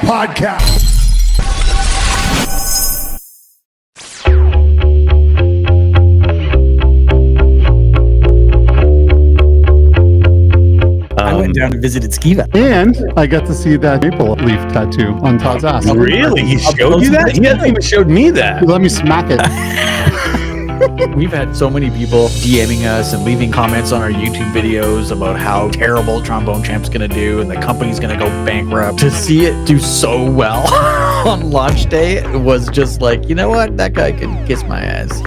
podcast. I went down and visited Skeeva. And I got to see that maple leaf tattoo on Todd's ass. Really? He showed you that? He hasn't even showed me that. Let me smack it. We've had so many people DMing us and leaving comments on our YouTube videos about how terrible Trombone Champ's going to do and the company's going to go bankrupt. To see it do so well on launch day was just like, you know what? That guy can kiss my ass.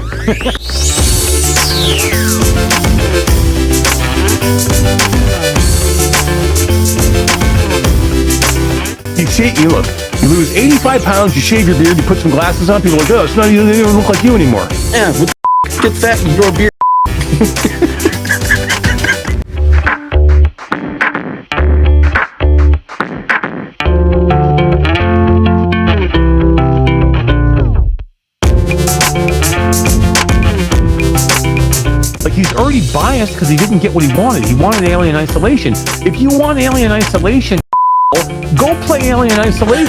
You look, you lose 85 pounds, you shave your beard, you put some glasses on, people are like, oh, it's not even, they don't look like you anymore. Yeah, what the get fat in your beard. Like, he's already biased because he didn't get what he wanted. He wanted Alien Isolation. If you want Alien Isolation, go play Alien Isolation.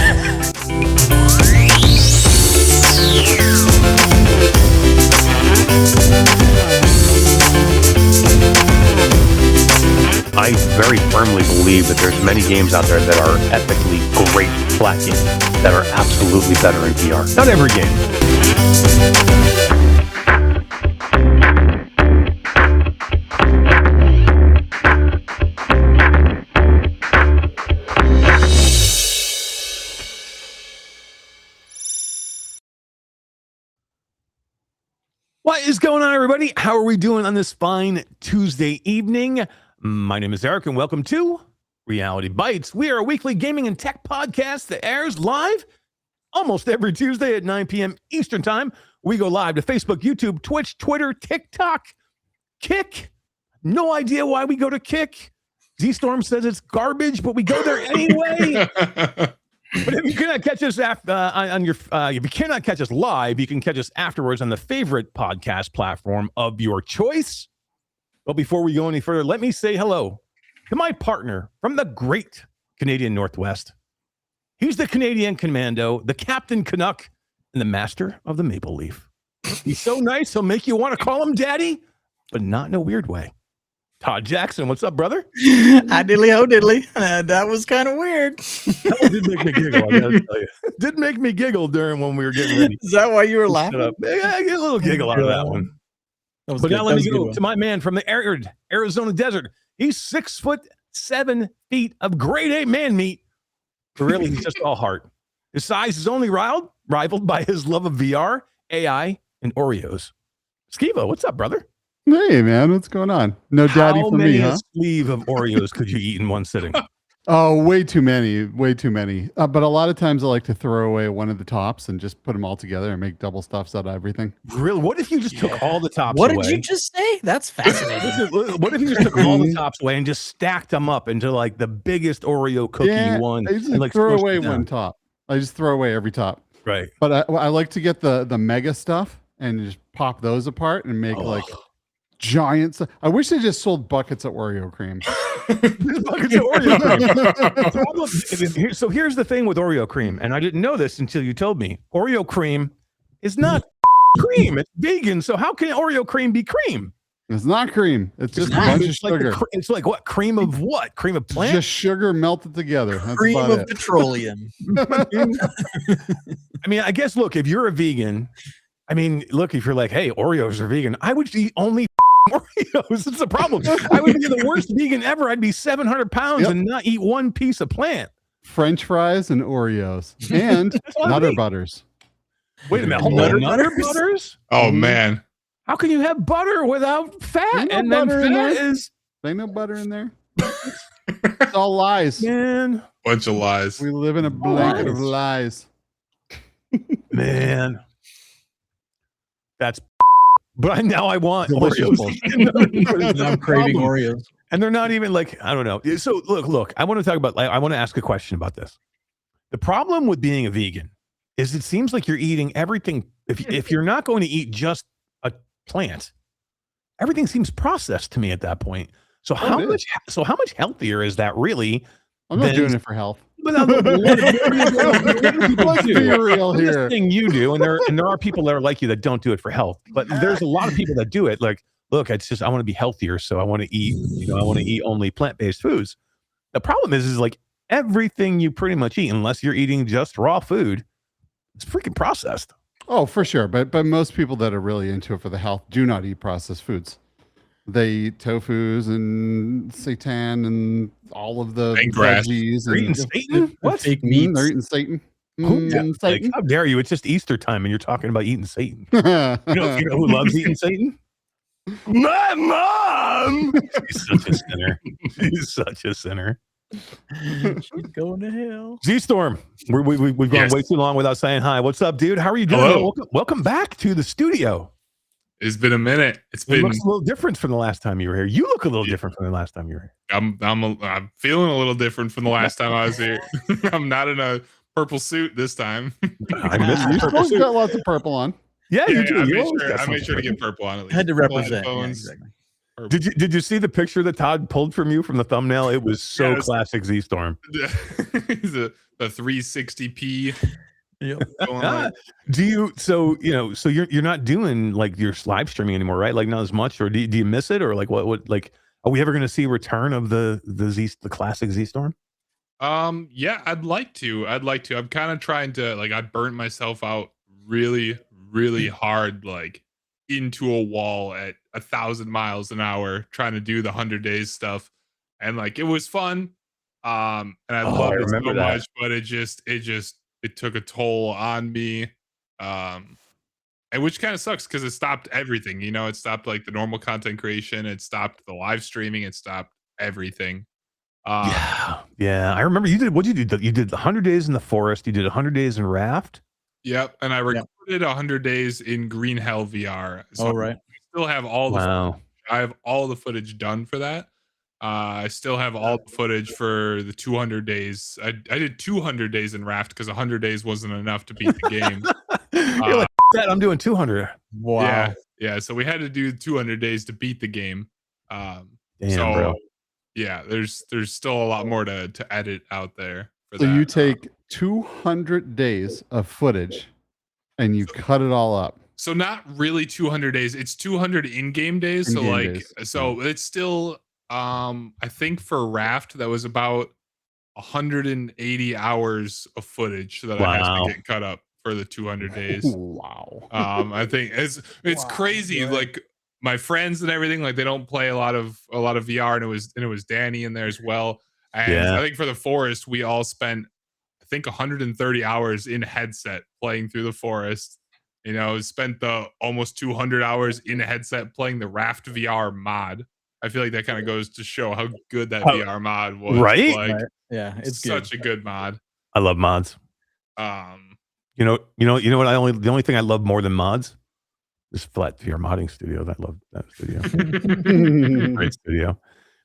I very firmly believe that there's many games out there that are ethically great flat games that are absolutely better in VR. Not every game. What is going on, everybody? How are we doing on this fine Tuesday evening? My name is Eric, and welcome to Reality Bytes. We are a weekly gaming and tech podcast that airs live almost every Tuesday at 9 p.m. Eastern Time. We go live to Facebook, YouTube, Twitch, Twitter, TikTok, Kick. No idea why we go to Kick. ZStorm says it's garbage, but we go there anyway. But if you cannot catch us if you cannot catch us live, you can catch us afterwards on the favorite podcast platform of your choice. But before we go any further, let me say hello to my partner from the great Canadian Northwest. He's the Canadian Commando, the Captain Canuck, and the master of the Maple Leaf. He's so nice, he'll make you want to call him daddy, but not in a weird way. Todd Jackson, what's up, brother? Hi, diddly ho diddly. That was kind of weird. That did make me giggle, I gotta tell you. Did make me giggle during when we were getting ready. Is that why you were laughing? Yeah, I get a little giggle out of that one. But now let me go to my man from the arid Arizona desert. He's 6'7" of grade A man meat. But really, he's just all heart. His size is only rivaled by his love of VR, AI, and Oreos. Skeeva, what's up, brother? Hey, man, what's going on? No daddy for me, huh? How many sleeve of Oreos could you eat in one sitting? Oh, way too many. But a lot of times I like to throw away one of the tops and just put them all together and make double stuffs out of everything. Really? What if you just took all the tops away? What did you just say? That's fascinating. What if you just took all the tops away and just stacked them up into like the biggest Oreo cookie one? I just and like throw away one top. I just throw away every top. Right. But I like to get the mega stuff and just pop those apart and make like giant stuff. I wish they just sold buckets of Oreo cream. Buckets of Oreo cream. So here's the thing with Oreo cream, and I didn't know this until you told me. Oreo cream is not cream. It's vegan. So how can Oreo cream be cream? It's not cream. It's just a bunch of sugar. It's like what? Cream of what? Cream of plant? Just sugar melted together. That's cream of petroleum. I mean, I guess, look, if you're a vegan, if you're like, hey, Oreos are vegan, I would eat only Oreos. It's a problem. I would be the worst vegan ever. I'd be 700 pounds and not eat one piece of plant. French fries and Oreos and Nutter Butters. Wait a minute. Nutter Butters? Oh, man. How can you have butter without fat? And then fat is... Ain't no butter in there. It's all lies. Man. Bunch of lies. We live in a blanket of lies. Man. That's... But now I want Oreos. I'm craving Oreos. And they're not even like, I don't know. So look, I want to talk about, I want to ask a question about this. The problem with being a vegan is it seems like you're eating everything. If you're not going to eat just a plant, everything seems processed to me at that point. So how much healthier is that really I'm not doing it for health. But now, Let's be real this here. thing you do, and there are people that are like you that don't do it for health. But there's a lot of people that do it. Like, look, it's just I want to be healthier, so I want to eat. I want to eat only plant-based foods. The problem is like everything you pretty much eat, unless you're eating just raw food, it's freaking processed. Oh, for sure. But most people that are really into it for the health do not eat processed foods. They eat tofus and seitan and all of the veggies. They're eating Satan? What? Fake meats. They're eating Satan. Like, Satan. how dare you? It's just Easter time, and you're talking about eating Satan. You know who loves eating Satan? My mom. She's such a sinner. She's such a sinner. She's going to hell. ZStorm, we've gone way too long without saying hi. What's up, dude? How are you doing? Welcome back to the studio. It's been a minute. It looks a little different from the last time you were here. You look a little different from the last time you were here. I'm feeling a little different from the last time I was here. I'm not in a purple suit this time. I missed you. Purple suit. Got lots of purple on. Yeah, you do. I made sure to get purple on at least. Had to represent. Yeah, exactly. Did you see the picture that Todd pulled from you from the thumbnail? It was so classic ZStorm. the 360p. Yep. Do you so you're not doing like your live streaming anymore, right? Like not as much, or do you miss it, or like what like are we ever going to see a return of the classic ZStorm? Yeah, I'd like to. I'm kind of trying to I burnt myself out really hard, like into a wall at 1,000 miles an hour trying to do the 100 days stuff, and like it was fun. And I loved it so much, but it took a toll on me, and which kind of sucks because it stopped everything. It stopped like the normal content creation, it stopped the live streaming, it stopped everything. Yeah, I remember you did. What did you do? You did 100 days in the forest. You did 100 days in Raft. Yep, and I recorded 100 days in Green Hell VR. So right. I still have all the. Footage. I have all the footage done for that. I still have all the footage for the 200 days. I did 200 days in Raft because 100 days wasn't enough to beat the game. You're like, that I'm doing 200. Wow. Yeah. So we had to do 200 days to beat the game. Damn, bro. Yeah, there's still a lot more to edit out there. So you take 200 days of footage and you cut it all up. So not really 200 days. It's 200 in-game days. So it's still. I think for Raft that was about 180 hours of footage that I had to get cut up for the 200 days. Wow. I think it's crazy. Right. Like my friends and everything, like they don't play a lot of VR, and it was Danny in there as well. And I think for the forest, we all spent I think 130 hours in headset playing through the forest. Spent the almost 200 hours in a headset playing the Raft VR mod. I feel like that kind of goes to show how good that VR mod was. Right? Like, yeah, it's such a good mod. I love mods. You know what? The only thing I love more than mods is Flat VR modding studio. I love that studio. Great studio.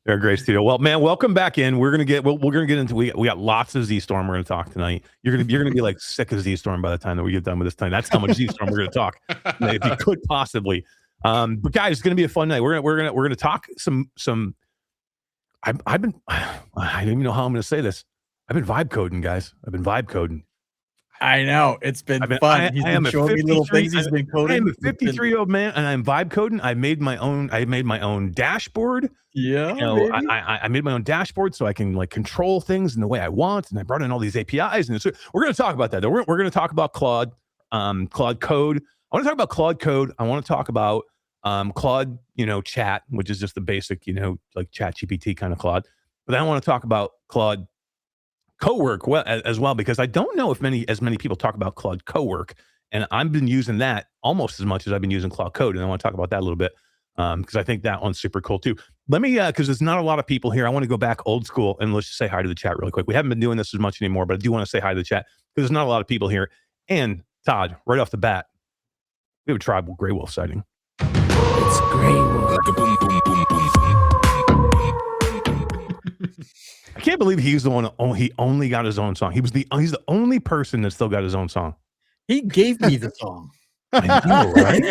They're a great studio. Well, man, welcome back in. We're gonna get into we got lots of ZStorm. We're gonna talk tonight. You're gonna be like sick of ZStorm by the time that we get done with this time. That's how much ZStorm we're gonna talk. If you could possibly. But guys, it's gonna be a fun night. We're gonna talk some. I don't even know how I'm gonna say this. I've been vibe coding, guys. I've been vibe coding. I know it's been fun. He's been showing me little things he's been coding. I'm a 53-year-old man, and I'm vibe coding. I made my own dashboard. Yeah, I made my own dashboard so I can like control things in the way I want. And I brought in all these APIs, and so we're gonna talk about that. We're gonna talk about Claude Code. I want to talk about Claude Code. I want to talk about Claude, chat, which is just the basic, like chat GPT kind of Claude. But then I want to talk about Claude Cowork as well, because I don't know if as many people talk about Claude Cowork, and I've been using that almost as much as I've been using Claude Code, and I want to talk about that a little bit because I think that one's super cool too. Let me, because there's not a lot of people here. I want to go back old school and let's just say hi to the chat really quick. We haven't been doing this as much anymore, but I do want to say hi to the chat because there's not a lot of people here. And Todd, right off the bat, we have a tribal gray wolf sighting. It's gray wolf. I can't believe he's the one. He only got his own song. He's the only person that still got his own song. He gave me the song. I know, right?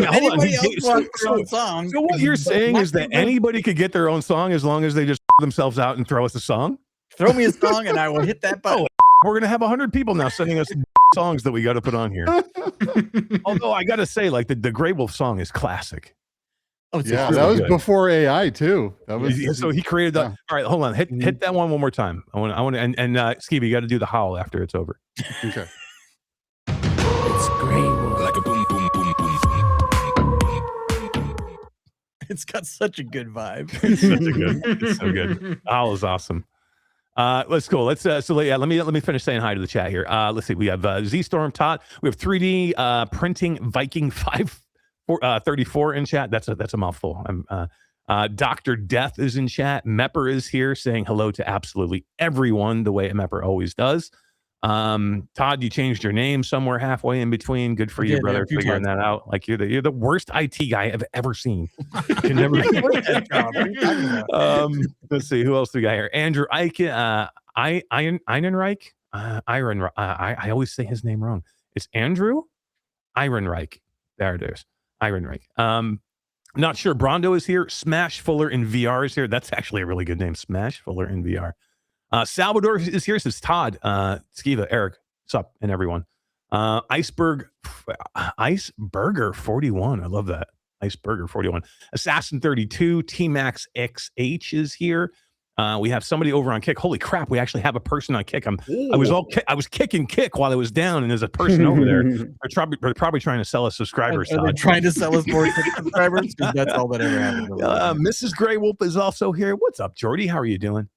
Hold on. Anybody else wants their own song? So what you're saying is that anybody could get their own song as long as they just themselves out and throw us a song? Throw me a song and I will hit that button. We're going to have 100 people now sending us songs that we got to put on here. Although I got to say, like the Grey Wolf song is classic. Oh, Yeah, really that was good. before AI too. That was So he created that. Yeah. All right, hold on. Hit that one more time. I want to, and Skeeva, you got to do the howl after it's over. Okay. It's Grey Wolf. Like a boom, boom, boom, boom, boom. It's got such a good vibe. It's so good. The howl is awesome. Let's go. Let's let me finish saying hi to the chat here. Let's see. We have ZStorm Todd. We have 3D printing Viking 534 in chat. That's a mouthful. Dr. Death is in chat. Mepper is here saying hello to absolutely everyone the way a Mepper always does. Todd, you changed your name somewhere halfway in between. Good for you, brother, figuring that out. Like you're the worst IT guy I've ever seen. You can never. Let's see who else do we got here. Andrew Eichen, Einenreich. I always say his name wrong. It's Andrew Ehrenreich. There it is. Ehrenreich. Not sure. Brondo is here. Smash Fuller in VR is here. That's actually a really good name. Smash Fuller in VR. Salvador is here. Says Todd, Skeeva, Eric, sup, and everyone. Iceberger 41. I love that. Iceberger 41. Assassin 32. T-Max XH is here. We have somebody over on Kick. Holy crap, we actually have a person on Kick. I was kicking Kick while I was down, and there's a person over there. They're probably trying to sell us subscribers. Are they trying to sell us more subscribers? Because that's all that ever happened. Mrs. Grey Wolf is also here. What's up, Jordy? How are you doing?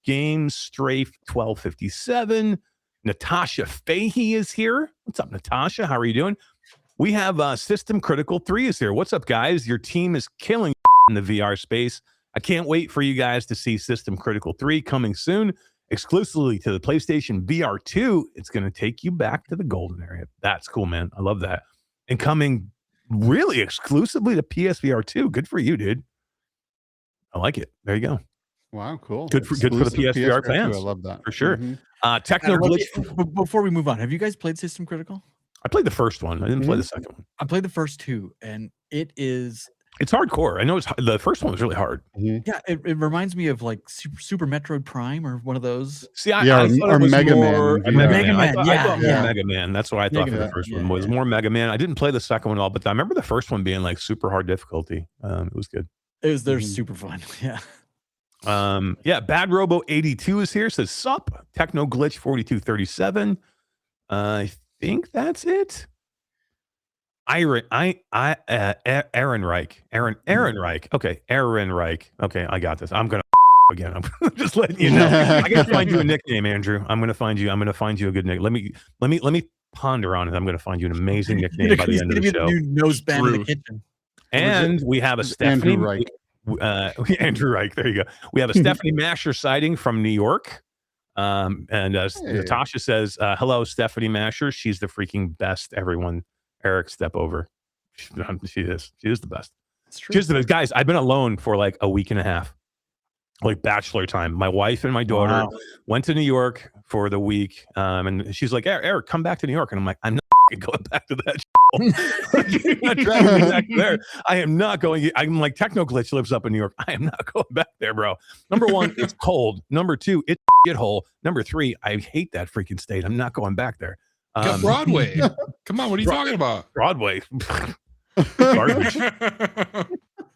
Game Strafe 1257. Natasha Fahey is here. What's up, Natasha? How are you doing? We have System Critical 3 is here. What's up, guys? Your team is killing in the VR space. I can't wait for you guys to see System Critical 3 coming soon, exclusively to the PlayStation VR 2. It's going to take you back to the golden area. That's cool, man. I love that. And coming really exclusively to PSVR 2. Good for you, dude. I like it. There you go. Wow, cool. Good for the PSVR fans. I love that. For sure. Mm-hmm. Techno Glitch. Before we move on, have you guys played System Critical? I played the first one. I didn't play the second one. I played the first two, and it's hardcore. I know the first one was really hard. Yeah, it reminds me of like Super Metroid Prime or one of those. See, I thought it was Mega more Man. Mega Man. I thought Mega Man. That's what I thought for the first one was more Mega Man. I didn't play the second one at all, but I remember the first one being like super hard difficulty. It was good. They're super fun. Yeah. Bad Robo 82 is here. Says sup. Techno Glitch 4237. I think that's it. Aaron Reich. Okay, Aaron Reich. Okay, I got this. I'm gonna again. I'm just letting you know. I gotta find you a nickname, Andrew. I'm gonna find you a good nickname. Let me ponder on it. I'm gonna find you an amazing nickname by the end of the show. New nose band in the kitchen. And we have a Stephanie Andrew Reich. Andrew Reich. There you go. We have a Stephanie Masher sighting from New York. Natasha says, hello, Stephanie Masher. She's the freaking best. Everyone, Eric, step over. She is the best. She's the best. Guys, I've been alone for like a week and a half, like bachelor time. My wife and my daughter went to New York for the week. And she's like, Eric, come back to New York. And I'm like, I'm not going back to that. You're not dragging me back there. I am not going. I'm like, Techno Glitch lives up in New York. I am not going back there, bro. Number one, it's cold. Number two, it's a shithole. Number three, I hate that freaking state. I'm not going back there. Got Broadway. Come on, what are you talking about? Broadway. Garbage.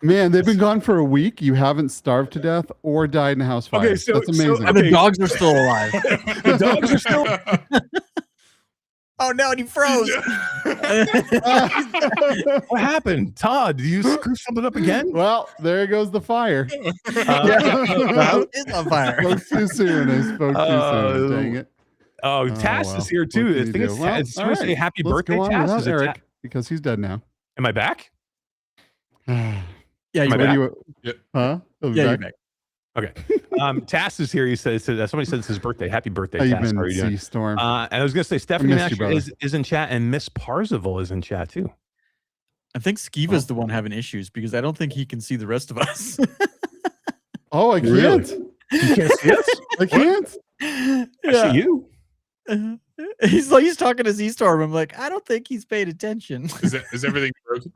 Man, they've been gone for a week. You haven't starved to death or died in a house fire. Okay, so that's amazing. And the dogs are still alive. The dogs are still. Oh no, and he froze. What happened? Todd, did you screw something up again? Well, there goes the fire. It's on fire. Spoke too soon. I spoke too soon. Dang it. Oh, Tass is here too. I think it's supposed to say happy birthday, Tass. Eric, because he's dead now. Am I back? Yeah, Am I back? Huh? You're back. Okay. Tass is here. He says somebody said it's his birthday. Happy birthday, How you Tass. been, How are you doing? ZStorm? And I was gonna say Stephanie missed you, Masher is in chat, and Miss Parzival is in chat too. I think Skeeva's the one having issues because I don't think he can see the rest of us. Oh, I can't. Really? You can't see us? I can't. I see you. He's talking to ZStorm. I'm like, I don't think he's paid attention. Is everything broken?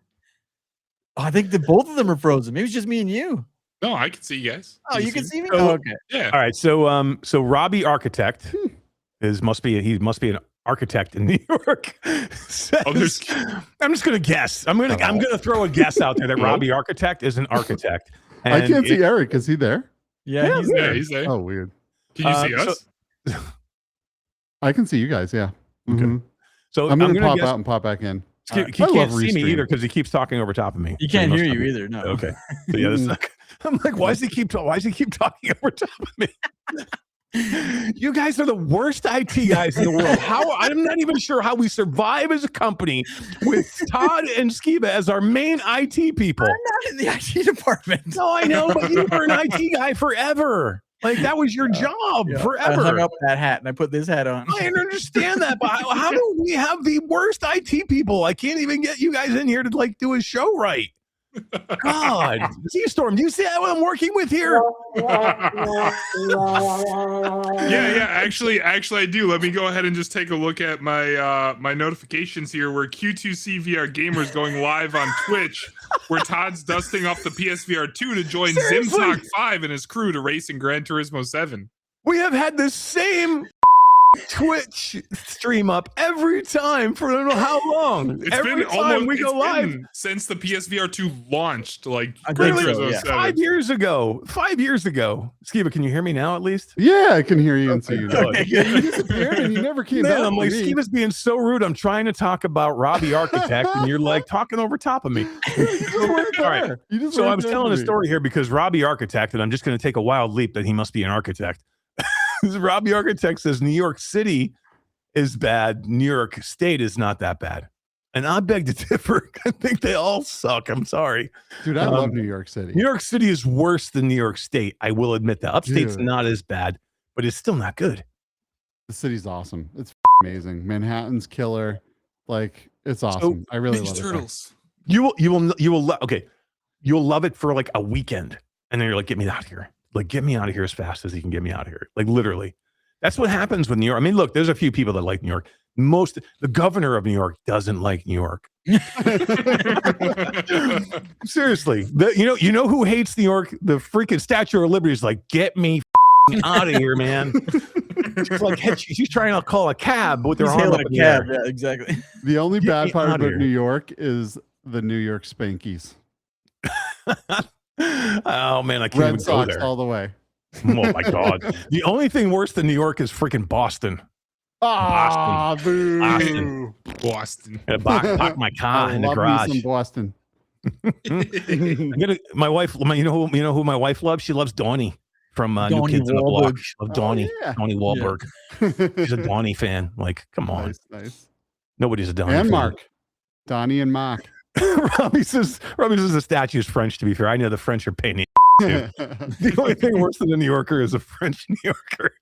I think that both of them are frozen. Maybe it's just me and you. No, I can see you guys. Oh, you can see me? Oh, okay. Yeah. All right. So Robbie Architect must be an architect in New York. Says, I'm just gonna guess. I'm gonna throw a guess out there that Robbie Architect is an architect. I can't see Eric. Is he there? Yeah, he's there. He's there. Oh, weird. Can you see us? I can see you guys. Yeah. Okay. Mhm. So I'm gonna pop guess, out and pop back in. He I can't love see me Restream. either because he keeps talking over top of me. He can't So hear must you be- either. No. Okay. So yeah, I'm like, why does he keep talking over top of me? You guys are the worst IT guys in the world. I'm not even sure how we survive as a company with Todd and Skeeva as our main IT people. I'm not in the IT department. No, I know, but you were an IT guy forever. Like that was your job I forever. hung up that hat and I put this hat on. I understand that, but how do we have the worst IT people? I can't even get you guys in here to like do a show right. God, ZStorm, do you see what I'm working with here? Yeah. Actually, I do. Let me go ahead and just take a look at my my notifications here. Where Q2C VR Gamers going live on Twitch, where Todd's dusting off the PSVR 2 to join Seriously? Zimtalk 5 and his crew to race in Gran Turismo 7. We have had the same Twitch stream up every time for I don't know how long. It's every been time almost we go it's live. been since the PSVR 2 launched, like I Gran think so, Turismo yeah. 7. 5 years ago. 5 years ago. Skeeva, can you hear me now at least? Yeah, I can hear you and see you. Okay. Yeah, you disappeared and you never came Man, back. I'm like, to me. Skeeva's being so rude. I'm trying to talk about Robbie Architect, and you're like talking over top of me. You just weren't All right. there. You just So I weren't was there telling for a me. story here because Robbie Architect, and I'm just going to take a wild leap that he must be an architect. Robbie Architect says New York City is bad. New York State is not that bad. And I beg to differ. I think they all suck. I'm sorry. Dude, I love New York City. New York City is worse than New York State. I will admit that. Upstate's Dude. not as bad, but it's still not good. The city's awesome. It's amazing. Manhattan's killer. Like, it's awesome. I really love it. Turtles. You will okay. You'll love it for like a weekend, and then you're like, get me out of here. Like, get me out of here as fast as you can get me out of here. Like, literally. That's what happens with New York. I mean, look, there's a few people that like New York. The governor of New York doesn't like New York. Seriously. You know who hates New York? The freaking Statue of Liberty is like, get me out of here, man. She's trying to call a cab with her He's arm hailing up a in the cab. air. Yeah, exactly. The only Get bad me part outta about here. New York is the New York Spankies. Oh man, I can't Red even go Sox there. all the way. Oh my god. The only thing worse than New York is freaking Boston. Ah, boo. Boston. Boston. I park my car I in the love me garage. some Boston. My wife, you know who my wife loves? She loves Donnie from New Donnie Kids on the Block. Wahlberg. She loves Donnie. yeah. Donnie Wahlberg. She's a Donnie fan. Like, come on. Nice. Nobody's a Donnie And fan. Mark. Donnie and Mark. Robbie says the statue is French, to be fair. I know the French are painting. The only thing worse than a New Yorker is a French New Yorker.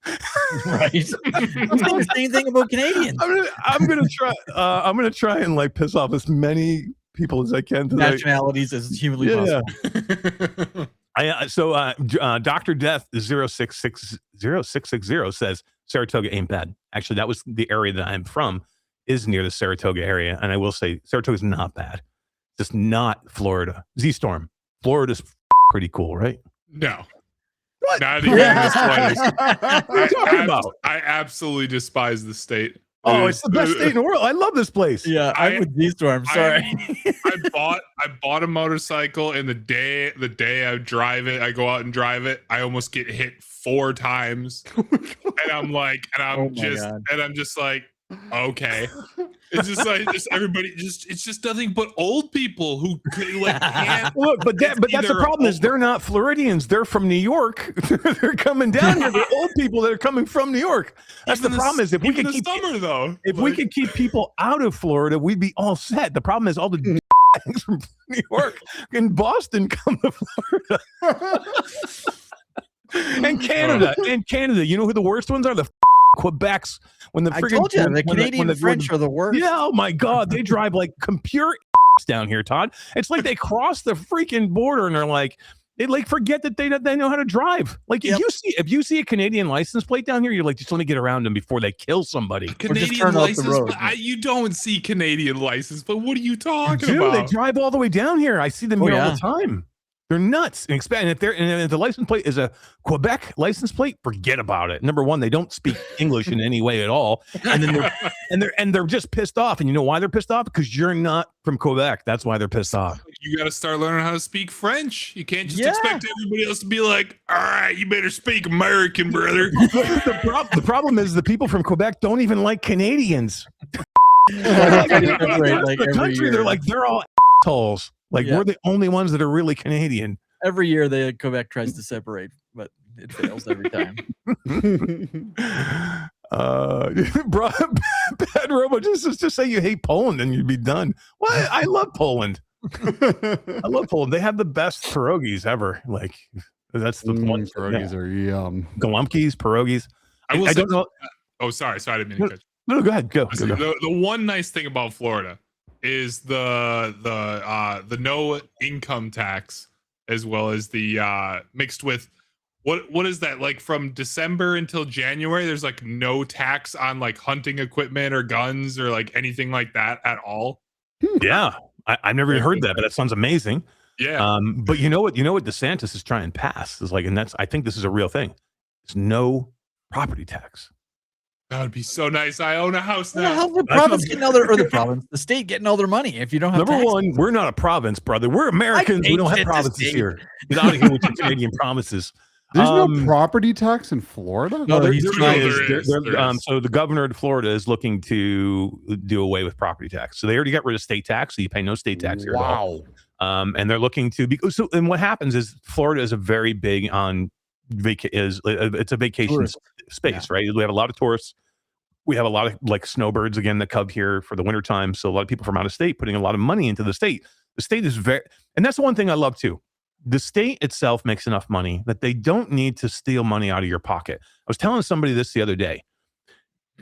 Right. I'm saying the same thing about Canadians. I'm gonna try and like piss off as many people as I can today. Nationalities as humanly possible. Dr. Death 0660 says Saratoga ain't bad. Actually, that was the area that I'm from, is near the Saratoga area, and I will say Saratoga's not bad. Just not Florida. ZStorm. Florida's pretty cool, right? No. What? Not even this place. What are you talking about? I absolutely despise the state. Oh, it's the best state in the world. I love this place. Yeah, I'm with Z-Storm. Sorry. I bought a motorcycle, and the day I drive it, I go out and drive it, I almost get hit 4 times. And I'm like, Oh my God. I'm just like, okay. It's just like everybody it's just nothing but old people who like can't. Look, but that's the either problem is they're not Floridians. They're from New York. They're coming down here. They're old people that are coming from New York. That's Even the problem is if we even could the keep summer though. if we could keep people out of Florida, we'd be all set. The problem is all the things from New York and Boston come to Florida. And Canada. And Canada. You know who the worst ones are? The Quebecs. When the I friggin- told you, when the Canadian when French are the worst. Yeah, oh my God. They drive like pure down here, Todd. It's like they cross the freaking border and they're like, They like forget that they know how to drive. Like if you see a Canadian license plate down here, you're like, just let me get around them before they kill somebody. Canadian license plate. You don't see Canadian license, but what are you talking about? They drive all the way down here. I see them here all the time. They're nuts. And if the license plate is a Quebec license plate, forget about it. Number one, they don't speak English in any way at all, and then they're just pissed off. And you know why they're pissed off? Because you're not from Quebec. That's why they're pissed off. You got to start learning how to speak French. You can't just expect everybody else to be like, "All right, you better speak American, brother." The problem is the people from Quebec don't even like Canadians. The country, they're all assholes. We're the only ones that are really Canadian. Every year, Quebec tries to separate, but it fails every time. Bad Robo, just say you hate Poland and you'd be done. Well, I love Poland. I love Poland. They have the best pierogies ever. That's the one. Pierogies are yum. Gołąbkis, pierogies. I don't know. Oh, sorry, I didn't mean to catch. No, go ahead. Go. The one nice thing about Florida is the no income tax, as well as the mixed with what is that, like from December until January there's like no tax on like hunting equipment or guns or like anything like that at all. Yeah, I've never even heard that, but that sounds amazing. Yeah. But you know what DeSantis is trying to pass is I think this is a real thing. It's no property tax. That would be so nice. I own a house now. How's the province getting all the state getting all their money if you don't have Number one, we're not a province, brother. We're Americans. We don't have provinces here. Get out of here with your Canadian promises. There's no property tax in Florida? No, there is. So the governor of Florida is looking to do away with property tax. So they already got rid of state tax, so you pay no state tax here at all. And they're looking to and what happens is Florida is a very big on it's a vacation space, right? We have a lot of tourists. We have a lot of like snowbirds again that come here for the wintertime. So a lot of people from out of state putting a lot of money into the state. The state is and that's the one thing I love too. The state itself makes enough money that they don't need to steal money out of your pocket. I was telling somebody this the other day.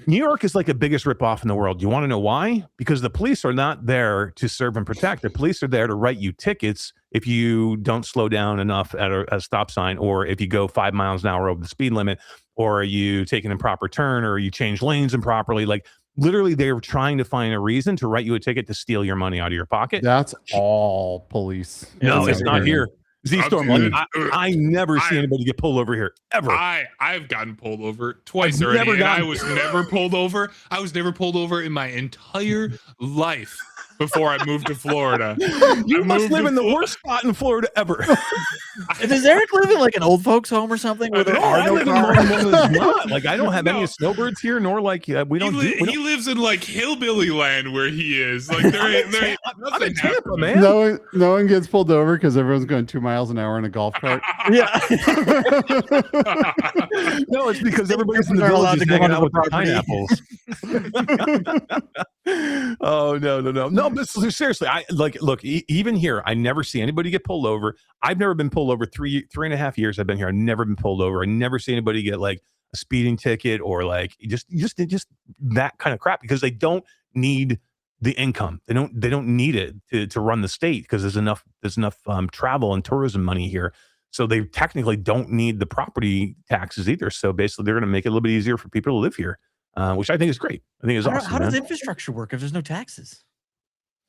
New York is like the biggest ripoff in the world. You want to know why? Because the police are not there to serve and protect. The police are there to write you tickets if you don't slow down enough at a stop sign, or if you go 5 miles an hour over the speed limit, or you take an improper turn, or you change lanes improperly. Like literally, they're trying to find a reason to write you a ticket to steal your money out of your pocket. That's all police. No, it's not here. ZStorm, I never see anybody get pulled over here ever. I've gotten pulled over twice already, and I was never pulled over. I was never pulled over in my entire life before I moved to Florida. You must live in the worst spot in Florida ever. Does Eric live in like an old folks home or something? Where there are no cars? Like I don't have any snowbirds here, nor like we don't. He lives in like hillbilly land where he is. Like I'm in Tampa, man. No one gets pulled over because everyone's going 2 miles an hour in a golf cart. Yeah. No, it's because everybody's in the village just hanging out with the pineapples. Oh no! But seriously, look. Even here, I never see anybody get pulled over. I've never been pulled over 3.5 years I've been here. I've never been pulled over. I never see anybody get like a speeding ticket or like just that kind of crap, because they don't need the income. They don't need it to run the state, because there's enough travel and tourism money here. So they technically don't need the property taxes either. So basically, they're going to make it a little bit easier for people to live here, which I think is great. I think it's awesome. How does infrastructure work if there's no taxes?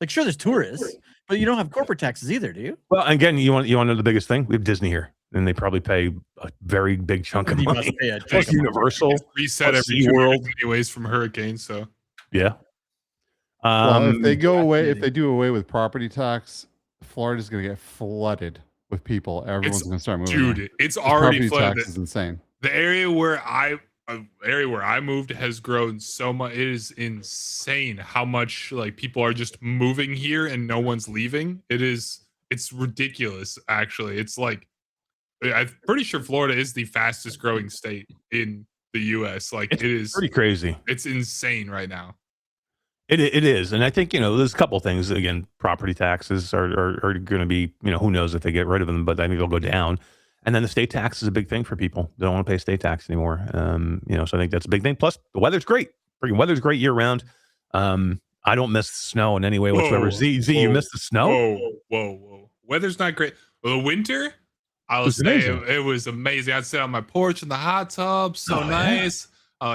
Like, sure, there's tourists, but you don't have corporate taxes either, do you? Well, again, you want to know the biggest thing? We have Disney here, and they probably pay a very big chunk of money. Plus Universal, reset every world, anyways, from hurricanes. So yeah. Well, if they do away with property tax, Florida's going to get flooded with people. Everyone's going to start moving. Dude, it's already flooded. Property tax is insane. The area where I moved has grown so much. It is insane how much like people are just moving here and no one's leaving. It's ridiculous, actually. It's like, I'm pretty sure Florida is the fastest growing state in the US. Like, it is pretty crazy. It's insane right now. It is. And I think, there's a couple of things. Again, property taxes are going to be, who knows if they get rid of them, but I think they'll go down. And then the state tax is a big thing for people. They don't want to pay state tax anymore. So I think that's a big thing. Plus, the weather's great. Freaking weather's great year round. I don't miss the snow in any way whatsoever. You miss the snow? Whoa. Weather's not great. Well, the winter, I'll say it was amazing. I'd sit on my porch in the hot tub. So nice.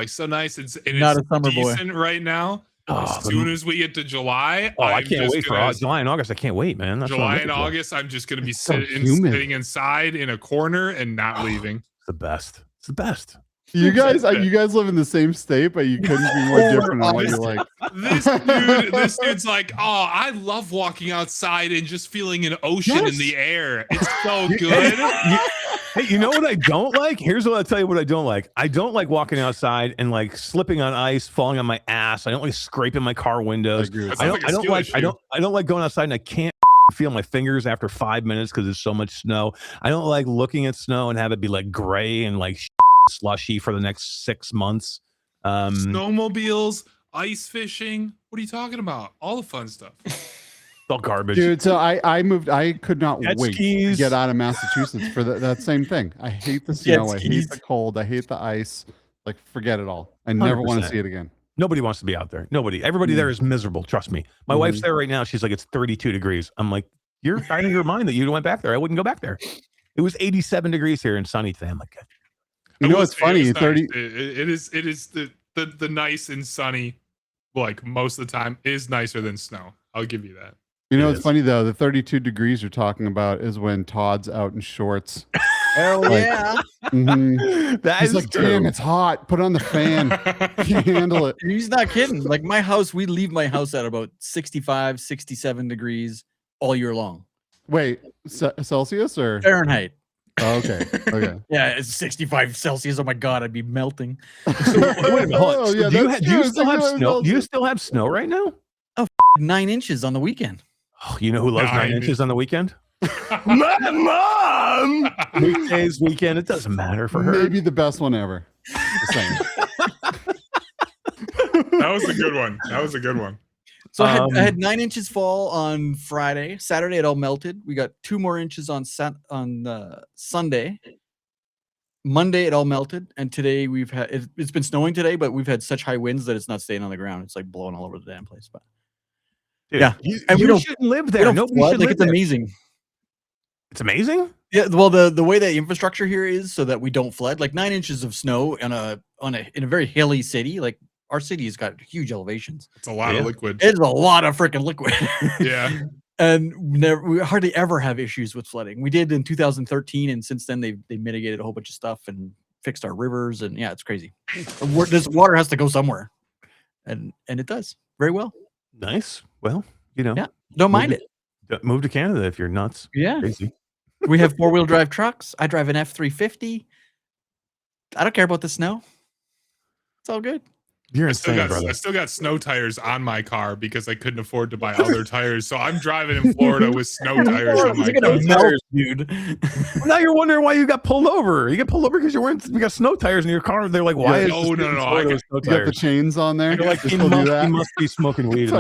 So nice. It's Not a summer decent right now. As soon as we get to July, I can't wait for July and August. I can't wait, man. That's July and August, I'm just going to be sitting inside in a corner and not leaving. It's the best. It's the best. You guys live in the same state, but you couldn't be more different on what you like. This dude's like, oh, I love walking outside and just feeling an ocean in the air. It's so good. Hey, you know what I don't like? Here's what I'll tell you what I don't like. I don't like walking outside and like slipping on ice, falling on my ass. I don't like scraping my car windows. I don't like going outside and I can't feel my fingers after 5 minutes because there's so much snow. I don't like looking at snow and have it be like gray and like slushy for the next 6 months. Snowmobiles, ice fishing. What are you talking about? All the fun stuff. All garbage, dude. So I moved. I could not wait skis. to get out of Massachusetts for that same thing. I hate the snow. I hate the cold. I hate the ice. Like, forget it all. I never 100%. want to see it again. Nobody wants to be out there. Nobody. Everybody there is miserable. Trust me. My wife's there right now. She's like, it's 32 degrees. I'm like, you're out of your mind that you went back there. I wouldn't go back there. It was 87 degrees here and sunny today. I'm like, you know what's funny? 30. It is the nice and sunny, like most of the time, is nicer than snow. I'll give you that. You know what's funny though? The 32 degrees you're talking about is when Todd's out in shorts. Hell yeah. He's like, damn, it's hot. Put on the fan. Can't handle it. He's not kidding. Like my house, we leave my house at about 65, 67 degrees all year long. Wait, Celsius or Fahrenheit? Oh, okay. Okay. Yeah, it's 65 Celsius. Oh my God, I'd be melting. So, wait a minute, hold on. So do you still have snow? Do you still have snow right now? Oh, 9 inches on the weekend. Oh, you know who loves 9 inches on the weekend? My mom. Weekdays, weekend, it doesn't matter for her. Maybe the best one ever. Just saying. That was a good one. That was a good one. So I had 9 inches fall on Friday. Saturday it all melted. We got 2 more inches on Sunday. Monday it all melted, and today we've had it's been snowing today, but we've had such high winds that it's not staying on the ground. It's like blowing all over the damn place. But dude, yeah, and we shouldn't live there. Nobody should live it's there. amazing. It's amazing. Yeah, well, the way that infrastructure here is so that we don't flood. Like 9 inches of snow in a very hilly city, like our city has got huge elevations. It's a lot of liquid. It's a lot of freaking liquid. Yeah. And we hardly ever have issues with flooding. We did in 2013, and since then they mitigated a whole bunch of stuff and fixed our rivers. And yeah, it's crazy. This water has to go somewhere, and it does very well. Nice. Well, you know, yeah, don't mind it. Move to Canada if you're nuts. Yeah, crazy. We have 4-wheel drive trucks. I drive an F-350. I don't care about the snow. It's all good. You're insane, brother. I still got snow tires on my car because I couldn't afford to buy other tires. So I'm driving in Florida with snow tires on my car. Dude. Now you're wondering why you got pulled over. You get pulled over because you got snow tires in your car. They're like, why? No. You got the chains on there. You're like, he must be smoking weed.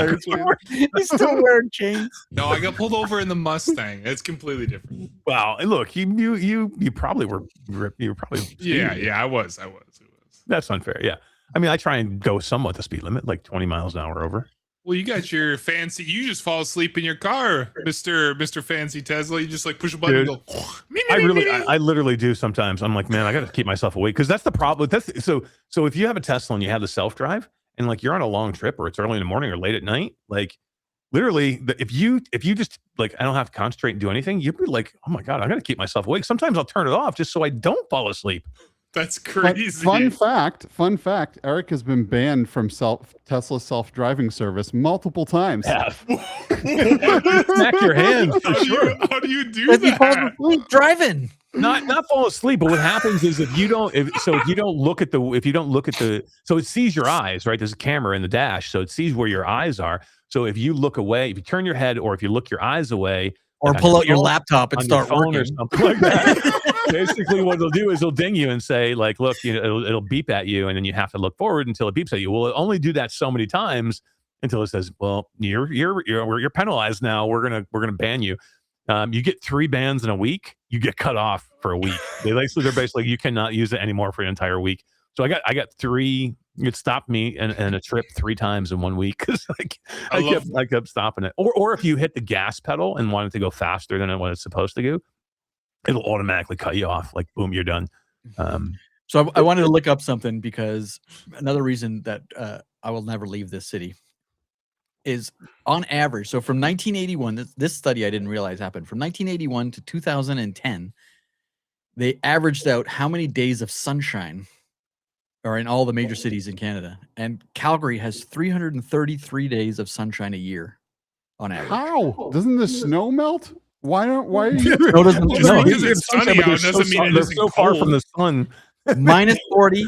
He's still wearing chains. No, I got pulled over in the Mustang. It's completely different. Wow. Look, you probably were. You were probably. Yeah. I was. That's unfair. Yeah. I mean, I try and go somewhat the speed limit, like 20 miles an hour over. Well, you got your fancy. You just fall asleep in your car, Mr. Fancy Tesla. You just like push a button and go. I literally do sometimes. I'm like, man, I got to keep myself awake because that's the problem. So if you have a Tesla and you have the self drive and like you're on a long trip or it's early in the morning or late at night, like literally, if you just like I don't have to concentrate and do anything, you'd be like, oh my God, I got to keep myself awake. Sometimes I'll turn it off just so I don't fall asleep. That's crazy. Fun fact, Eric has been banned from Tesla self-driving service multiple times. Yeah. Smack your hands. How do you do that? He falls asleep driving. Not fall asleep, but what happens is if you don't look at the so it sees your eyes, right? There's a camera in the dash, so it sees where your eyes are. So if you look away, if you turn your head or if you look your eyes away, or pull out your laptop and start working or something like that. Basically, what it'll do is it'll ding you and say, like, look, you know, it'll beep at you, and then you have to look forward until it beeps at you. Well, it only do that so many times until it says, well, you're penalized now. We're gonna ban you. You get 3 bans in a week. You get cut off for a week. They're basically you cannot use it anymore for an entire week. So I got 3. It stopped me and a trip 3 times in 1 week because I kept stopping it. Or if you hit the gas pedal and wanted to go faster than what it's supposed to go, it'll automatically cut you off. Like, boom, you're done. So I wanted to look up something because another reason that I will never leave this city is on average. So from 1981, this study I didn't realize happened from 1981 to 2010. They averaged out how many days of sunshine are in all the major cities in Canada, and Calgary has 333 days of sunshine a year on average. How doesn't the snow melt? Why are you? Snow doesn't, Just no, because it's sunny out doesn't mean it they're isn't so far cold. from the sun. minus 40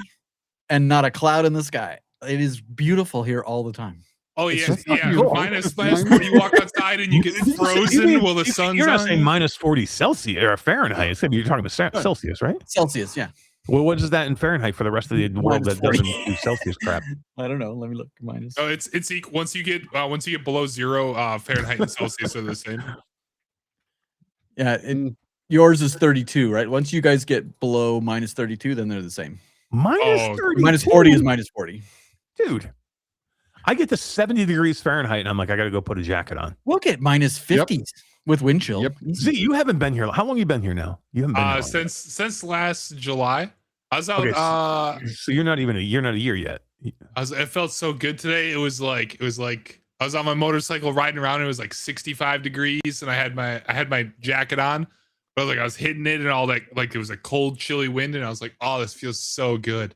and not a cloud in the sky. It is beautiful here all the time. Oh It's yeah, just not yeah. beautiful. Minus 40. You walk outside and you get frozen while the sun's You're not on saying you. minus 40 Celsius or Fahrenheit. It's you're talking about Celsius, right? Celsius, yeah. Well, what is that in Fahrenheit for the rest of the world Minus that 40. doesn't do Celsius crap? I don't know. Let me look. Minus. Oh, it's equal. Once you get below 0, Fahrenheit and Celsius are the same. Yeah, yours is 32, right? Once you guys get below minus 32, then they're the same. Minus Oh, 30. Minus 40 is minus 40. Dude. I get to 70 degrees Fahrenheit and I'm like, I got to go put a jacket on. We'll get minus 50 with wind chill. Yep. See, you haven't been here. How long you been here now? You haven't been here Since last July. I was out. Okay, so you're not a year yet. It felt so good today. It was like I was on my motorcycle riding around. It was like 65 degrees, and I had my jacket on, but like I was hitting it and all that. Like it was a cold, chilly wind, and I was like, "Oh, this feels so good."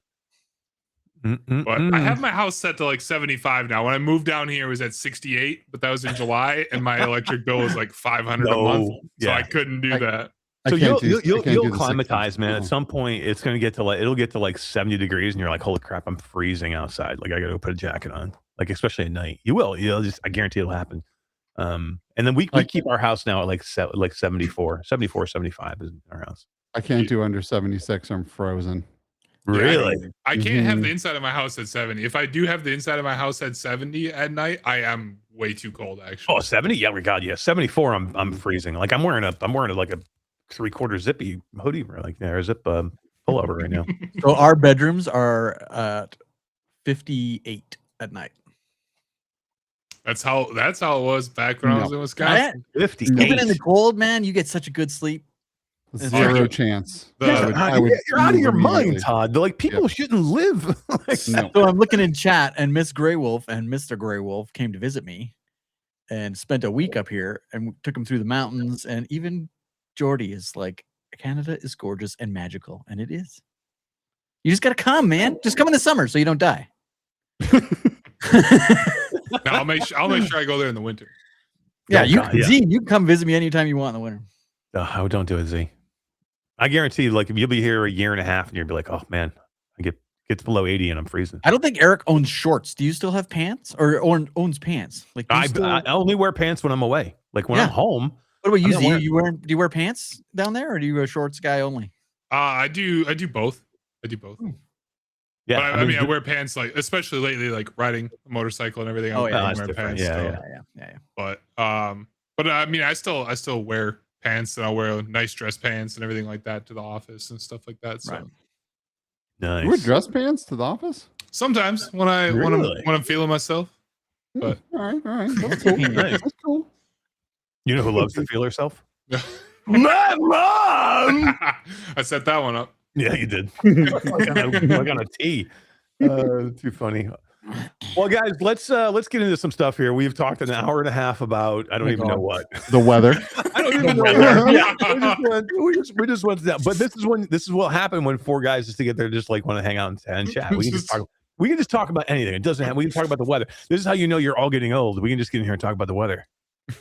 But I have my house set to like 75 now. When I moved down here, it was at 68, but that was in July, and my electric bill was like 500 a month, so I couldn't do that. So I can't you'll do the climatize, 60s. man. At some point, it's going to get to it'll get to like 70 degrees, and you're like, holy crap, I'm freezing outside. Like I got to go put a jacket on. Like especially at night, you will. I guarantee it'll happen. And then we keep our house now at like 74, 75 is our house. I can't do under 76. I'm frozen. Really? I can't have the inside of my house at 70. If I do have the inside of my house at 70 at night, I am way too cold actually. Oh, 70? Yeah, my God, yeah. 74, I'm freezing. Like I'm wearing like a 3/4 zippy hoodie, or like a zip pullover right now. So our bedrooms are at 58 at night. That's how it was back when I was in Wisconsin. 58. Even in the cold, man, you get such a good sleep. Zero chance. You're out of your mind, Todd. Like people shouldn't live. Like No. So I'm looking in chat, and Miss Grey Wolf and Mr. Grey Wolf came to visit me and spent a week up here, and we took him through the mountains. And even Jordy is like, Canada is gorgeous and magical, and it is. You just gotta come, man. Just come in the summer so you don't die. No, I'll make sure I go there in the winter. Yeah, God, Z, you can come visit me anytime you want in the winter. Oh, don't do it, Z. I guarantee, like, if you'll be here a year and a half, and you'll be like, "Oh man, I get below 80 and I'm freezing." I don't think Eric owns shorts. Do you still have pants, or owns pants? Like I only wear pants when I'm away. Like when I'm home. What about you, I Z? don't Do you wear pants down there, or do you wear shorts guy only? I do both. I do both. Yeah, But I mean, I wear pants, like especially lately, like riding a motorcycle and everything. Oh, yeah, I'm that's wearing different. pants. Yeah. still. But I mean, I still wear pants, and I'll wear nice dress pants and everything like that to the office and stuff like that. So Right. Nice. You wear dress pants to the office? sometimes when I'm feeling myself. But All right. That's cool. Nice. That's cool. You know who loves to feel herself? My mom. I set that one up. Yeah, you did. like on a tee. Too funny. Well, guys, let's get into some stuff here. We've talked an hour and a half about I don't even know what. The weather. I don't even know. We just went to that. But this is what happened when four guys just to get there just like want to hang out and chat. We can just talk about anything. It doesn't have. We can talk about the weather. This is how you know you're all getting old. We can just get in here and talk about the weather.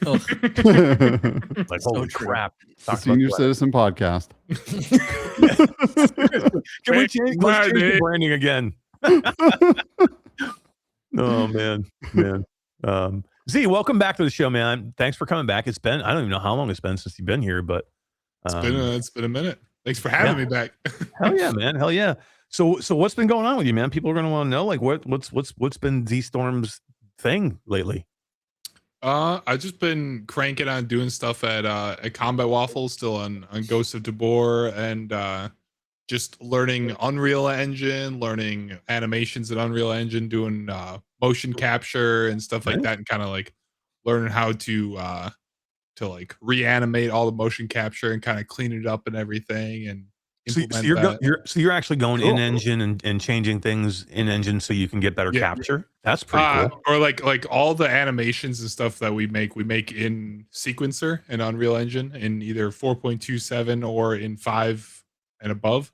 Like holy crap! The Senior Citizen Podcast. Can we change the branding again? Oh man. Z, welcome back to the show, man. Thanks for coming back. It's been I don't even know how long it's been since you've been here, but it's been a minute. Thanks for having me back. Hell yeah, man. Hell yeah. So what's been going on with you, man? People are gonna want to know like what's been ZStorm's thing lately. I've just been cranking on doing stuff at Combat Waffles, still on Ghost of Tabor, and just learning Unreal Engine, learning animations in Unreal Engine, doing motion capture and stuff like that, and kind of like learning how to to like reanimate all the motion capture and kind of clean it up and everything and So, implement you're actually going Cool. in engine and changing things in engine so you can get better Yeah. capture. That's pretty cool. Or like all the animations and stuff that we make in Sequencer and Unreal Engine in either 4.27 or in 5 and above.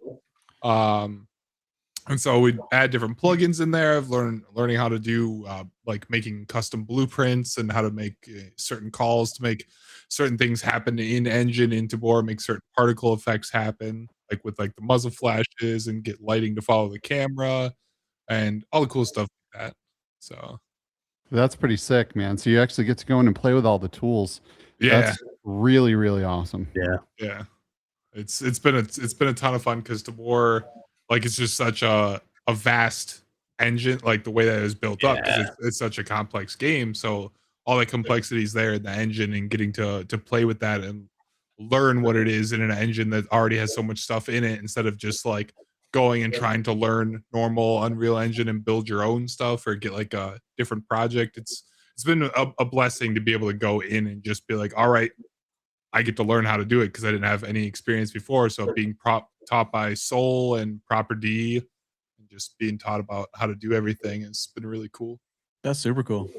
And so we add different plugins in there of learning how to do like making custom blueprints and how to make certain calls to make certain things happen in engine into board, make certain particle effects happen, like with like the muzzle flashes and get lighting to follow the camera and all the cool stuff like that. So That's pretty sick, man. So you actually get to go in and play with all the tools. yeah, That's really, really awesome. Yeah. it's been a ton of fun because Tabor, like it's just such a vast engine, like the way that it was built up, 'cause it's such a complex game. So all the complexities there in the engine and getting to play with that and learn what it is in an engine that already has so much stuff in it instead of just like going and trying to learn normal Unreal Engine and build your own stuff or get like a different project. It's been a blessing to be able to go in and just be like, all right, I get to learn how to do it because I didn't have any experience before. So being taught by Soul and Proper D and just being taught about how to do everything has been really cool. That's super cool.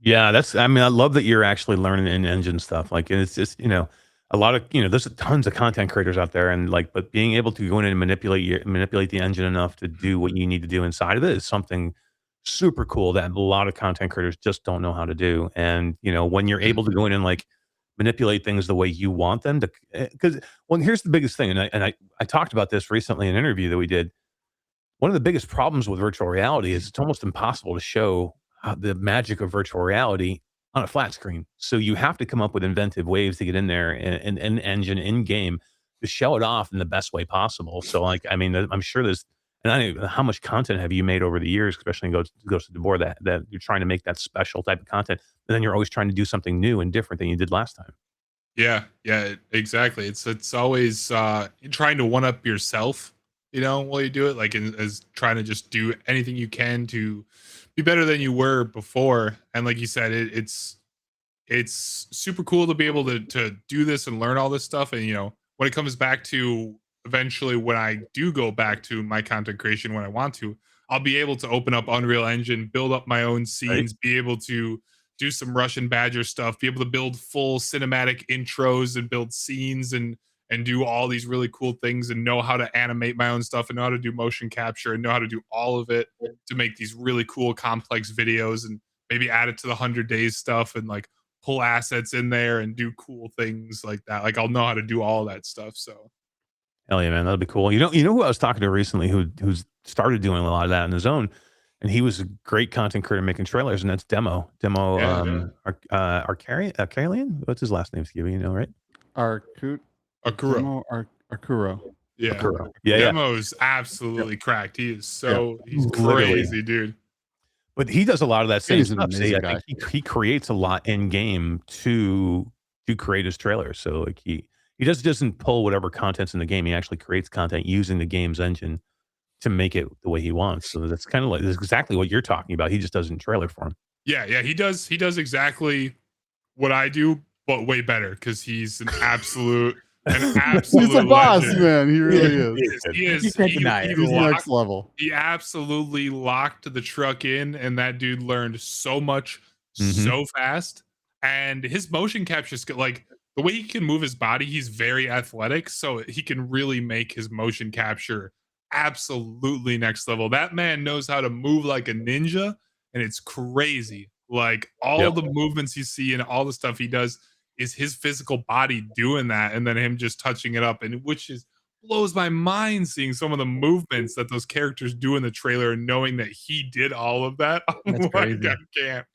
Yeah, I mean, I love that you're actually learning in engine stuff. Like, it's just, a lot of, there's tons of content creators out there, and like, but being able to go in and manipulate the engine enough to do what you need to do inside of it is something super cool that a lot of content creators just don't know how to do. And, when you're able to go in and like manipulate things the way you want them to, because, well, here's the biggest thing. And I talked about this recently in an interview that we did. One of the biggest problems with virtual reality is it's almost impossible to show the magic of virtual reality on a flat screen. So you have to come up with inventive ways to get in there and engine in game to show it off in the best way possible. So like, I mean, I'm sure there's, and I don't know how much content have you made over the years, especially in Ghost of the Board, that you're trying to make that special type of content, and then you're always trying to do something new and different than you did last time. Yeah, exactly. It's always trying to one up yourself, while you do it, like as trying to just do anything you can to be better than you were before. And like you said, it's super cool to be able to do this and learn all this stuff. And when it comes back to eventually when I do go back to my content creation when I want to, I'll be able to open up Unreal Engine, build up my own scenes, be able to do some Russian Badger stuff, be able to build full cinematic intros and build scenes and do all these really cool things and know how to animate my own stuff and know how to do motion capture and know how to do all of it to make these really cool complex videos and maybe add it to the 100 days stuff and like pull assets in there and do cool things like that. Like I'll know how to do all that stuff. So hell yeah, man, that'd be cool. You know who I was talking to recently who's started doing a lot of that on his own, and he was a great content creator making trailers, and that's Demo. Arcalian? What's his last name, Skeeva, right? Akuro. Yeah. Akuro. Yeah. Demo's absolutely cracked. He is he's crazy, dude. But he does a lot of that same He's an stuff. amazing I guy. think he creates a lot in game to create his trailers. So like he just doesn't pull whatever content's in the game. He actually creates content using the game's engine to make it the way he wants. So that's kind of like that's exactly what you're talking about. He just does in trailer form. Yeah, he does exactly what I do, but way better because he's an absolute He's a boss, legend. man. He really is. He is. You can't deny it. He's next level. He absolutely locked the truck in, and that dude learned so much so fast. And his motion capture skill, like the way he can move his body, he's very athletic, so he can really make his motion capture absolutely next level. That man knows how to move like a ninja, and it's crazy. Like all the movements you see and all the stuff he does is his physical body doing that, and then him just touching it up, and which blows my mind seeing some of the movements that those characters do in the trailer and knowing that he did all of that. That's crazy. I can't.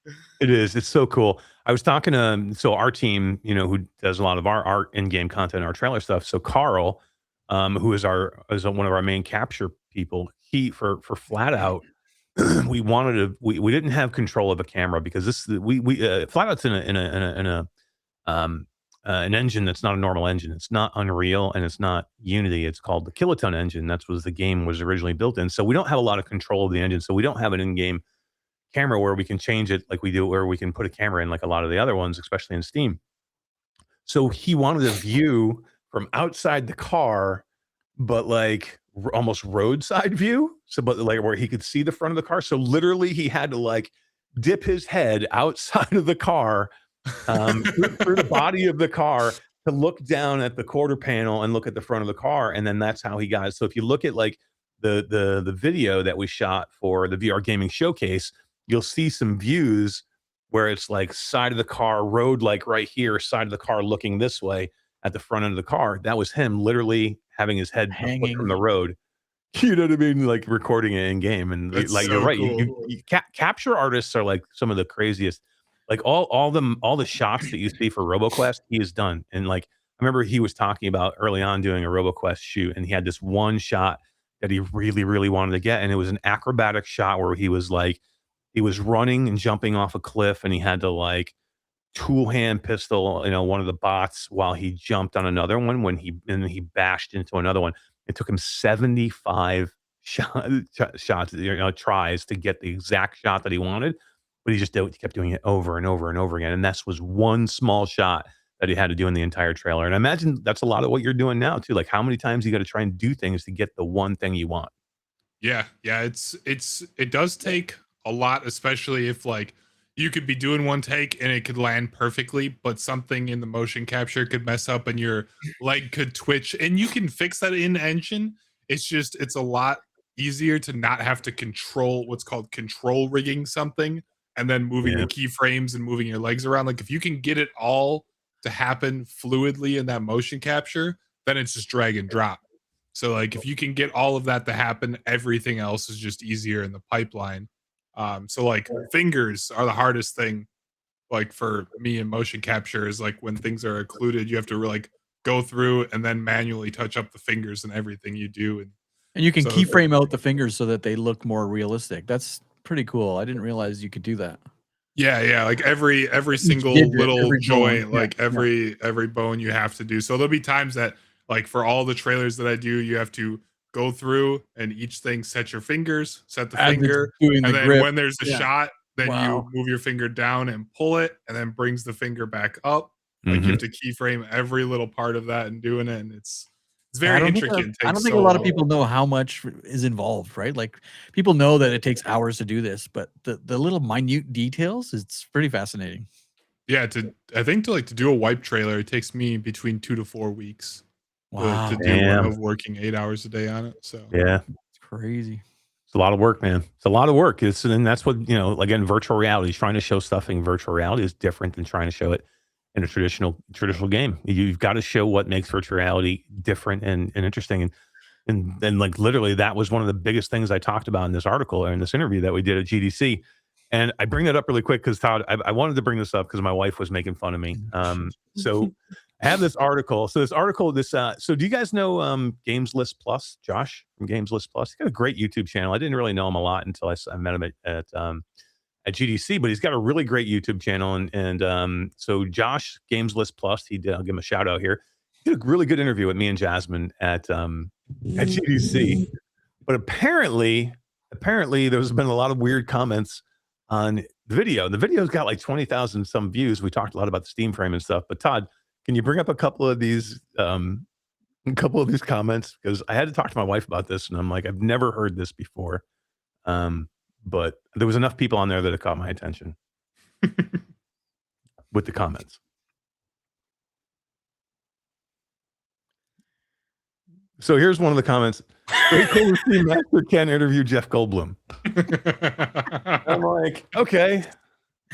It is. It's so cool. I was talking to our team, who does a lot of our art in-game content, our trailer stuff. So Carl, who is one of our main capture people, he for Flat Out, we didn't have control of a camera because Flat Out's in an engine that's not a normal engine. It's not Unreal and it's not Unity. It's called the Kiloton engine. That's what the game was originally built in. So we don't have a lot of control of the engine. So we don't have an in-game camera where we can change it like we do, where we can put a camera in like a lot of the other ones, especially in Steam. So he wanted a view from outside the car, but like almost roadside view. So, but like where he could see the front of the car. So literally he had to like dip his head outside of the car, through the body of the car to look down at the quarter panel and look at the front of the car. And then that's how he got it. So if you look at like the video that we shot for the VR gaming showcase, you'll see some views where it's like side of the car, road like right here, side of the car looking this way at the front end of the car. That was him literally having his head a foot from the road. You know what I mean? Like recording it in game. And That's like so you're right. cool. Capture artists are like some of the craziest. Like all the shots that you see for RoboQuest, he has done. And like I remember he was talking about early on doing a RoboQuest shoot, and he had this one shot that he really, really wanted to get. And it was an acrobatic shot where he was running and jumping off a cliff, and he had to like tool hand pistol, one of the bots while he jumped on another one when he bashed into another one. It took him 75 shots, tries to get the exact shot that he wanted, but he kept doing it over and over and over again. And this was one small shot that he had to do in the entire trailer. And I imagine that's a lot of what you're doing now too. Like how many times you got to try and do things to get the one thing you want. Yeah, it does take a lot, especially if like you could be doing one take and it could land perfectly, but something in the motion capture could mess up and your leg could twitch, and you can fix that in engine. It's a lot easier to not have to control what's called control rigging something and then moving the keyframes and moving your legs around. Like if you can get it all to happen fluidly in that motion capture, then it's just drag and drop. So like if you can get all of that to happen, everything else is just easier in the pipeline. So like fingers are the hardest thing, like for me in motion capture, is like when things are occluded, you have to like go through and then manually touch up the fingers and everything you do. And you can keyframe out the fingers so that they look more realistic. That's pretty cool. I didn't realize you could do that. Yeah. Like every single little joint, like every bone you have to do. So there'll be times that like for all the trailers that I do, you have to go through and each thing set your fingers, set the finger, and then when there's a shot, then you move your finger down and pull it, and then brings the finger back up. Like you have to keyframe every little part of that and doing it, and it's very intricate. I don't think a lot of people know how much is involved, right? Like people know that it takes hours to do this, but the little minute details, it's pretty fascinating. Yeah, I think to do a wipe trailer, it takes me between 2 to 4 weeks. Wow. To do one of working 8 hours a day on it. So yeah, it's crazy. It's a lot of work, man. It's a lot of work. And that's what, again, virtual reality is trying to show stuff in virtual reality is different than trying to show it in a traditional game. You've got to show what makes virtual reality different and interesting. And like literally that was one of the biggest things I talked about in this article or in this interview that we did at GDC. And I bring that up really quick because Todd, I wanted to bring this up because my wife was making fun of me. So I have this article. So do you guys know Games List Plus, Josh from Games List Plus? He's got a great YouTube channel. I didn't really know him a lot until I met him at GDC, but he's got a really great YouTube channel. And so Josh, Games List Plus, I'll give him a shout out here. He did a really good interview with me and Jasmine at GDC. But apparently there's been a lot of weird comments on the video. The video's got like 20,000 some views. We talked a lot about the Steam frame and stuff, but Todd, can you bring up a couple of these comments? Because I had to talk to my wife about this, and I'm like, I've never heard this before. But there was enough people on there that it caught my attention with the comments. So here's one of the comments. Very cool to see Master Ken interview Jeff Goldblum. I'm like, okay.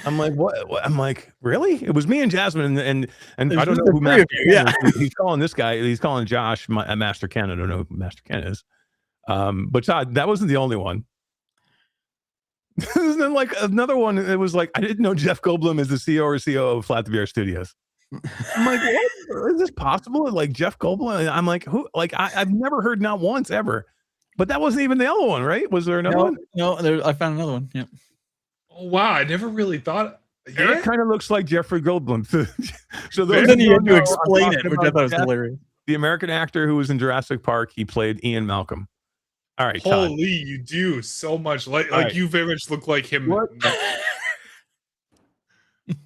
I'm like, what? I'm like, really? It was me and Jasmine, and I don't know who Master Ken is. He's calling this guy. He's calling Josh Master Ken. I don't know who Master Ken is. But Todd, that wasn't the only one. And then like another one, it was like, I didn't know Jeff Goldblum is the CEO or COO of Flat VR Studios. I'm like, what? Is this possible? Like Jeff Goldblum? I'm like, who? Like I've never heard not once ever. But that wasn't even the other one, right? Was there another one? No, I found another one. Yeah. Oh wow, I never really thought. Yeah? It kind of looks like Jeffrey Goldblum. So then he had to explain it, which I thought was hilarious. The American actor who was in Jurassic Park, he played Ian Malcolm. All right, holy, Todd. You do so much like right. you very much look like him. What?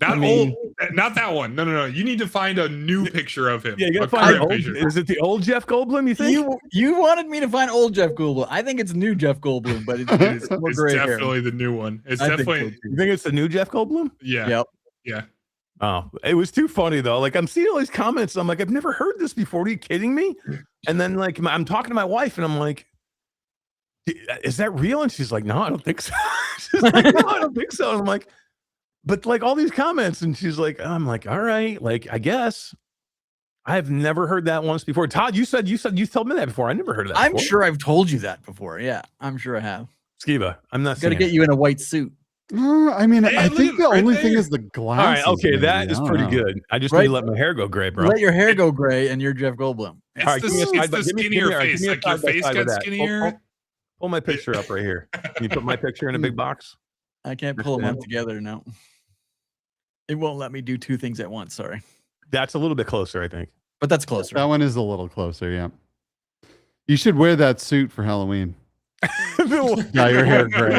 Not that one. No. You need to find a new picture of him. Yeah, you gotta A find current old, picture. is it the old Jeff Goldblum, you think? You wanted me to find old Jeff Goldblum. I think it's new Jeff Goldblum, but it's more It's gray hair. definitely the new one. It's I think definitely so, too. You think it's the new Jeff Goldblum? yeah. Yep. Yeah. Oh, it was too funny though. Like I'm seeing all these comments. I'm like, I've never heard this before. Are you kidding me? And then like I'm talking to my wife and I'm like, is that real? And she's like, no, I don't think so. She's like, no, I don't think so. And I'm like, but like all these comments, and she's like, I'm like, all right, like I guess. I've never heard that once before. Todd, you said you told me that before. I never heard of that. I'm before. sure I've told you that before. Yeah, I'm sure I have. Skeeva, I'm not Got to get you in a white suit. I mean, Hey, I look think at the right only there. thing is the All right, glasses. okay, maybe. that is I don't pretty know. good. I just Right. need to let my hair go gray, bro. Let your hair go gray, and you're Jeff Goldblum. It's All right, the, give me a it's side by- the give me- skinnier all right, face. give me a Like your side by face side with gets that. skinnier. Pull my picture up right here. Can you put my picture in a big box? I can't pull them up together now. It won't let me do two things at once. Sorry, That's a little bit closer, I think. but that's closer. That one is a little closer. Yeah. You should wear that suit for Halloween. Dye your hair gray.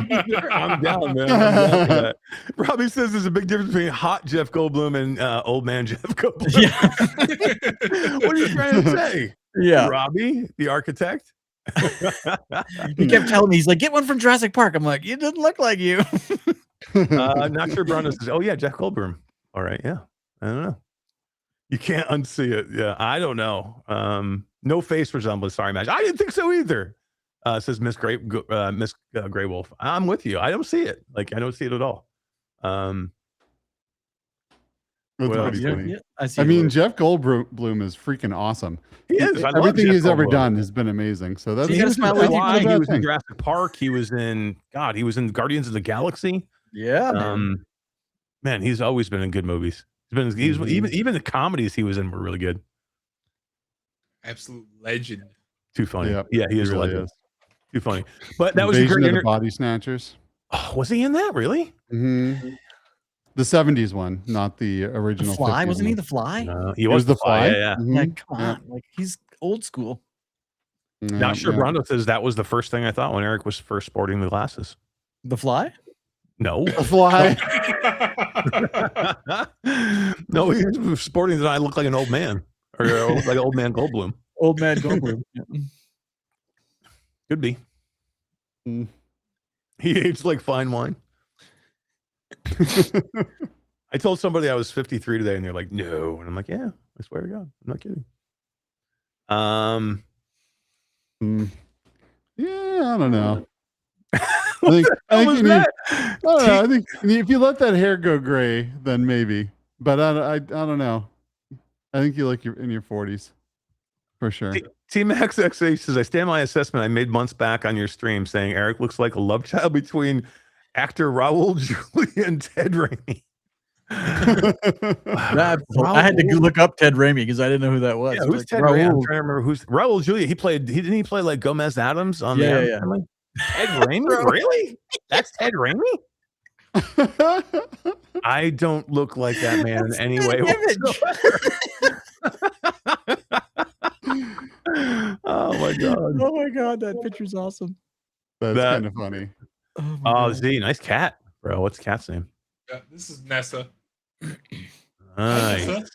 I'm down, man. I'm down for that. Robbie says there's a big difference between hot Jeff Goldblum and old man Jeff Goldblum. Yeah, What are you trying to say? yeah. Robbie, the architect? He kept telling me, he's like, get one from Jurassic Park. I'm like, it doesn't look like you. Not sure Bruno says, oh yeah, Jeff Goldblum. All right, yeah. I don't know. You can't unsee it. Yeah, I don't know. No face resemblance. Sorry, Matt. I didn't think so either. Says Miss Grey Wolf. I'm with you. I don't see it. Like I don't see it at all. That's Well, pretty Yeah, funny. yeah, I see. I it. mean, Jeff Goldblum is freaking awesome. He is. I love Everything Jeff he's ever Goldblum. done has been amazing. So that's You gotta that's smile not like a you Why? bad He was in thing. Jurassic Park. He was in God. He was in Guardians of the Galaxy. yeah, man. Man, he's always been in good movies. He's Mhm. even the comedies he was in were really good. Absolute legend. Too funny. Yep, Yeah, he is a really legend. is. Too funny. But that was a Invasion great of the inter- Body Snatchers. Oh, was he in that? Really? Mm-hmm. The 70s one, not the The original. Fly, 50s wasn't he one. the Fly? No, he It was the Fly. Yeah, yeah. Mhm. Yeah, come Yeah. on, like he's old school. Yeah, Not sure. yeah. Brondo says that was the first thing I thought when Eric was first sporting the glasses. The Fly? No. The Fly. No, he was sporting that I look like an old man. Or like old man Goldblum. Old man Goldblum. Could be. Mm. He aged like fine wine. I told somebody I was 53 today, and they're like, "No," and I'm like, "Yeah, I swear to God, I'm not kidding." Yeah, I don't know. I think was you need, that? I don't know. I think if you let that hair go gray, then maybe. But I don't know. I think you look in your 40s for sure. Team XXA says, "I stand my assessment I made months back on your stream, saying Eric looks like a love child between actor Raul Julia and Ted Raimi." I had to look up Ted Raimi because I didn't know who that was. Yeah, who's Like, Ted Raimi? I'm Raul. trying to remember who's Raul Julia. Didn't he play like Gomez Adams on Yeah, the yeah. Family? Ted Raimi? Really? That's Ted Raimi? I don't look like that man in any way whatsoever. Oh my god. Oh my god, that picture's awesome. That's kind of funny. Oh, my Oh, God. Z, nice cat, bro. What's the cat's name? Yeah, this is Nessa. Nice. Nessa?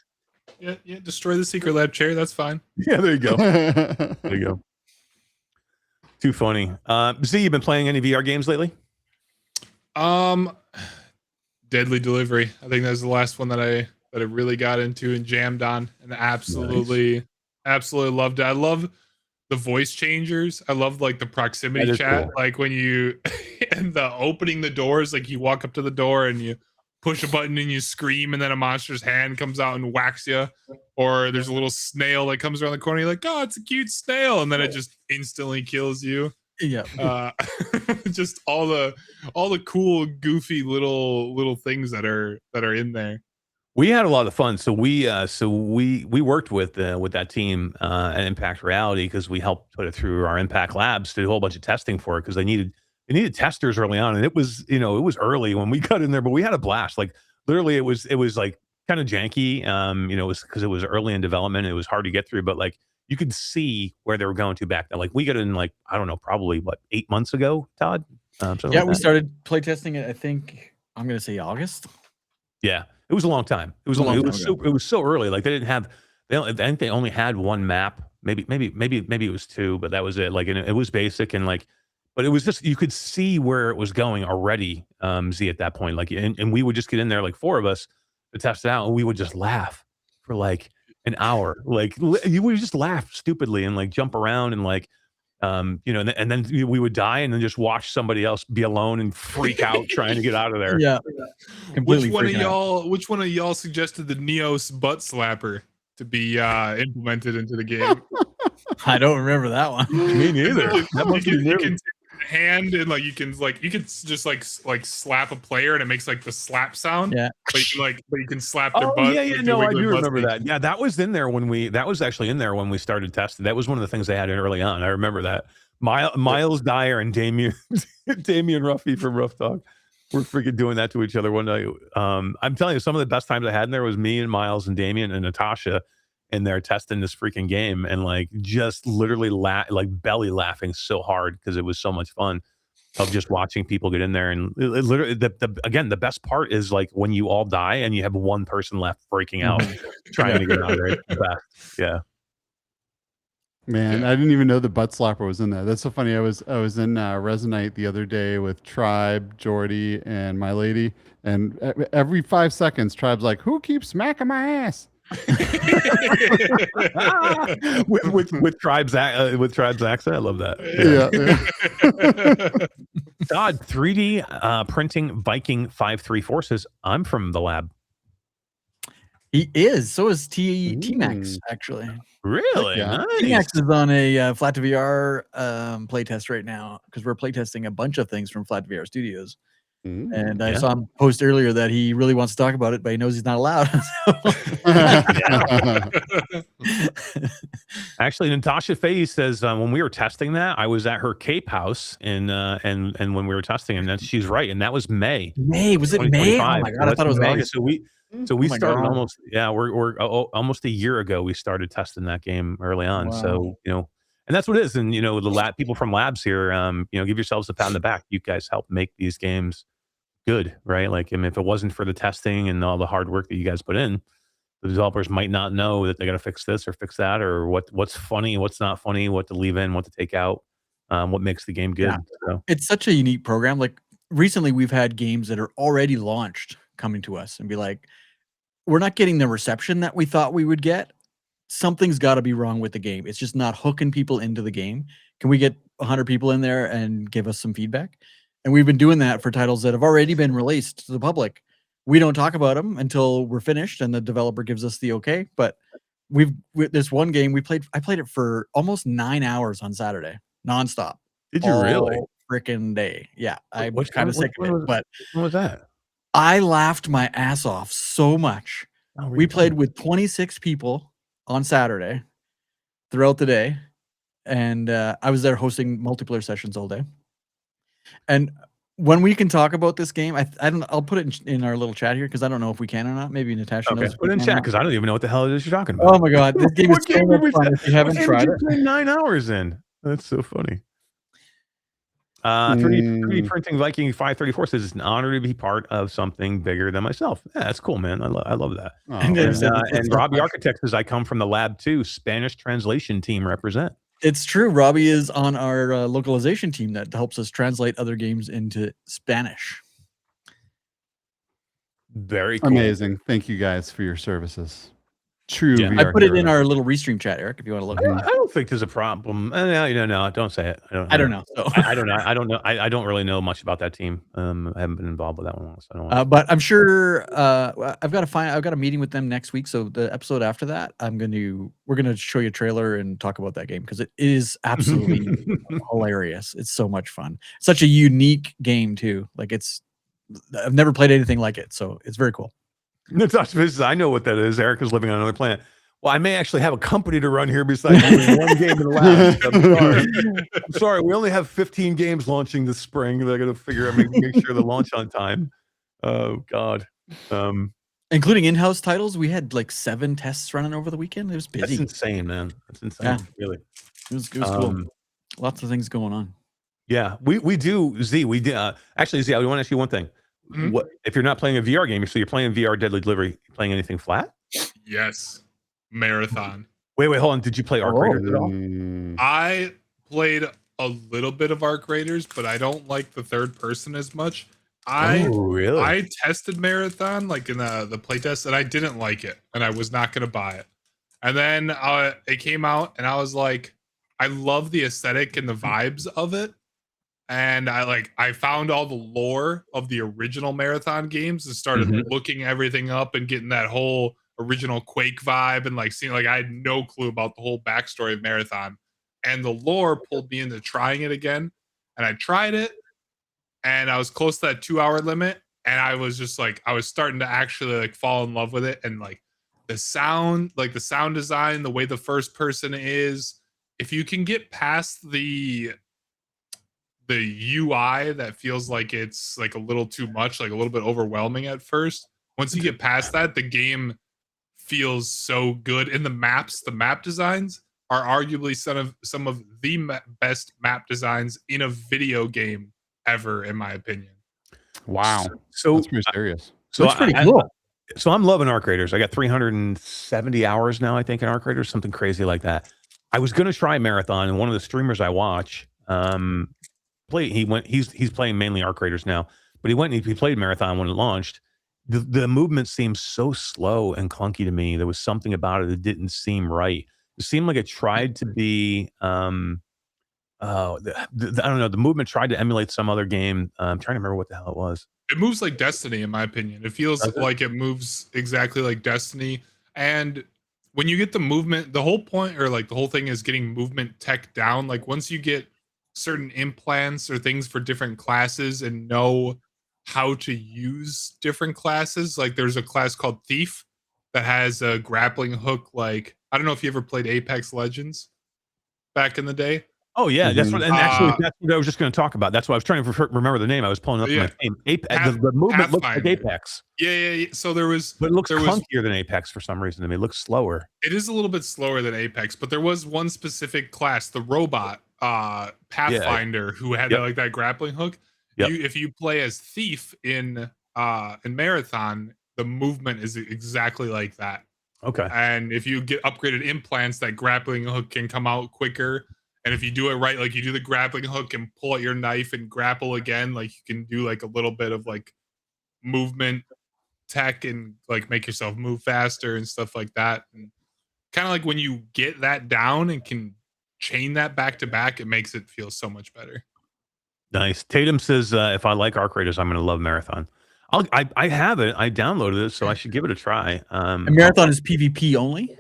Yeah, destroy the secret lab chair. That's fine. Yeah, there you go. There you go. Too funny. Z, you been playing any VR games lately? Deadly Delivery. I think that was the last one that I really got into and jammed on, and absolutely loved it. I love the voice changers. I love like the proximity That is chat, cool. like when you and the opening the doors, like you walk up to the door and you push a button and you scream, and then a monster's hand comes out and whacks you, or there's a little snail that comes around the corner. You're like, oh, it's a cute snail, and then it just instantly kills you. Yeah. Just all the cool, goofy little things that are in there. We had a lot of fun. So we worked with that team at Impact Reality because we helped put it through our Impact Labs to do a whole bunch of testing for it because they needed testers early on, and it was early when we got in there, but we had a blast. Like literally, it was like kind of janky. It was because it was early in development. It was hard to get through, but like you could see where they were going to back then. Like we got in like I don't know, probably 8 months ago, Todd. Yeah, we started playtesting it. I think I'm gonna say August. Yeah, it was a long time. It was A long it time was ago. so it was so early. Like they didn't have. I think they only had one map. Maybe it was two, but that was it. Like and it was basic and like, but it was just you could see where it was going already. Z at that point, like and we would just get in there like four of us to test it out, and we would just laugh for like an hour. Like you would just laugh stupidly and like jump around and like. You know, and then we would die and then just watch somebody else be alone and freak out trying to get out of there. Yeah. Completely Which one of y'all suggested the Neos butt slapper to be implemented into the game? I don't remember that one. Me neither. That must be You new. can take your hand and like you can just like slap a player and it makes like the slap sound. Yeah. But you can slap their Oh butt. yeah, like, yeah. the No, I wiggly do butt remember cheek. that. Yeah, that was in there that was actually in there when we started testing. That was one of the things they had in early on. I remember that. Miles Dyer and Damien Ruffy from Rough Talk were freaking doing that to each other one night. I'm telling you, some of the best times I had in there was me and Miles and Damien and Natasha in there testing this freaking game and like just literally like belly laughing so hard because it was so much fun of just watching people get in there and it literally again the best part is like when you all die and you have one person left freaking out trying to get out of there. It's the best. Yeah. Man, I didn't even know the butt slapper was in there. That's so funny. I was in Resonite the other day with Tribe, Jordy, and my lady, and every 5 seconds, Tribe's like, "Who keeps smacking my ass?" with Tribe's accent, I love that. Yeah. Todd, 3D printing Viking 534 says, "I'm from the lab." He is. So is T-Max, actually. Really? Yeah. Nice. T-Max is on a Flat to VR playtest right now because we're playtesting a bunch of things from Flat to VR Studios. And I saw him post earlier that he really wants to talk about it, but he knows he's not allowed. Actually, Natasha Faye says when we were testing that, I was at her Cape house and when we were testing, and she's right, and that was May. May, was it May? Oh my god, I thought it was May. August. So we started almost we're almost a year ago. We started testing that game early on. Wow. So and that's what it is. And the lab people from labs here, give yourselves a pat on the back. You guys help make these games good, right? Like, if it wasn't for the testing and all the hard work that you guys put in, the developers might not know that they got to fix this or fix that, or what's funny, what's not funny, what to leave in, what to take out, what makes the game good. Yeah. So. It's such a unique program. Like recently, we've had games that are already launched coming to us and be like, we're not getting the reception that we thought we would get. Something's got to be wrong with the game. It's just not hooking people into the game. Can we get 100 people in there and give us some feedback? And we've been doing that for titles that have already been released to the public. We don't talk about them until we're finished and the developer gives us the okay. But this one game I played it for almost 9 hours on Saturday, nonstop. Did you really? Freaking day. Yeah. I'm Which kind of one- sick of it. But What was that? I laughed my ass off so much. Oh, We played with 26 people on Saturday throughout the day. And I was there hosting multiplayer sessions all day. And when we can talk about this game, I'll put it in our little chat here because I don't know if we can or not. Maybe Natasha knows. Put it in chat because I don't even know what the hell it is you're talking about. Oh my god, this game is What so game much did we fun. If you haven't tried it, play 9 hours in. That's so funny. 3D printing Viking 534 says it's an honor to be part of something bigger than myself. Yeah, that's cool, man. I love that. Oh, And man. there's- And Robbie Architect says I come from the lab too. Spanish translation team represent. it's true. Robbie is on our localization team that helps us translate other games into Spanish. Very cool. Amazing. Thank you guys for your services. True. Yeah. I VR put it in heroes. our little restream chat, Eric, if you want to look. I don't think there's a problem. No, don't say it. I don't know. So. I don't know. I don't know. I don't really know much about that team. I haven't been involved with that one, so I don't want But I'm sure I've got a meeting with them next week. So the episode after that, we're gonna show you a trailer and talk about that game because it is absolutely hilarious. It's so much fun. Such a unique game too. Like I've never played anything like it, so it's very cool. Natasha says, I know what that is. Eric is living on another planet. Well, I may actually have a company to run here besides doing one game in the lab. I'm sorry. We only have 15 games launching this spring. They're going to figure out, make sure they launch on time. Oh, God. Including in-house titles, we had like 7 tests running over the weekend. It was That's busy. insane, man. That's insane. Yeah. Really. It was cool. Lots of things going on. Yeah, we do. Z, we did. Actually, Z, I want to ask you one thing. Mhm. What if you're not playing a VR game? So you're playing VR Deadly Delivery. You playing anything flat? Yes. Marathon. Wait, hold on. Did you play Arc Raiders at all? Mm. I played a little bit of Arc Raiders, but I don't like the third person as much. Really? I tested Marathon like in the playtest, and I didn't like it, and I was not going to buy it. And then it came out, and I was like, I love the aesthetic and the vibes of it. And I found all the lore of the original Marathon games and started looking everything up and getting that whole original Quake vibe and like seeing, like, I had no clue about the whole backstory of Marathon. And the lore pulled me into trying it again. And I tried it, and I was close to that 2-hour limit. And I was just like, I was starting to actually like fall in love with it. And like the sound design, the way the first person is, if you can get past the UI that feels like it's like a little too much, like a little bit overwhelming at first. Once you get past that, the game feels so good. And the map designs are arguably some of the best map designs in a video game ever, in my opinion. Wow. So That's pretty serious. So it's pretty cool. So I'm loving Arc Raiders. I got 370 hours now, I think, in Arc Raiders, something crazy like that. I was going to try Marathon, and one of the streamers I watch, he's playing mainly Arc Raiders now, but he played Marathon when it launched. The movement seemed so slow and clunky to me. There was something about it that didn't seem right. It seemed like it tried to be I don't know, the movement tried to emulate some other game. I'm trying to remember what the hell it was. It moves like Destiny, in my opinion. It feels like it moves exactly like Destiny. And when you get the movement, the whole point, or like the whole thing, is getting movement tech down. Like once you get certain implants or things for different classes and know how to use different classes, like there's a class called Thief that has a grappling hook. Like, I don't know if you ever played Apex Legends back in the day. Oh yeah, that's what. And actually, that's what I was just going to talk about. That's why I was trying to remember the name. I was pulling up my name. The movement looks like Apex. Yeah. So but it looks clunkier than Apex for some reason to me. It looks slower. It is a little bit slower than Apex, but there was one specific class, the robot Pathfinder, who had like that grappling hook. If you play as Thief in Marathon, the movement is exactly like that. Okay. And if you get upgraded implants, that grappling hook can come out quicker. And if you do it right, like you do the grappling hook and pull out your knife and grapple again, like you can do like a little bit of like movement tech and like make yourself move faster and stuff like that. And kind of like when you get that down and can chain that back to back, it makes it feel so much better. Nice. Tatum says, if I like Arc Raiders, I'm going to love Marathon. I have it. I downloaded it, so I should give it a try. And Marathon is PvP only?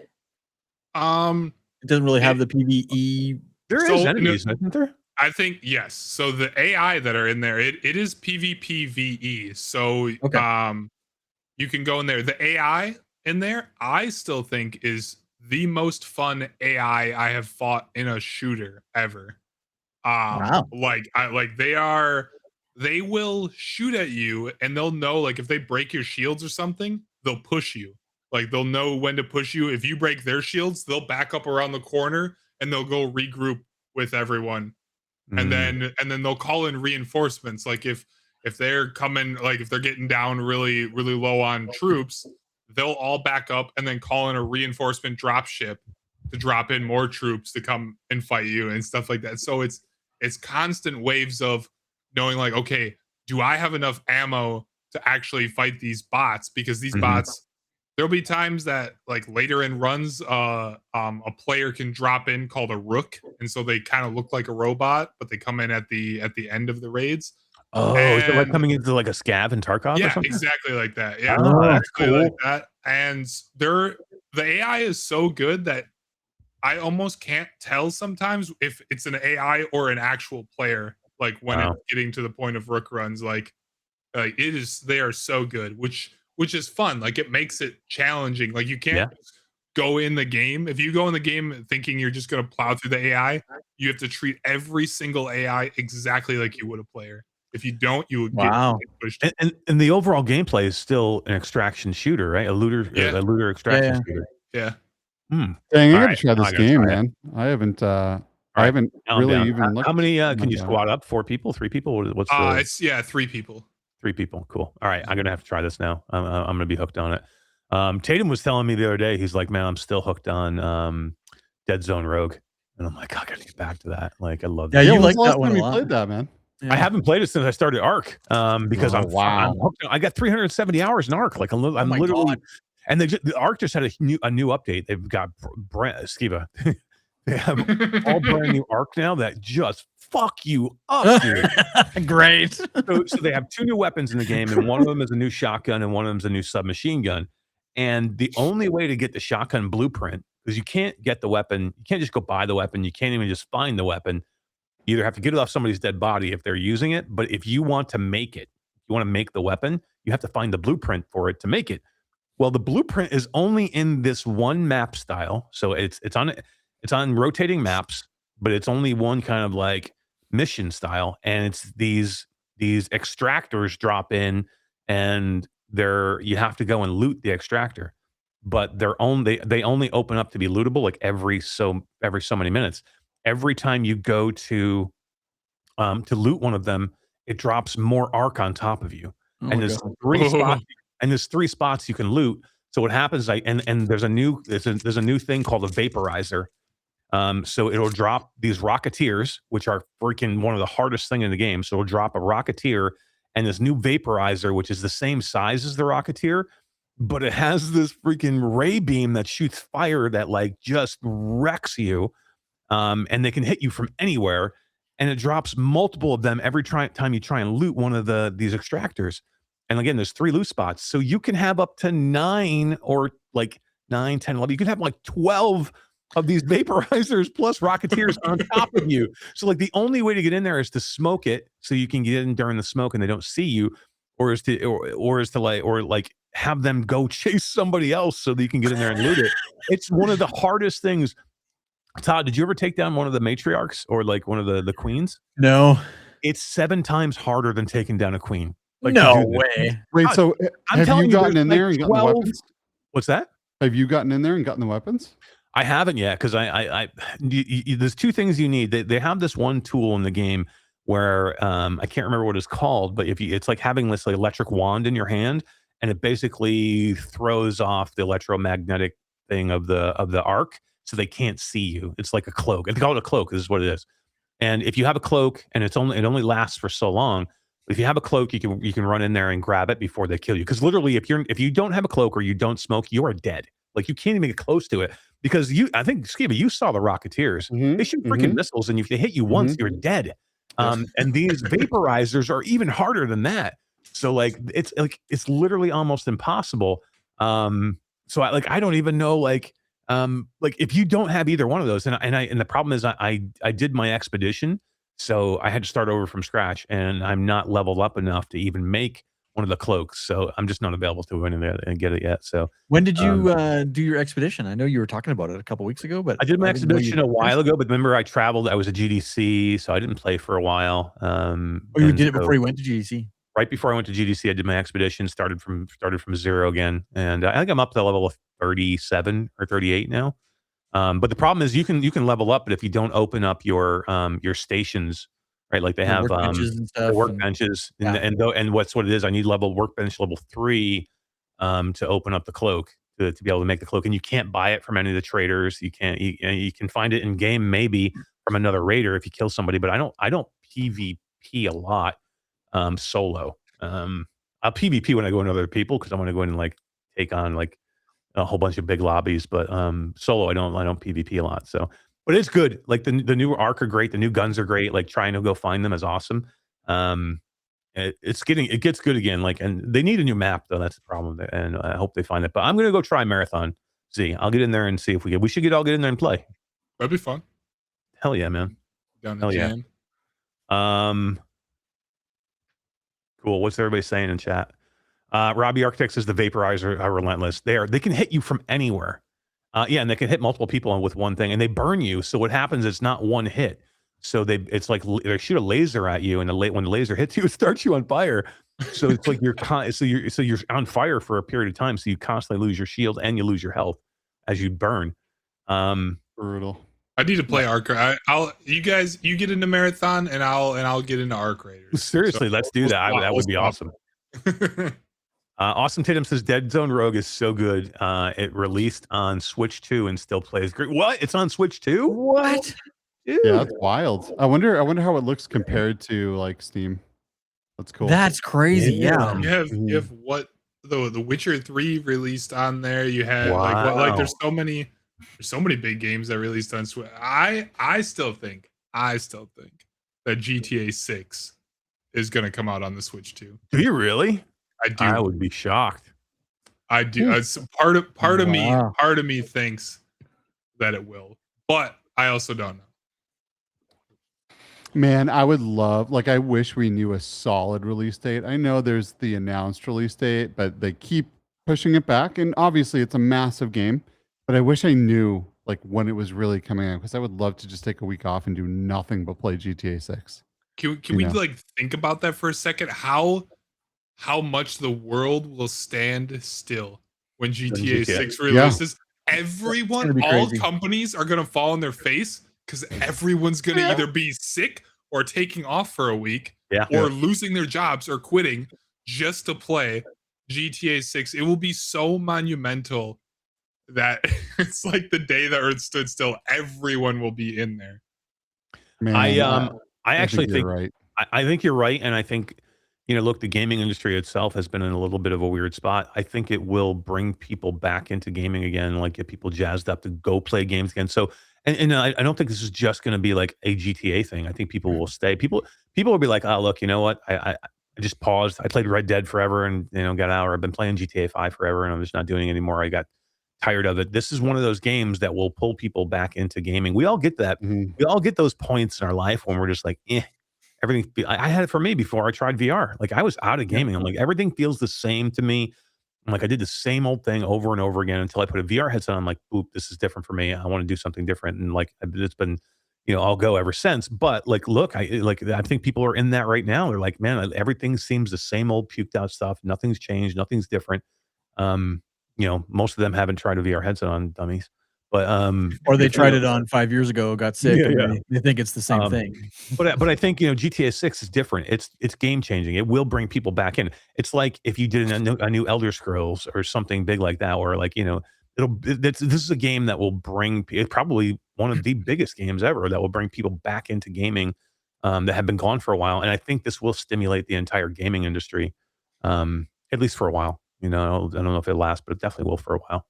It doesn't really have the PvE. There is enemies, isn't there? I think yes. So the AI that are in there, it is PvP VE. So you can go in there. The AI in there, I still think is the most fun AI I have fought in a shooter ever. Wow. They will shoot at you, and they'll know, like, if they break your shields or something, they'll push you. Like, they'll know when to push you. If you break their shields, they'll back up around the corner and they'll go regroup with everyone. And then they'll call in reinforcements. Like if they're coming, like if they're getting down really, really low on troops, they'll all back up and then call in a reinforcement drop ship to drop in more troops to come and fight you and stuff like that. So it's constant waves of knowing, like, okay, do I have enough ammo to actually fight these bots? Because these bots, there'll be times that, like, later in runs, a player can drop in called a rook, and so they kind of look like a robot, but they come in at the end of the raids. Oh, is it like coming into like a scav in Tarkov? Yeah, or something? exactly like that. Yeah, that's cool. like that. And the AI is so good that I almost can't tell sometimes if it's an AI or an actual player. Like when it's getting to the point of rook runs, like it is, they are so good, which is fun. Like it makes it challenging. Like you can't go in the game. If you go in the game thinking you're just going to plow through the AI, you have to treat every single AI exactly like you would a player. If you don't, you would get pushed. And the overall gameplay is still an extraction shooter, right? A looter extraction shooter. Yeah. Dang, I gotta try this game, man. I haven't really even looked. How many can you squad up? 4 people? 3 people? What's it's 3 people. 3 people. Cool. All right, I'm gonna have to try this now. I'm gonna be hooked on it. Tatum was telling me the other day, he's like, man, I'm still hooked on Dead Zone Rogue, and I'm like, I gotta get back to that. Like, I love that. Yeah, you When was like the last that one time a you lot. played that, man? Yeah. I haven't played it since I started Arc, because I'm wow. hooked. I got 370 hours in Arc. Like I'm my literally, God. and the Arc just had a new update. They've got Skeeva. They have all brand new Arc now that just fuck you up, dude. Great. So they have 2 new weapons in the game, and one of them is a new shotgun, and one of them is a new submachine gun. And the only way to get the shotgun blueprint, because you can't get the weapon, you can't just go buy the weapon, you can't even just find the weapon. You either have to get it off somebody's dead body if they're using it, but if you want to make it, you want to make the weapon, you have to find the blueprint for it to make it. Well, the blueprint is only in this one map style, so it's on rotating maps, but it's only one kind of like mission style, and it's these extractors drop in, and you have to go and loot the extractor, but they only open up to be lootable like every so many minutes. Every time you go to loot one of them, it drops more Arc on top of you, and there's 3 spots, and there's 3 spots you can loot. So what happens, and there's a new thing called a vaporizer. So it'll drop these Rocketeers, which are freaking one of the hardest thing in the game. So it'll drop a Rocketeer and this new vaporizer, which is the same size as the Rocketeer, but it has this freaking ray beam that shoots fire that like just wrecks you. And they can hit you from anywhere, and it drops multiple of them every time you try and loot one of these extractors. And again, there's 3 loot spots, so you can have up to 9 or like 9, 10, 11. You can have like 12 of these vaporizers plus Rocketeers on top of you. So like the only way to get in there is to smoke it, so you can get in during the smoke and they don't see you, or is to have them go chase somebody else so that you can get in there and loot it. It's one of the hardest things. Todd, did you ever take down one of the matriarchs or like one of the queens? No. It's 7 times harder than taking down a queen. Like, no way. Wait, so I'm have telling you you, gotten there's in there like and gotten the 12 weapons? What's that? Have you gotten in there and gotten the weapons? I haven't yet, because there's 2 things you need. They have this one tool in the game where I can't remember what it's called, but it's like having this like electric wand in your hand, and it basically throws off the electromagnetic thing of the Arc, so they can't see you. It's like a cloak. It's called a cloak. This is what it is. And if you have a cloak, and it only lasts for so long, if you have a cloak, you can run in there and grab it before they kill you. Because literally, if you don't have a cloak or you don't smoke, you are dead. Like you can't even get close to it, because I think Skeeva, you saw the Rocketeers. They shoot freaking missiles, and if they hit you once, you're dead. And these vaporizers are even harder than that. So like it's literally almost impossible. So I don't even know like if you don't have either one of those, and the problem is I did my expedition, so I had to start over from scratch, and I'm not leveled up enough to even make one of the cloaks, so I'm just not available to win it and get it yet. So when did you do your expedition? I know you were talking about it a couple weeks ago, but I did my expedition a while ago. But remember, I traveled. I was at GDC, so I didn't play for a while. You did it before you went to GDC? Right before I went to GDC, I did my expedition. Started from 0 again, and I think I'm up to the level of 37 or 38 now. But the problem is you can level up, but if you don't open up your stations, right? Like they have workbenches and stuff, workbenches, and what it is, I need workbench level 3 to open up the cloak to be able to make the cloak, and you can't buy it from any of the traders. You can find it in game maybe from another raider if you kill somebody, but I don't PvP a lot solo. I'll PvP when I go into other people because I want to go in and like take on like a whole bunch of big lobbies, but solo I don't PvP a lot. So, but it's good. Like the new Arc are great, the new guns are great. Like trying to go find them is awesome. It gets good again. Like, and they need a new map though. That's the problem, and I hope they find it. But I'm gonna go try Marathon. I'll get in there and see if we should all get in there and play. That'd be fun. Hell yeah, man. Down Hell yeah. Cool. What's everybody saying in chat? Robbie Architect says the vaporizer are relentless. They can hit you from anywhere. Yeah, and they can hit multiple people with one thing, and they burn you. So what happens? It's not one hit. So it's like they shoot a laser at you, and when the laser hits you, it starts you on fire. So it's like you're on fire for a period of time. So you constantly lose your shield and you lose your health as you burn. Brutal. I need to play Arc. You get into Marathon, and I'll get into Arc Raiders. Seriously, let's do that. That would be awesome. Awesome Tatum says Dead Zone Rogue is so good. It released on Switch 2 and still plays great. What? It's on Switch 2? What? Dude. Yeah, that's wild. I wonder how it looks compared to like Steam. That's cool. That's crazy. Yeah. You have what the Witcher 3 released on there. You had like there's so many big games that released on Switch. I still think that GTA 6 is going to come out on the Switch too. Do you really? I do. I would be shocked. I do. Part of me thinks that it will, but I also don't know. Man, I would love, like, I wish we knew a solid release date. I know there's the announced release date, but they keep pushing it back. And obviously, it's a massive game. But I wish I knew, like, when it was really coming out, because I would love to just take a week off and do nothing but play GTA 6. Can we like think about that for a second? How much the world will stand still when GTA 6 releases? Yeah. Everyone, all companies are gonna fall on their face because everyone's gonna either be sick or taking off for a week, or losing their jobs or quitting just to play GTA 6. It will be so monumental that it's like the day the earth stood still. Everyone will be in there. Man, I actually think you're right. I think you're right, and I think, you know, look, the gaming industry itself has been in a little bit of a weird spot. I think it will bring people back into gaming again, like get people jazzed up to go play games again. So, and I don't think this is just going to be like a GTA thing. I think people will stay. People will be like, oh, look, you know what? I just paused. I played Red Dead forever, and got out. Or I've been playing GTA 5 forever, and I'm just not doing it anymore. I got tired of it. This is one of those games that will pull people back into gaming. We all get that. We all get those points in our life when we're just like, everything. I had it for me before I tried VR. Like, I was out of gaming. I'm like, everything feels the same to me. I'm like, I did the same old thing over and over again until I put a VR headset on. I'm like, boop, this is different for me. I want to do something different. And like, it's been, I'll go ever since. But like, look, I think people are in that right now. They're like, man, everything seems the same old puked out stuff. Nothing's changed. Nothing's different. Most of them haven't tried a VR headset on, dummies. But or they tried it on 5 years ago, got sick, and they think it's the same thing. But I think GTA 6 is different. It's game changing. It will bring people back in. It's like if you did a new Elder Scrolls or something big like that, or like this is a game that will bring probably one of the biggest games ever that will bring people back into gaming that have been gone for a while. And I think this will stimulate the entire gaming industry, at least for a while. I don't know if it lasts, but it definitely will for a while.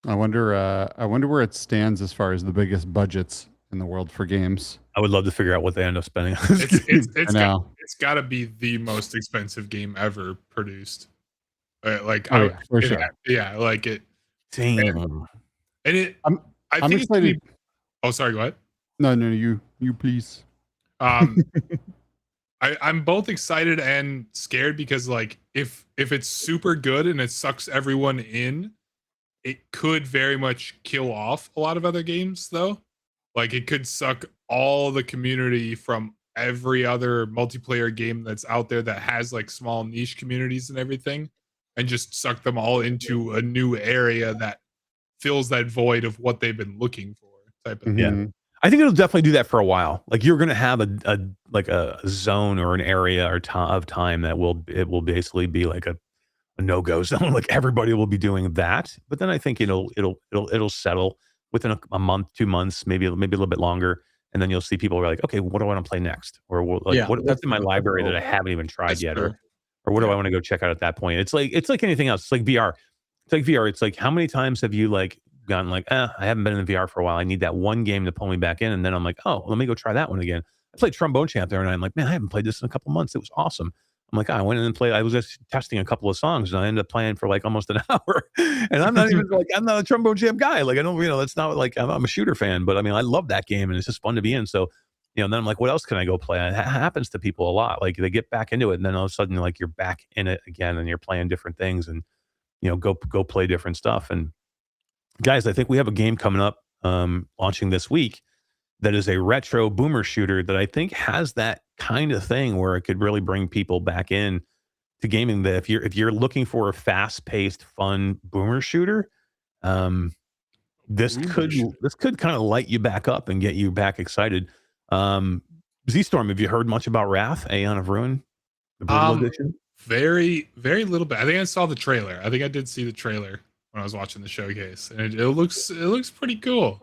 I wonder where it stands as far as the biggest budgets in the world for games. I would love to figure out what they end up spending on this game. It's got to be the most expensive game ever produced. Like, for sure. Like it. Damn. And it. I'm think excited. Oh, sorry. Go ahead. No, you please. I'm both excited and scared because, like, if it's super good and it sucks everyone in, it could very much kill off a lot of other games, though. Like, it could suck all the community from every other multiplayer game that's out there that has like small niche communities and everything, and just suck them all into a new area that fills that void of what they've been looking for. Type of thing. I think it'll definitely do that for a while. Like, you're going to have a zone or an area or of time that will basically be like a no-go zone. Like, everybody will be doing that. But then I think it'll settle within a month, 2 months, maybe a little bit longer. And then you'll see people are like, okay, what do I want to play next? Or what's in my library that I haven't even tried yet? Or what do I want to go check out at that point? It's like anything else. It's like VR. It's like, how many times have you like gotten like, I haven't been in VR for a while. I need that one game to pull me back in. And then I'm like, oh, let me go try that one again. I played Trombone Champ there, and I'm like, man, I haven't played this in a couple months. It was awesome. I'm like, I went in and played. I was just testing a couple of songs, and I ended up playing for like almost an hour. And I'm not even like, I'm not a Trombone Champ guy. Like, I don't, that's not like I'm a shooter fan, but I mean, I love that game, and it's just fun to be in. So, and then I'm like, what else can I go play? And it happens to people a lot. Like, they get back into it, and then all of a sudden, like, you're back in it again, and you're playing different things, and go play different stuff. And guys, I think we have a game coming up, launching this week, that is a retro boomer shooter that I think has that kind of thing where it could really bring people back in to gaming. That if you're looking for a fast-paced, fun boomer shooter, this could kind of light you back up and get you back excited. ZStorm, have you heard much about Wrath, Aeon of Ruin, the brutal edition? very little bit. I think I saw the trailer. I think I did see the trailer when I was watching the showcase, and it looks pretty cool.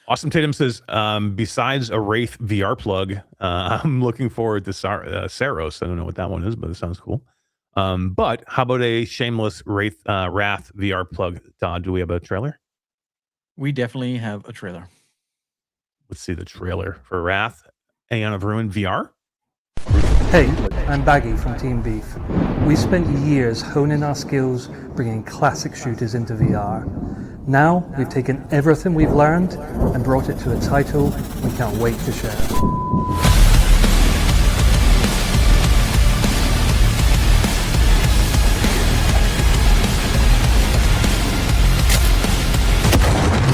Awesome Tatum says, besides a Wraith VR plug, I'm looking forward to Saros. I don't know what that one is, but it sounds cool. But how about a shameless Wrath VR plug? Todd, do we have a trailer? We definitely have a trailer. Let's see the trailer for Wrath Aeon of Ruin VR. Hey, I'm Baggy from Team Beef. We spent years honing our skills, bringing classic shooters into VR. Now, we've taken everything we've learned and brought it to a title we can't wait to share.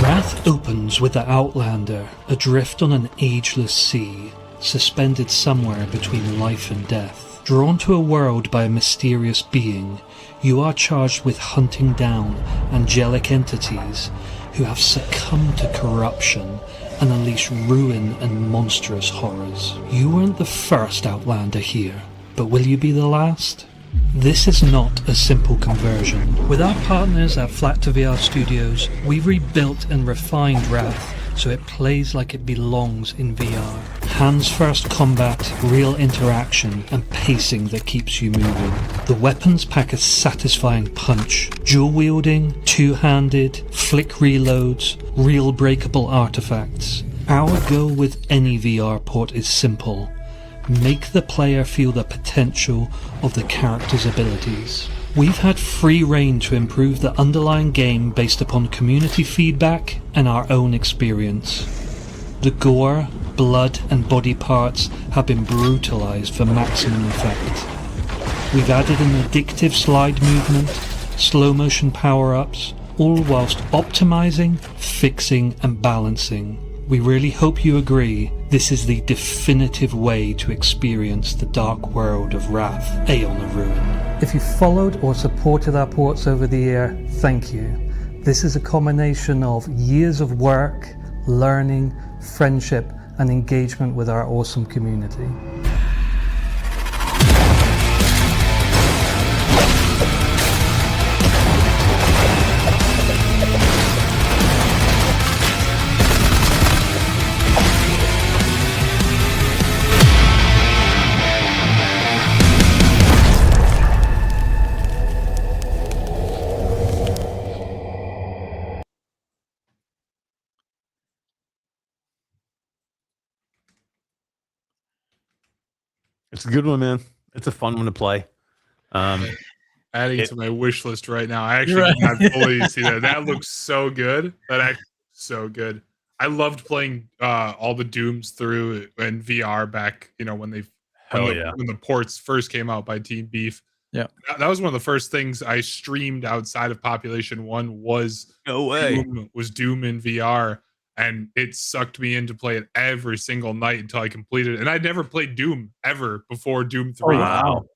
Wrath opens with the Outlander, adrift on an ageless sea, suspended somewhere between life and death. Drawn to a world by a mysterious being, you are charged with hunting down angelic entities who have succumbed to corruption and unleash ruin and monstrous horrors. You weren't the first Outlander here, but will you be the last? This is not a simple conversion. With our partners at Flat-to-VR Studios, we've rebuilt and refined Wrath so it plays like it belongs in VR. Hands-first combat, real interaction, and pacing that keeps you moving. The weapons pack a satisfying punch. Dual-wielding, two-handed, flick reloads, real breakable artifacts. Our goal with any VR port is simple. Make the player feel the potential of the character's abilities. We've had free rein to improve the underlying game based upon community feedback and our own experience. The gore, blood and body parts have been brutalized for maximum effect. We've added an addictive slide movement, slow motion power-ups, all whilst optimizing, fixing and balancing. We really hope you agree this is the definitive way to experience the dark world of Wrath, Aeon of Ruin. If you followed or supported our ports over the year, thank you. This is a combination of years of work, learning, friendship, and engagement with our awesome community. It's a good one, man. It's a fun one to play. Adding to my wish list right now. I actually did not fully see that. That looks so good. That actually looks so good. I loved playing all the Dooms through in VR back, when when the ports first came out by Team Beef. Yeah. That was one of the first things I streamed outside of Population 1 was No way. Doom in VR. And it sucked me in to play it every single night until I completed it. And I'd never played Doom ever before Doom 3. Oh,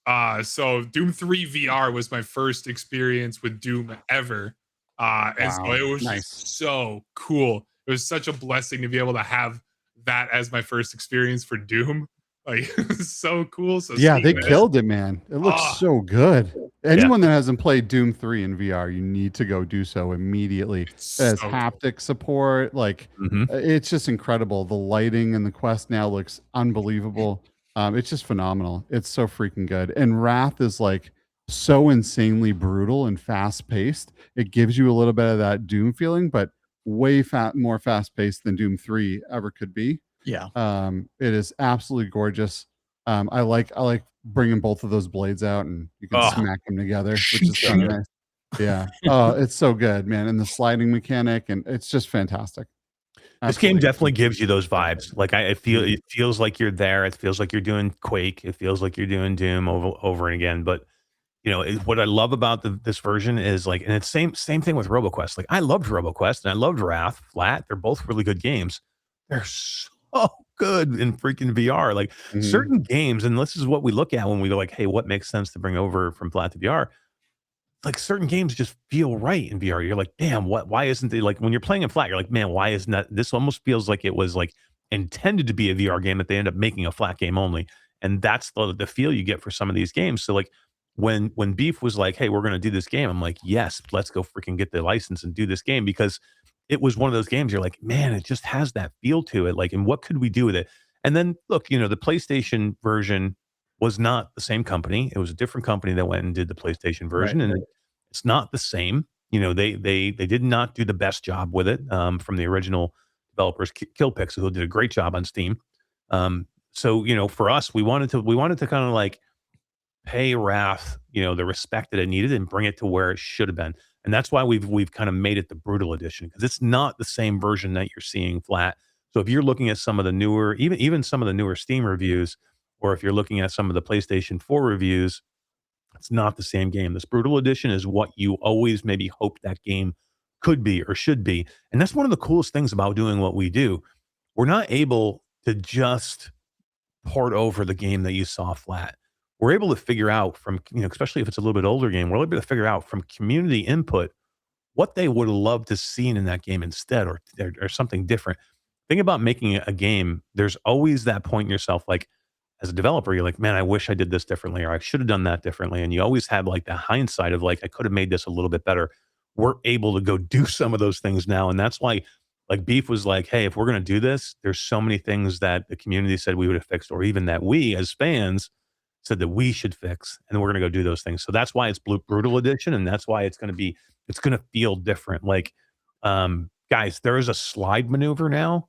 wow. So Doom 3 VR was my first experience with Doom ever. And so it was just so cool. It was such a blessing to be able to have that as my first experience for Doom. Like, so cool. So yeah, sweet, they man. killed it, man. It looks so good. Anyone that hasn't played Doom 3 in VR, you need to go do so immediately. It has haptic support. Like, it's just incredible. The lighting and the quest now looks unbelievable. It's just phenomenal. It's so freaking good. And Wrath is like so insanely brutal and fast paced. It gives you a little bit of that Doom feeling, but way more fast paced than Doom 3 ever could be. Yeah. It is absolutely gorgeous. I like bringing both of those blades out and you can smack them together, which is kind of nice. Yeah. Oh, it's so good, man. And the sliding mechanic, and it's just fantastic. This game definitely gives you those vibes. Like it feels like you're there. It feels like you're doing Quake. It feels like you're doing Doom over and again. But what I love about this version is like, and it's same thing with RoboQuest. Like I loved RoboQuest and I loved Wrath Flat. They're both really good games. They're so good in freaking VR. Like certain games, and this is what we look at when we go like, hey, what makes sense to bring over from Flat to VR? Like certain games just feel right in VR. You're like, damn, why isn't it like when you're playing in Flat, you're like, man, why isn't that? This almost feels like it was like intended to be a VR game that they end up making a Flat game only. And that's the feel you get for some of these games. So like when Beef was like, hey, we're going to do this game, I'm like, yes, let's go freaking get the license and do this game, because it was one of those games you're like, man, it just has that feel to it. Like, and what could we do with it? And then look, the PlayStation version was not the same company. It was a different company that went and did the PlayStation version, Right. and it's not the same. They did not do the best job with it, from the original developers, Killpixel, who did a great job on Steam. So for us, we wanted to kind of like pay Wrath, the respect that it needed and bring it to where it should have been. And that's why we've kind of made it the brutal edition, because it's not the same version that you're seeing flat. So if you're looking at some of the newer, even some of the newer Steam reviews, or if you're looking at some of the PlayStation 4 reviews, it's not the same game. This brutal edition is what you always maybe hoped that game could be or should be. And that's one of the coolest things about doing what we do. We're not able to just port over the game that you saw flat. We're able to figure out from, especially if it's a little bit older game, we're able to figure out from community input what they would have loved to seen in that game instead, or something different. Think about making a game. There's always that point in yourself, like as a developer, you're like, man, I wish I did this differently, or I should have done that differently. And you always have like the hindsight of like, I could have made this a little bit better. We're able to go do some of those things now. And that's why like Beef was like, hey, if we're going to do this, there's so many things that the community said we would have fixed, or even that we as fans said that we should fix, and we're going to go do those things. So that's why it's brutal edition, and that's why it's going to feel different. Like, guys, there is a slide maneuver now.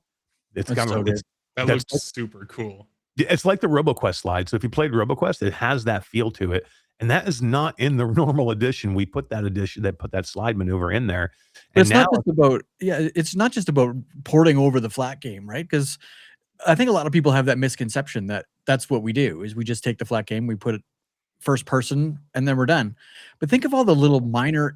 It's That's kind so of good. That looks super cool. it's like the RoboQuest slide. So if you played RoboQuest, it has that feel to it, and that is not in the normal edition. We put that slide maneuver in there, But and it's now not just about it's not just about porting over the flat game, right? Because I think a lot of people have that misconception that that's what we do, is we just take the flat game, we put it first person, and then we're done. But think of all the little minor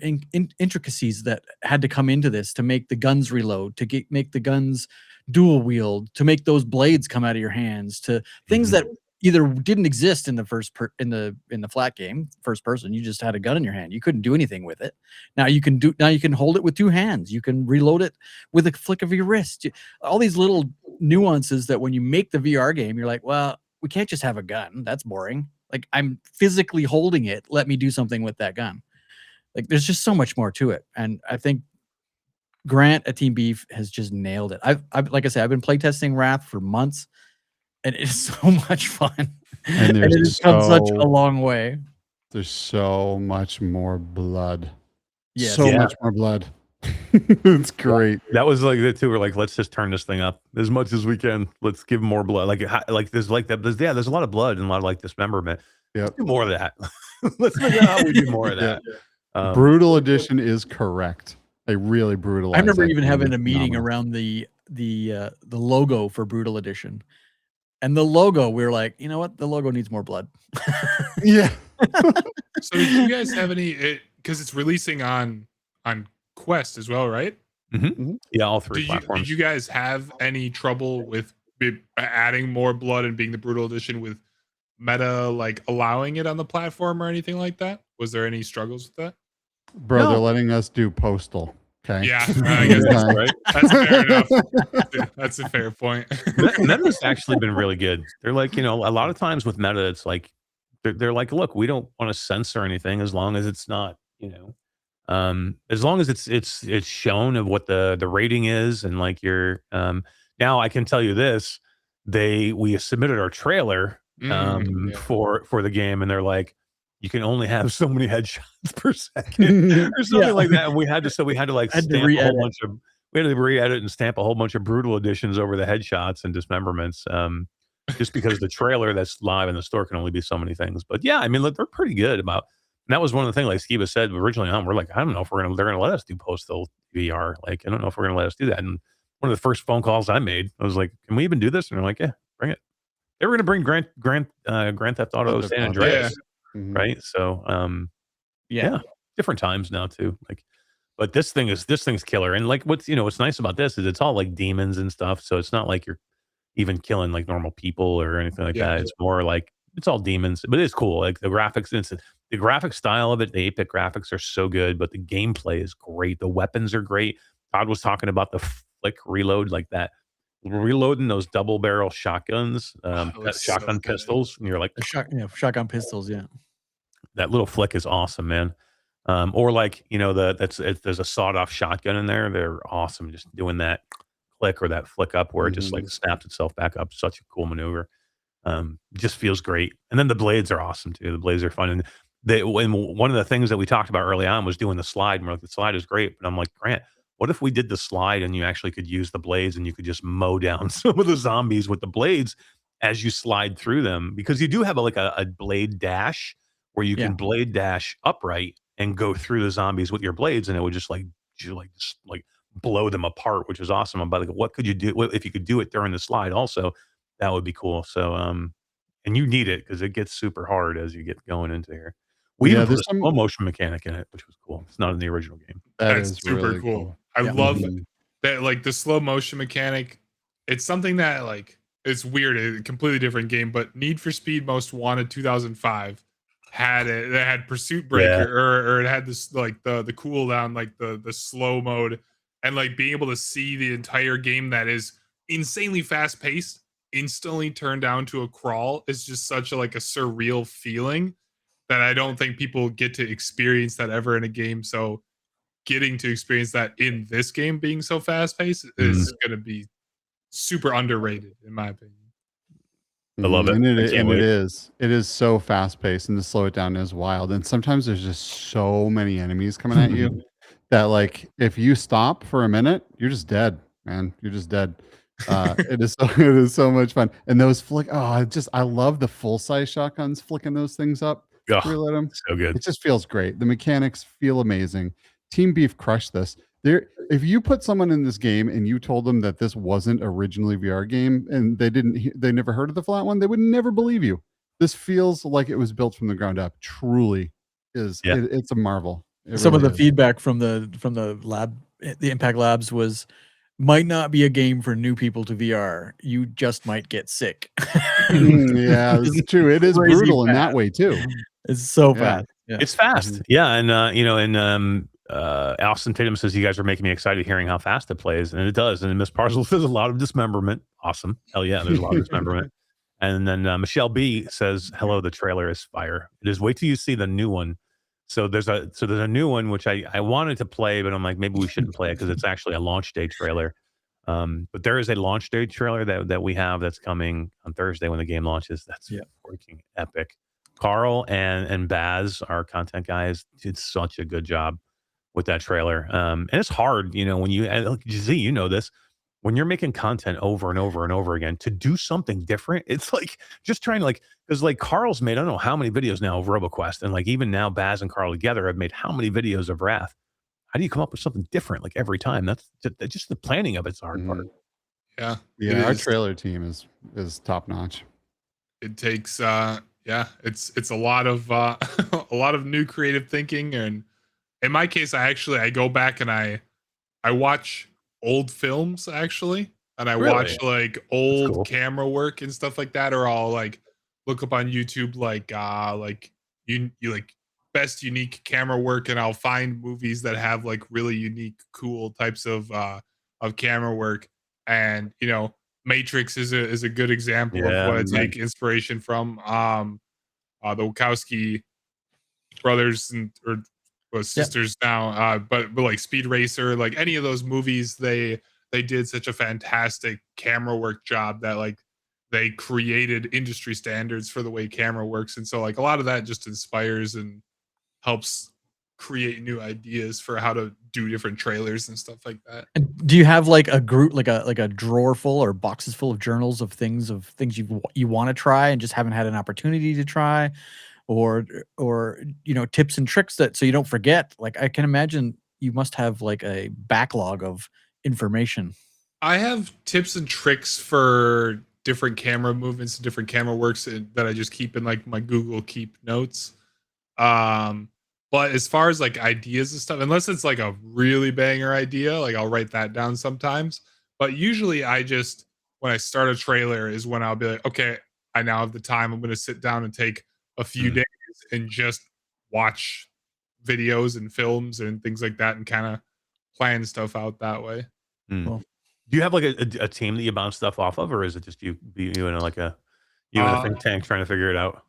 intricacies that had to come into this to make the guns reload, to make the guns dual wield, to make those blades come out of your hands, to things that either didn't exist in the in the flat game, first person. You just had a gun in your hand. You couldn't do anything with it. Now you can hold it with two hands. You can reload it with a flick of your wrist. All these little nuances that when you make the VR game, you're like, well, we can't just have a gun. That's boring. Like, I'm physically holding it. Let me do something with that gun. Like, there's just so much more to it. And I think Grant at Team Beef has just nailed it. I've like I said, I've been playtesting Wrath for months, and it is so much fun. And it has come such a long way. There's so much more blood. Yes. So Yeah. much more blood. It's great. that was like the two. We're like, let's just turn this thing up as much as we can. Let's give more blood. There's a lot of blood and a lot of like dismemberment. Yep. Let's do more of that. Let's figure out how we do more of that. Brutal edition is correct. They really brutalized. I remember that even game. having a It's meeting phenomenal. around the logo for Brutal Edition. And the logo, we were like, you know what? The logo needs more blood. Yeah. So do you guys have any, because it's releasing on Quest as well, right? Yeah, all three Did platforms. you guys have any trouble with adding more blood and being the brutal edition with Meta like allowing it on the platform or anything like that? Was there any struggles with that? Bro, No. they're letting us do postal. Okay. Yeah, I guess that's right. That's fair enough. That's a fair point. Meta's actually been really good. They're like, a lot of times with Meta, it's like they're like, look, we don't want to censor anything as long as it's not, as long as it's shown of what the rating is, and like now I can tell you this, we submitted our trailer Yeah. for the game, and they're like, you can only have so many headshots per second or something like that. And we had to like Had to stamp a re-edit. whole bunch of, we had to re-edit and stamp a whole bunch of brutal editions over the headshots and dismemberments. Just because the trailer that's live in the store can only be so many things. But yeah, I mean, look, they're pretty good about. And that was one of the things, like Skeeva said originally on. We're like, I don't know if they're gonna let us do postal VR. Like, I don't know if we're gonna let us do that. And one of the first phone calls I made, I was like, can we even do this? And they're like, yeah, bring it. They were gonna bring Grand Theft Auto San Andreas. Mhm. Right. So yeah, different times now too. Like, but this thing's killer. And like what's nice about this is it's all like demons and stuff. So it's not like you're even killing like normal people or anything like Yeah. that. It's more like it's all demons, but it's cool. Like the graphics, the graphic style of it, the 8-bit graphics are so good, but the gameplay is great. The weapons are great. Todd was talking about the flick reload, like that reloading those double barrel shotguns, Oh, it was so shotgun good. pistols, and you're like, Shotgun pistols, yeah. that little flick is awesome, man. Or like, there's a sawed-off shotgun in there. They're awesome. Just doing that click or that flick up where it just like snaps itself back up. Such a cool maneuver. Just feels great. And then the blades are awesome too. The blades are fun. And one of the things that we talked about early on was doing the slide. And we're like, the slide is great, but I'm like, Grant, what if we did the slide and you actually could use the blades and you could just mow down some of the zombies with the blades as you slide through them? Because you do have a blade dash where you can blade dash upright and go through the zombies with your blades, and it would just just blow them apart, which is awesome. I'm like, what could you do if you could do it during the slide? Also, that would be cool. So, and you need it because it gets super hard as you get going into here. We even put a slow motion mechanic in it, which was cool. It's not in the original game. That's super really cool. I love that, like the slow motion mechanic. It's something that like it's weird, a completely different game, but Need for Speed Most Wanted 2005 had it. That had Pursuit Breaker, or it had this like the cooldown, like the slow mode, and like being able to see the entire game that is insanely fast paced instantly turned down to a crawl is just such a surreal feeling that I don't think people get to experience that ever in a game. So getting to experience that in this game being so fast paced is going to be super underrated in my opinion. I love it. And it is so fast paced, and to slow it down is wild. And sometimes there's just so many enemies coming at you that like if you stop for a minute, you're just dead, man. You're just dead. It is so much fun. And those flick, I love the full size shotguns flicking those things up. Reload them. So good. It just feels great. The mechanics feel amazing. Team Beef crushed this. If you put someone in this game and you told them that this wasn't originally VR game and they never heard of the flat one, they would never believe you. This feels like it was built from the ground up. Truly is. Yeah. It's a marvel. Some of the feedback from the lab, the Impact Labs, was might not be a game for new people to VR. You just might get sick. Yeah, it's true. It is brutal in that way too. It's so fast. Yeah. It's fast. Yeah, and Austin Tatum says you guys are making me excited hearing how fast it plays, and it does. And in Miss Parcels, there's a lot of dismemberment. Awesome. Hell yeah, there's a lot of dismemberment. And then Michelle B says, "Hello, the trailer is fire. It is. Wait till you see the new one." So there's a new one which I wanted to play, but I'm like, maybe we shouldn't play it because it's actually a launch day trailer. But there is a launch day trailer that we have that's coming on Thursday when the game launches. That's freaking epic. Carl and Baz, our content guys, did such a good job with that trailer. And it's hard, when you know this, when you're making content over and over and over again, to do something different. It's like just trying to because Carl's made, I don't know how many videos now of RoboQuest, and even now Baz and Carl together have made how many videos of Wrath. How do you come up with something different every time? That's just the planning of it's the hard part. Yeah, our trailer team is top notch. It takes it's a lot of a lot of new creative thinking, and in my case I go back and I watch old films actually, and I watch old camera work and stuff like that, or I'll look up on YouTube you best unique camera work, and I'll find movies that have really unique cool types of camera work. And Matrix is a good example of what I take inspiration from. The Wachowski brothers or sisters now, but Speed Racer, any of those movies, they did such a fantastic camera work job that they created industry standards for the way camera works. And so a lot of that just inspires and helps create new ideas for how to do different trailers and stuff like that. And do you have a group, like a drawer full or boxes full of journals of things you want to try and just haven't had an opportunity to try, or tips and tricks so you don't forget? I can imagine you must have a backlog of information. I have tips and tricks for different camera movements and different camera works that I just keep in my Google Keep notes. But as far as ideas and stuff, unless it's a really banger idea, I'll write that down sometimes. But usually when I start a trailer is when I'll be like, okay, I now have the time. I'm going to sit down and take a few days and just watch videos and films and things like that, and kind of plan stuff out that way. Well, Do you have like a team that you bounce stuff off of, or is it just you and like you and a think tank trying to figure it out?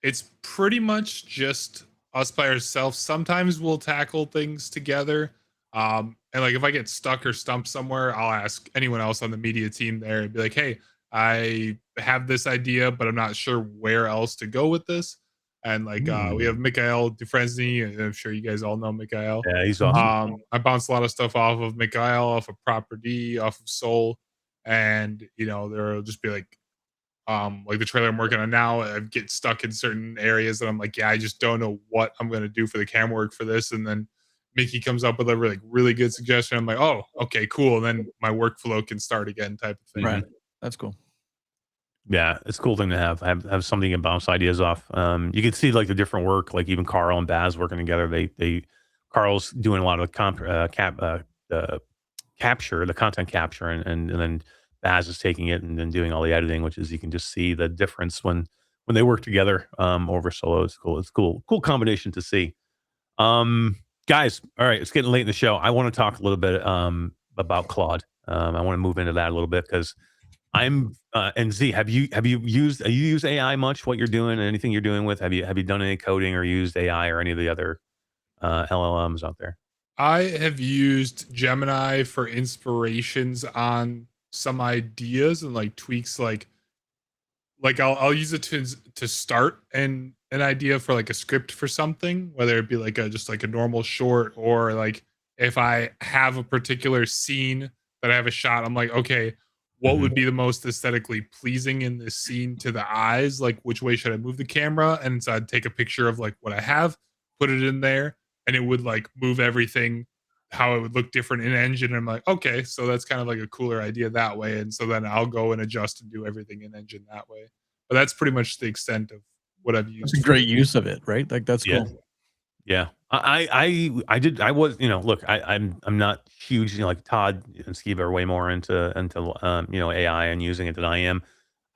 It's pretty much just us by ourselves. Sometimes we'll tackle things together. And like if I get stuck or stumped somewhere, I'll ask anyone else on the media team there and be like, hey, I have this idea, but I'm not sure where else to go with this. And like we have Mikhail Dufresne, and I'm sure you guys all know Mikhail. Yeah, he's awesome. I bounce a lot of stuff off of Mikhail, off of Property, off of Soul, and there'll just be like the trailer I'm working on now, I get stuck in certain areas that I'm like, yeah, I just don't know what I'm gonna do for the camera work for this. And then Mickey comes up with a really good suggestion. I'm like, oh, okay, cool. And then my workflow can start again, type of thing. Right. That's cool. Yeah, it's a cool thing to have something you can bounce ideas off. You can see like the different work, like even Carl and Baz working together. They Carl's doing a lot of capture, the content capture, and then Baz is taking it and then doing all the editing, which is you can just see the difference when they work together over solo. It's cool. It's cool combination to see. Guys, all right, it's getting late in the show. I want to talk a little bit about Claude. I want to move into that a little bit because I'm and Z, have you used AI much? What you're doing, anything you're doing with? Have you done any coding or used AI or any of the other LLMs out there? I have used Gemini for inspirations on some ideas and like tweaks, like I'll use it to start an idea for like a script for something, whether it be like just like a normal short, or like if I have a particular scene that I have a shot, I'm like, okay, what would be the most aesthetically pleasing in this scene to the eyes? Like, which way should I move the camera? And so I'd take a picture of like what I have, put it in there, and it would like move everything how it would look different in engine. And I'm like, okay, so that's kind of like a cooler idea that way. And so then I'll go and adjust and do everything in engine that way. But that's pretty much the extent of what I've used. It's a great use of it, right? Like that's Yeah. cool. Yeah, I was, look, I'm not huge, like Todd and Skeeva are way more into AI and using it than I am.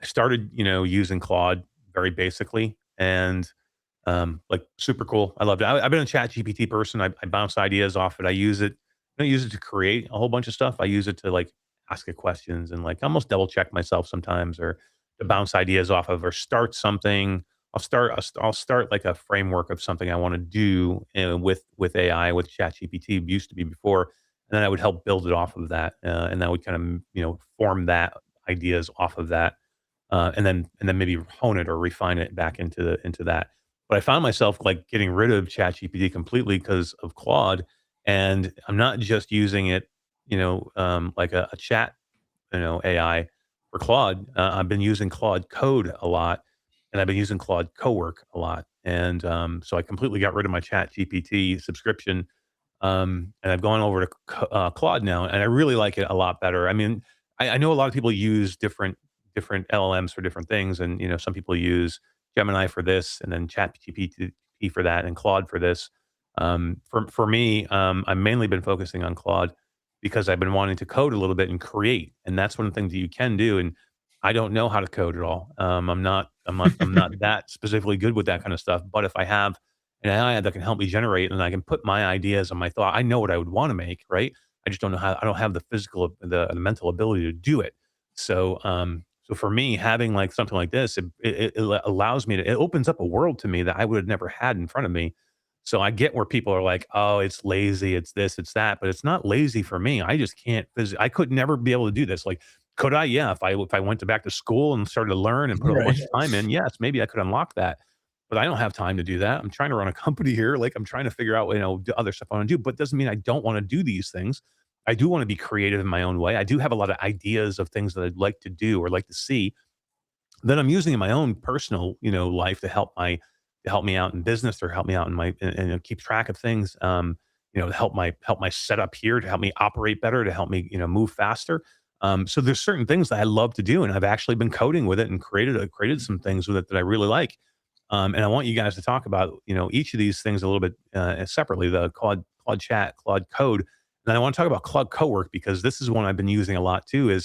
I started, using Claude very basically, and like super cool. I loved it. I've been a Chat GPT person. I bounce ideas off it. I use it. I don't use it to create a whole bunch of stuff. I use it to like ask it questions and like almost double check myself sometimes, or to bounce ideas off of, or start something. I'll start like a framework of something I want to do with AI, with ChatGPT used to be before, and then I would help build it off of that, and that would kind of form that ideas off of that, and then maybe hone it or refine it back into that. But I found myself like getting rid of ChatGPT completely because of Claude, and I'm not just using it, like a chat, AI for Claude. I've been using Claude Code a lot, and I've been using Claude Cowork a lot. And so I completely got rid of my Chat GPT subscription, and I've gone over to Claude now, and I really like it a lot better. I mean, I know a lot of people use different LLMs for different things, and some people use Gemini for this, and then Chat GPT for that, and Claude for this. For me, I've mainly been focusing on Claude because I've been wanting to code a little bit and create, and that's one of the things that you can do. And I don't know how to code at all. I'm not that specifically good with that kind of stuff. But if I have an AI that can help me generate, and I can put my ideas and my thought, I know what I would want to make, right? I just don't know how. I don't have the physical, the mental ability to do it. So for me, having like something like this, it allows me to. It opens up a world to me that I would have never had in front of me. So I get where people are like, "Oh, it's lazy, it's this, it's that," but it's not lazy for me. I just can't. I could never be able to do this. Like, could I? Yeah, if I went to back to school and started to learn and put a bunch of time in, yes, maybe I could unlock that. But I don't have time to do that. I'm trying to run a company here. Like I'm trying to figure out, the other stuff I want to do. But it doesn't mean I don't want to do these things. I do want to be creative in my own way. I do have a lot of ideas of things that I'd like to do or like to see that I'm using in my own personal, life to help me out in business, or help me out in my and keep track of things. To help my setup here, to help me operate better, to help me, move faster. So there's certain things that I love to do, and I've actually been coding with it and created some things with it that I really like. And I want you guys to talk about, each of these things a little bit separately, the Claude Chat, Claude Code. And I want to talk about Claude Cowork, because this is one I've been using a lot too.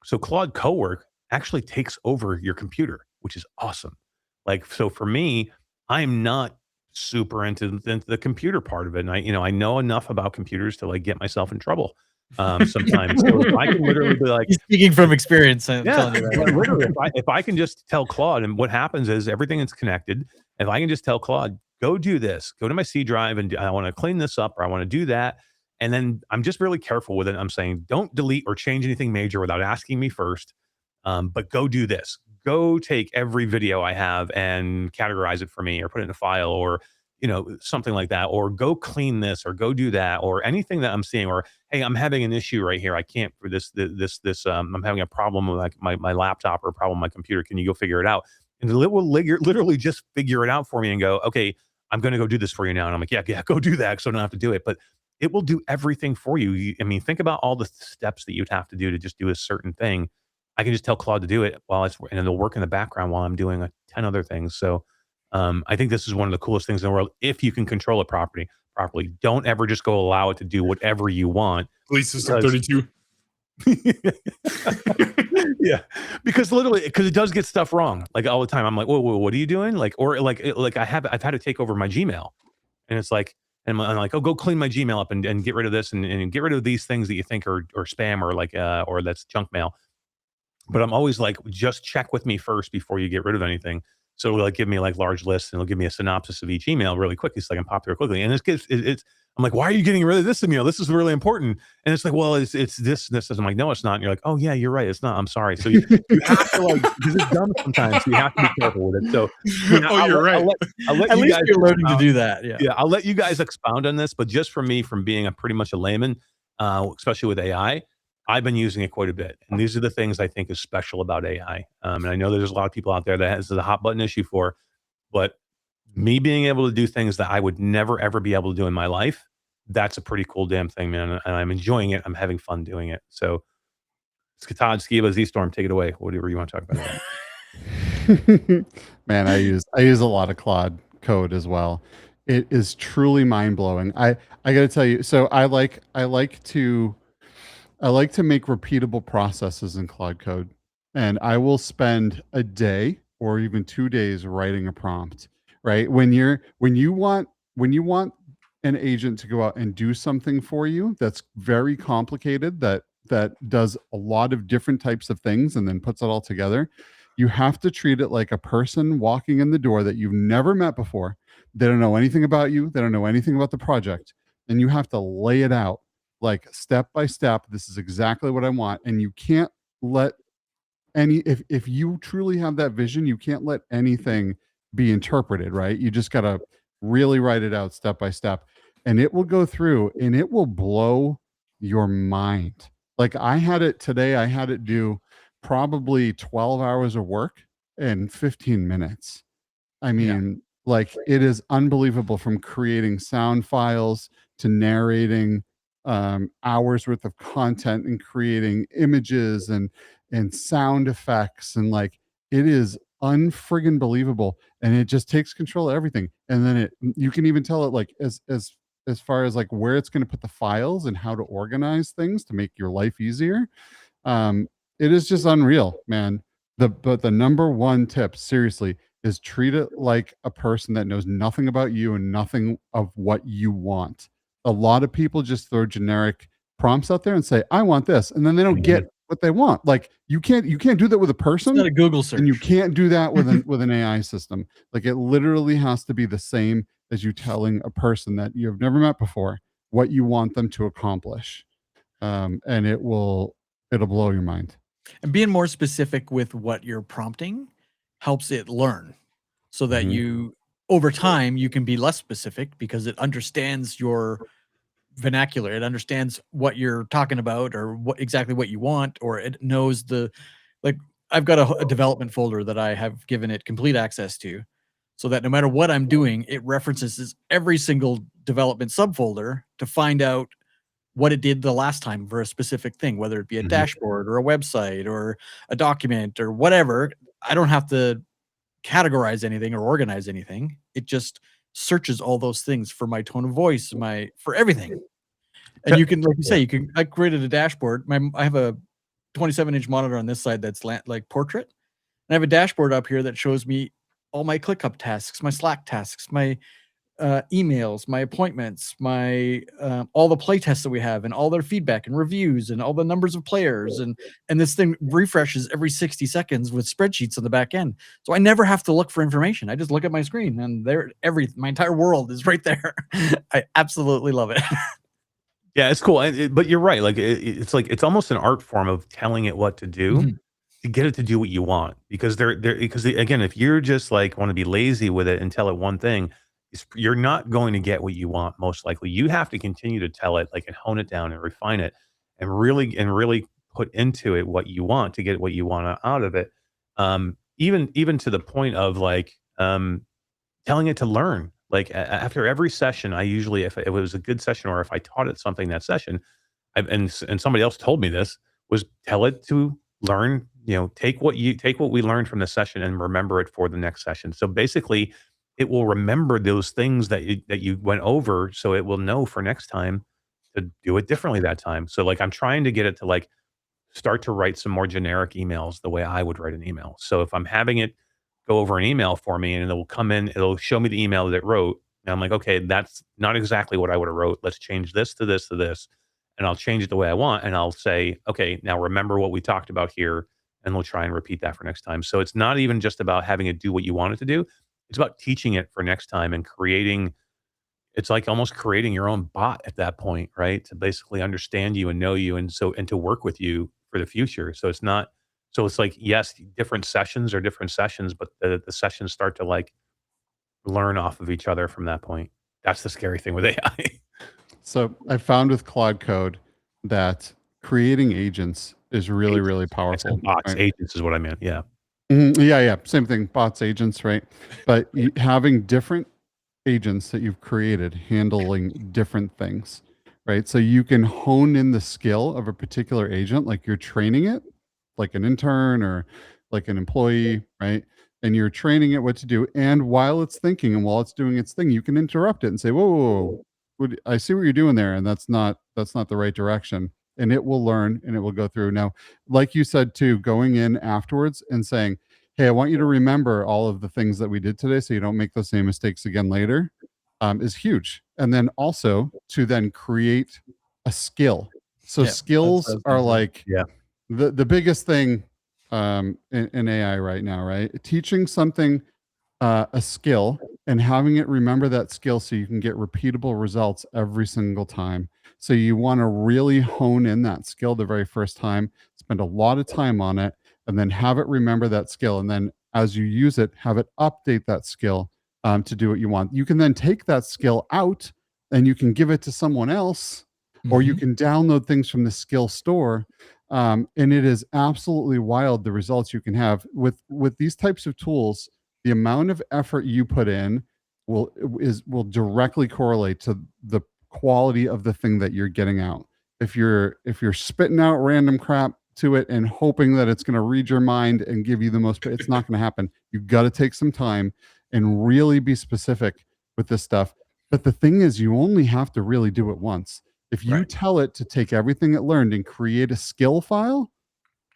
So Claude Cowork actually takes over your computer, which is awesome. Like, so for me, I'm not super into the computer part of it. And I know enough about computers to like get myself in trouble. sometimes. So if I can literally be like, He's speaking from experience. I'm yeah, telling you that. literally, if I can just tell Claude, and what happens is everything is connected. If I can just tell Claude, go do this, go to my C drive, and I want to clean this up, or I want to do that, and then I'm just really careful with it. I'm saying, don't delete or change anything major without asking me first, but go do this. Go take every video I have and categorize it for me, or put it in a file, or something like that, or go clean this, or go do that, or anything that I'm seeing, or hey, I'm having an issue right here. I can't for this. I'm having a problem with like my laptop, or a problem with my computer. Can you go figure it out? And it will literally just figure it out for me and go, okay, I'm going to go do this for you now. And I'm like, yeah, go do that, so I don't have to do it. But it will do everything for you. I mean, think about all the steps that you'd have to do to just do a certain thing. I can just tell Claude to do it and it'll work in the background while I'm doing 10 other things. So I think this is one of the coolest things in the world if you can control it properly. Don't ever just go allow it to do whatever you want. Police System 32. Yeah, because it does get stuff wrong like all the time. I'm like, whoa, what are you doing? Like, or like I've had to take over my Gmail, and it's like, and I'm like, oh, go clean my Gmail up and get rid of this and get rid of these things that you think are spam or that's junk mail. But I'm always like, just check with me first before you get rid of anything. So it'll give me large lists, and it'll give me a synopsis of each email really quickly, so I can pop through quickly. And I'm like, why are you getting rid of this email? This is really important. And it's like, well, it's this. I'm like, no, it's not. And you're like, oh yeah, you're right. It's not. I'm sorry. So you have to because it's dumb sometimes. So you have to be careful with it. So you're right. I'll let At you least guys you're learning to do that. Yeah. I'll let you guys expound on this. But just for me, from being pretty much a layman, especially with AI, I've been using it quite a bit. And these are the things I think is special about AI. And I know there's a lot of people out there that this is a hot button issue for, but me being able to do things that I would never, ever be able to do in my life, that's a pretty cool damn thing, man. And I'm enjoying it. I'm having fun doing it. So Todd, Skeeva, ZStorm, take it away. Whatever you want to talk about. Man, I use a lot of Claude code as well. It is truly mind blowing. I got to tell you. So I like to make repeatable processes in Claude code, and I will spend a day or even 2 days writing a prompt. Right when you want an agent to go out and do something for you that's very complicated, that does a lot of different types of things and then puts it all together, you have to treat it like a person walking in the door that you've never met before. They don't know anything about you. They don't know anything about the project. And you have to lay it out like step by step. This is exactly what I want. And you can't let if you truly have that vision, you can't let anything be interpreted, right? You just got to really write it out step by step, and it will go through and it will blow your mind. Like I had it today, I had it do probably 12 hours of work in 15 minutes. I mean, it is unbelievable, from creating sound files to narrating hours worth of content and creating images and sound effects, and it is unfriggin' believable, and it just takes control of everything. And then you can even tell it as far as where it's going to put the files and how to organize things to make your life easier. It is just unreal, man. But the number one tip, seriously, is treat it like a person that knows nothing about you and nothing of what you want. A lot of people just throw generic prompts out there and say, I want this, and then they don't get what they want. You can't do that with a person. It's not a Google search. And you can't do that with an AI system. It literally has to be the same as you telling a person that you've never met before what you want them to accomplish. And it'll blow your mind. And being more specific with what you're prompting helps it learn, so that you, over time, you can be less specific because it understands your vernacular. It understands what you're talking about, or exactly what you want, or it knows I've got a development folder that I have given it complete access to, so that no matter what I'm doing, it references every single development subfolder to find out what it did the last time for a specific thing, whether it be a dashboard or a website or a document or whatever. I don't have to categorize anything or organize anything. It just searches all those things for my tone of voice, for everything. And you can, like you say, I created a dashboard. I have a 27-inch monitor on this side that's portrait. And I have a dashboard up here that shows me all my ClickUp tasks, my Slack tasks, my emails, my appointments, my all the play tests that we have, and all their feedback and reviews, and all the numbers of players, and this thing refreshes every 60 seconds with spreadsheets on the back end. So I never have to look for information. I just look at my screen, and my entire world is right there. I absolutely love it. Yeah, it's cool. But you're right. Like it's like it's almost an art form of telling it what to do to get it to do what you want. Because again, if you're just like want to be lazy with it and tell it one thing, you're not going to get what you want. Most likely, you have to continue to tell it, like, and hone it down and refine it, and really put into it what you want to get what you want out of it. Even to the point of like telling it to learn. Like after every session, I usually, if it was a good session or if I taught it something that session, and somebody else told me this, was tell it to learn. Take what we learned from the session and remember it for the next session. So basically, it will remember those things that you went over, so it will know for next time to do it differently that time. So like I'm trying to get it to like start to write some more generic emails the way I would write an email. So if I'm having it go over an email for me and it'll come in, it'll show me the email that it wrote. And I'm like, okay, that's not exactly what I would have wrote. Let's change this to this to this. And I'll change it the way I want. And I'll say, okay, now remember what we talked about here. And we'll try and repeat that for next time. So it's not even just about having it do what you want it to do. It's about teaching it for next time and it's like almost creating your own bot at that point, right? To basically understand you and know you and to work with you for the future. So it's like, yes, different sessions are different sessions, but the sessions start to like learn off of each other from that point. That's the scary thing with AI. So I found with Claude Code that creating agents is really, really powerful. Bots, right? agents is what I meant. Yeah. Yeah. Same thing. Bots, agents, right? But having different agents that you've created handling different things, right? So you can hone in the skill of a particular agent, like you're training it, like an intern or like an employee, right? And you're training it what to do. And while it's thinking and while it's doing its thing, you can interrupt it and say, whoa, I see what you're doing there. And that's not the right direction. And it will learn and it will go through. Now, like you said too, going in afterwards and saying, hey, I want you to remember all of the things that we did today so you don't make those same mistakes again later, is huge. And then also to then create a skill. So skills are like the biggest thing in AI right now, right? Teaching something, a skill, and having it remember that skill so you can get repeatable results every single time. So you want to really hone in that skill the very first time, spend a lot of time on it, and then have it remember that skill. And then as you use it, have it update that skill to do what you want. You can then take that skill out and you can give it to someone else, or you can download things from the skill store. And it is absolutely wild the results you can have with these types of tools. The amount of effort you put in will directly correlate to the quality of the thing that you're getting out. If you're spitting out random crap to it and hoping that it's going to read your mind and give you the most, it's not going to happen. You've got to take some time and really be specific with this stuff. But the thing is, you only have to really do it once. If you tell it to take everything it learned and create a skill file,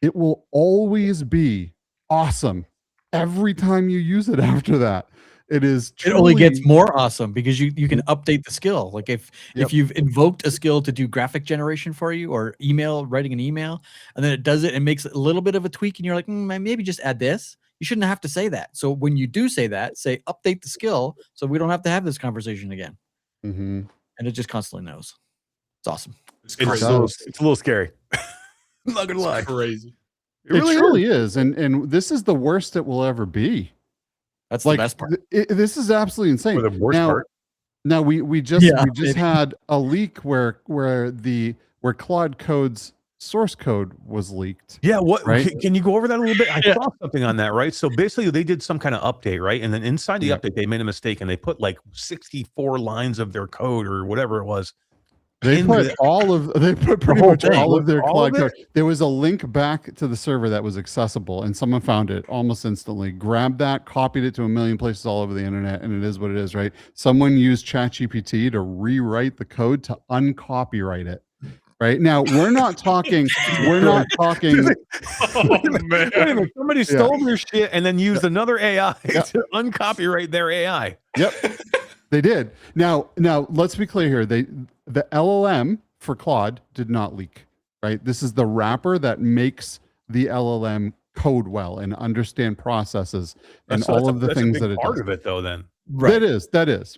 it will always be awesome every time you use it after that. It only gets more awesome because you can update the skill. Like if you've invoked a skill to do graphic generation for you or writing an email, and then it does it and makes a little bit of a tweak, and you're like, maybe just add this. You shouldn't have to say that. So when you do say that, say update the skill so we don't have to have this conversation again. And it just constantly knows. It's awesome. It's a little scary. I'm not gonna lie. Crazy. It truly is. And this is the worst it will ever be. That's the best part. This is absolutely insane. Or the worst part. Now we just had a leak where Claude Code's source code was leaked. Yeah, what right? Can you go over that a little bit? I saw something on that, right? So basically they did some kind of update, right? And then inside the update they made a mistake and they put like 64 lines of their code or whatever it was. They put pretty much all of their Claude code. There was a link back to the server that was accessible, and someone found it almost instantly. Grabbed that, copied it to a million places all over the internet, and it is what it is, right? Someone used ChatGPT to rewrite the code to uncopyright it. Right now, we're not talking. Oh, man. Wait a minute, somebody stole their shit and then used another AI to uncopyright their AI. Yep. They did. Now let's be clear here. The LLM for Claude did not leak, right? This is the wrapper that makes the LLM code well and understand processes and all of the things that it part does. of it, though. Then Right. That is.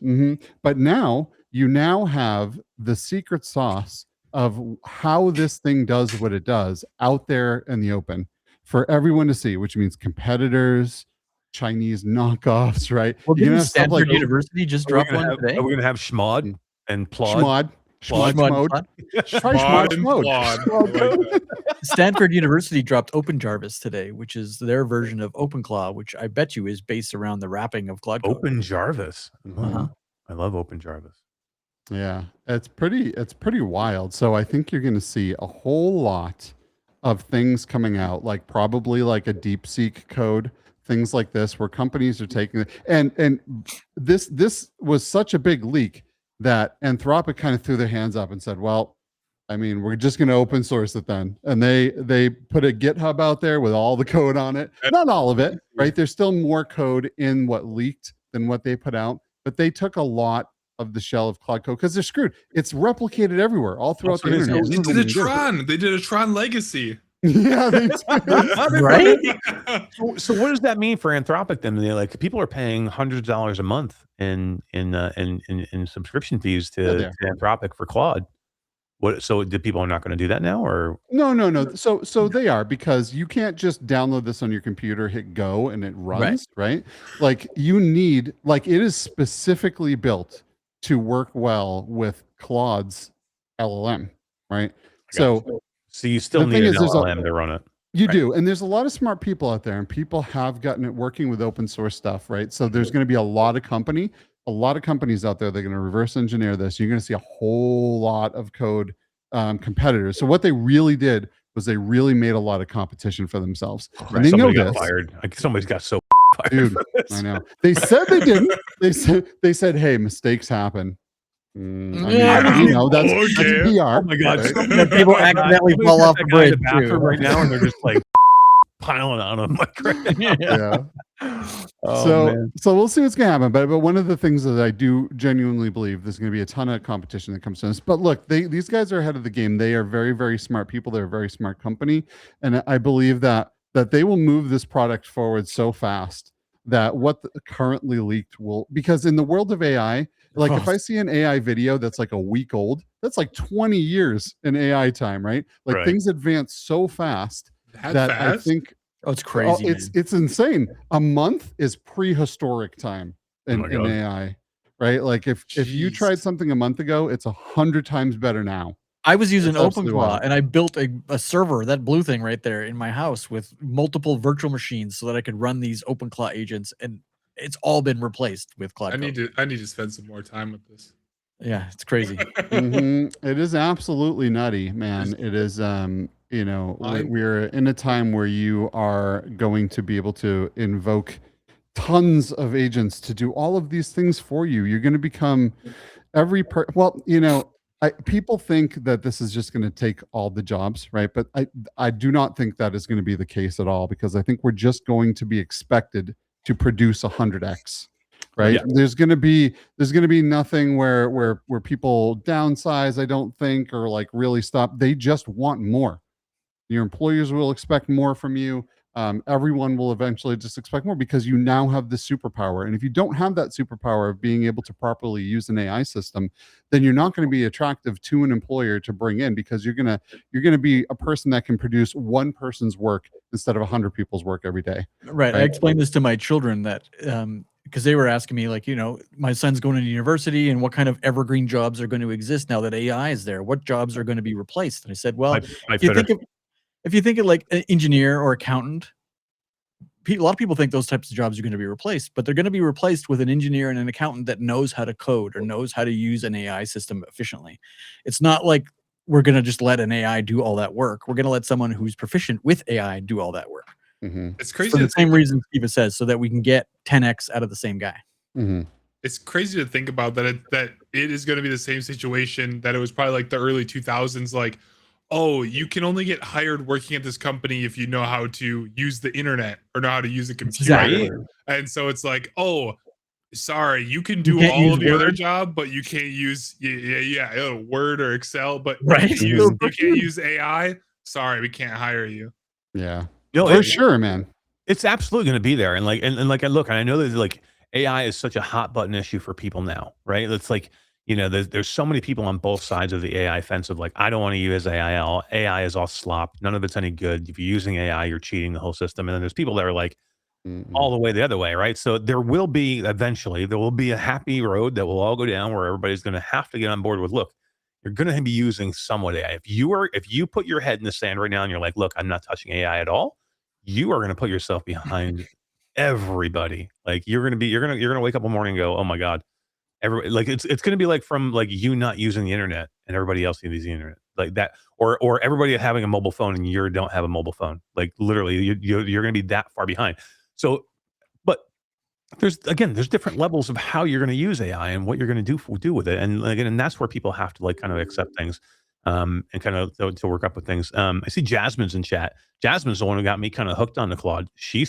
But now you have the secret sauce of how this thing does what it does out there in the open for everyone to see, which means competitors, Chinese knockoffs, right? Well, You're gonna didn't have stuff Stanford like University just drop one today? Are we gonna have Schmod and Plod? Schmod mode. Try Mod Schmod and mode. Flawed. I like that. Stanford University dropped OpenJarvis today, which is their version of OpenClaw, which I bet you is based around the wrapping of Claude. Open Jarvis. Uh-huh. I love Open Jarvis. Yeah, it's pretty wild. So I think you're going to see a whole lot of things coming out, like probably like a DeepSeek code, things like this, where companies are taking it. And this was such a big leak that Anthropic kind of threw their hands up and said, "Well, I mean, we're just going to open source it then." And they put a GitHub out there with all the code on it. Not all of it, right? There's still more code in what leaked than what they put out, but they took a lot of the shell of Claude code because they're screwed. It's replicated everywhere, all throughout the internet. They did a Tron. They did a Tron Legacy. Yeah, they did. Right? So what does that mean for Anthropic then? They're like, people are paying hundreds of dollars a month in subscription fees to Anthropic for Claude. What? So the people are not going to do that now, or No. So they are, because you can't just download this on your computer, hit go, and it runs, right? Like you need, like it is specifically built to work well with Claude's LLM, right? So you still the need thing an is, there's LLM to run it. You do. And there's a lot of smart people out there, and people have gotten it working with open source stuff, right? So there's going to be a lot of companies out there that are going to reverse engineer this. You're going to see a whole lot of code competitors. So what they really did was they really made a lot of competition for themselves. And they know Somebody got this. fired. Like, somebody's got so fired. Dude, I know. They said they didn't. They said, hey, mistakes happen. I mean, you know, that's PR. Oh my God. That people accidentally fall off the bridge too. right now, and they're just like piling on them. Like, Yeah. Oh, So we'll see what's gonna happen. But one of the things that I do genuinely believe there's gonna be a ton of competition that comes to this. But look, these guys are ahead of the game. They are very, very smart people. They're a very smart company, and I believe that they will move this product forward so fast that what currently leaked will, because in the world of AI, like if I see an AI video that's like a week old, that's like 20 years in AI time, right? Like things advance so fast that I think it's crazy. It's insane. A month is prehistoric time in AI, right? Like if you tried something a month ago, it's 100 times better now. I was using absolutely OpenClaw wild. and I built a server, that blue thing right there in my house, with multiple virtual machines so that I could run these OpenClaw agents, and it's all been replaced with Claude. I need to spend some more time with this. Yeah, it's crazy. It is absolutely nutty, man. It is you know, we're in a time where you are going to be able to invoke tons of agents to do all of these things for you. You're going to become well, you know, people think that this is just going to take all the jobs, right? But I do not think that is going to be the case at all, because I think we're just going to be expected to produce 100x, right? Yeah. There's going to be nothing where people downsize, I don't think, or like really stop. They just want more. Your employers will expect more from you. Everyone will eventually just expect more, because you now have the superpower. And if you don't have that superpower of being able to properly use an AI system, then you're not going to be attractive to an employer to bring in, because you're going to be a person that can produce one person's work instead of 100 people's work every day. Right. I explained this to my children that because they were asking me, like, you know, my son's going to university, and what kind of evergreen jobs are going to exist now that AI is there? What jobs are going to be replaced? And I said, well, if you think of like an engineer or accountant, a lot of people think those types of jobs are going to be replaced, but they're going to be replaced with an engineer and an accountant that knows how to code or knows how to use an AI system efficiently. It's not like we're going to just let an AI do all that work. We're going to let someone who's proficient with AI do all that work. It's crazy. For the same reason Skeeva says, so that we can get 10x out of the same guy. It's crazy to think about that it is going to be the same situation that it was probably like the early 2000s. Like, oh, you can only get hired working at this company if you know how to use the internet or know how to use a computer. Exactly. And so it's like, oh, sorry, you can You do can't all use of the other Word? job, but you can't use Word or Excel, but Right. you can't use AI. Sorry, we can't hire you. Yeah, No, for sure, man. it's absolutely going to be there. And like, and like, I look, and I know that like AI is such a hot button issue for people now, right? It's like, there's so many people on both sides of the AI fence of like, I don't want to use AI. AI is all slop. None of it's any good. If you're using AI, you're cheating the whole system. And then there's people that are like all the way the other way, right? So there will be a happy road that will all go down where everybody's going to have to get on board with, look, you're going to be using somewhat AI. If you put your head in the sand right now and you're like, look, I'm not touching AI at all, you are going to put yourself behind everybody. Like you're going to wake up one morning and go, oh my God, everybody, like it's going to be like from like you not using the internet and everybody else using the internet like that, or everybody having a mobile phone and you don't have a mobile phone. Like literally, you're going to be that far behind. So, but there's different levels of how you're going to use AI and what you're going to do with it, and again, and that's where people have to like kind of accept things, and kind of to work up with things. I see Jasmine's in chat. Jasmine's the one who got me kind of hooked on the Claude. She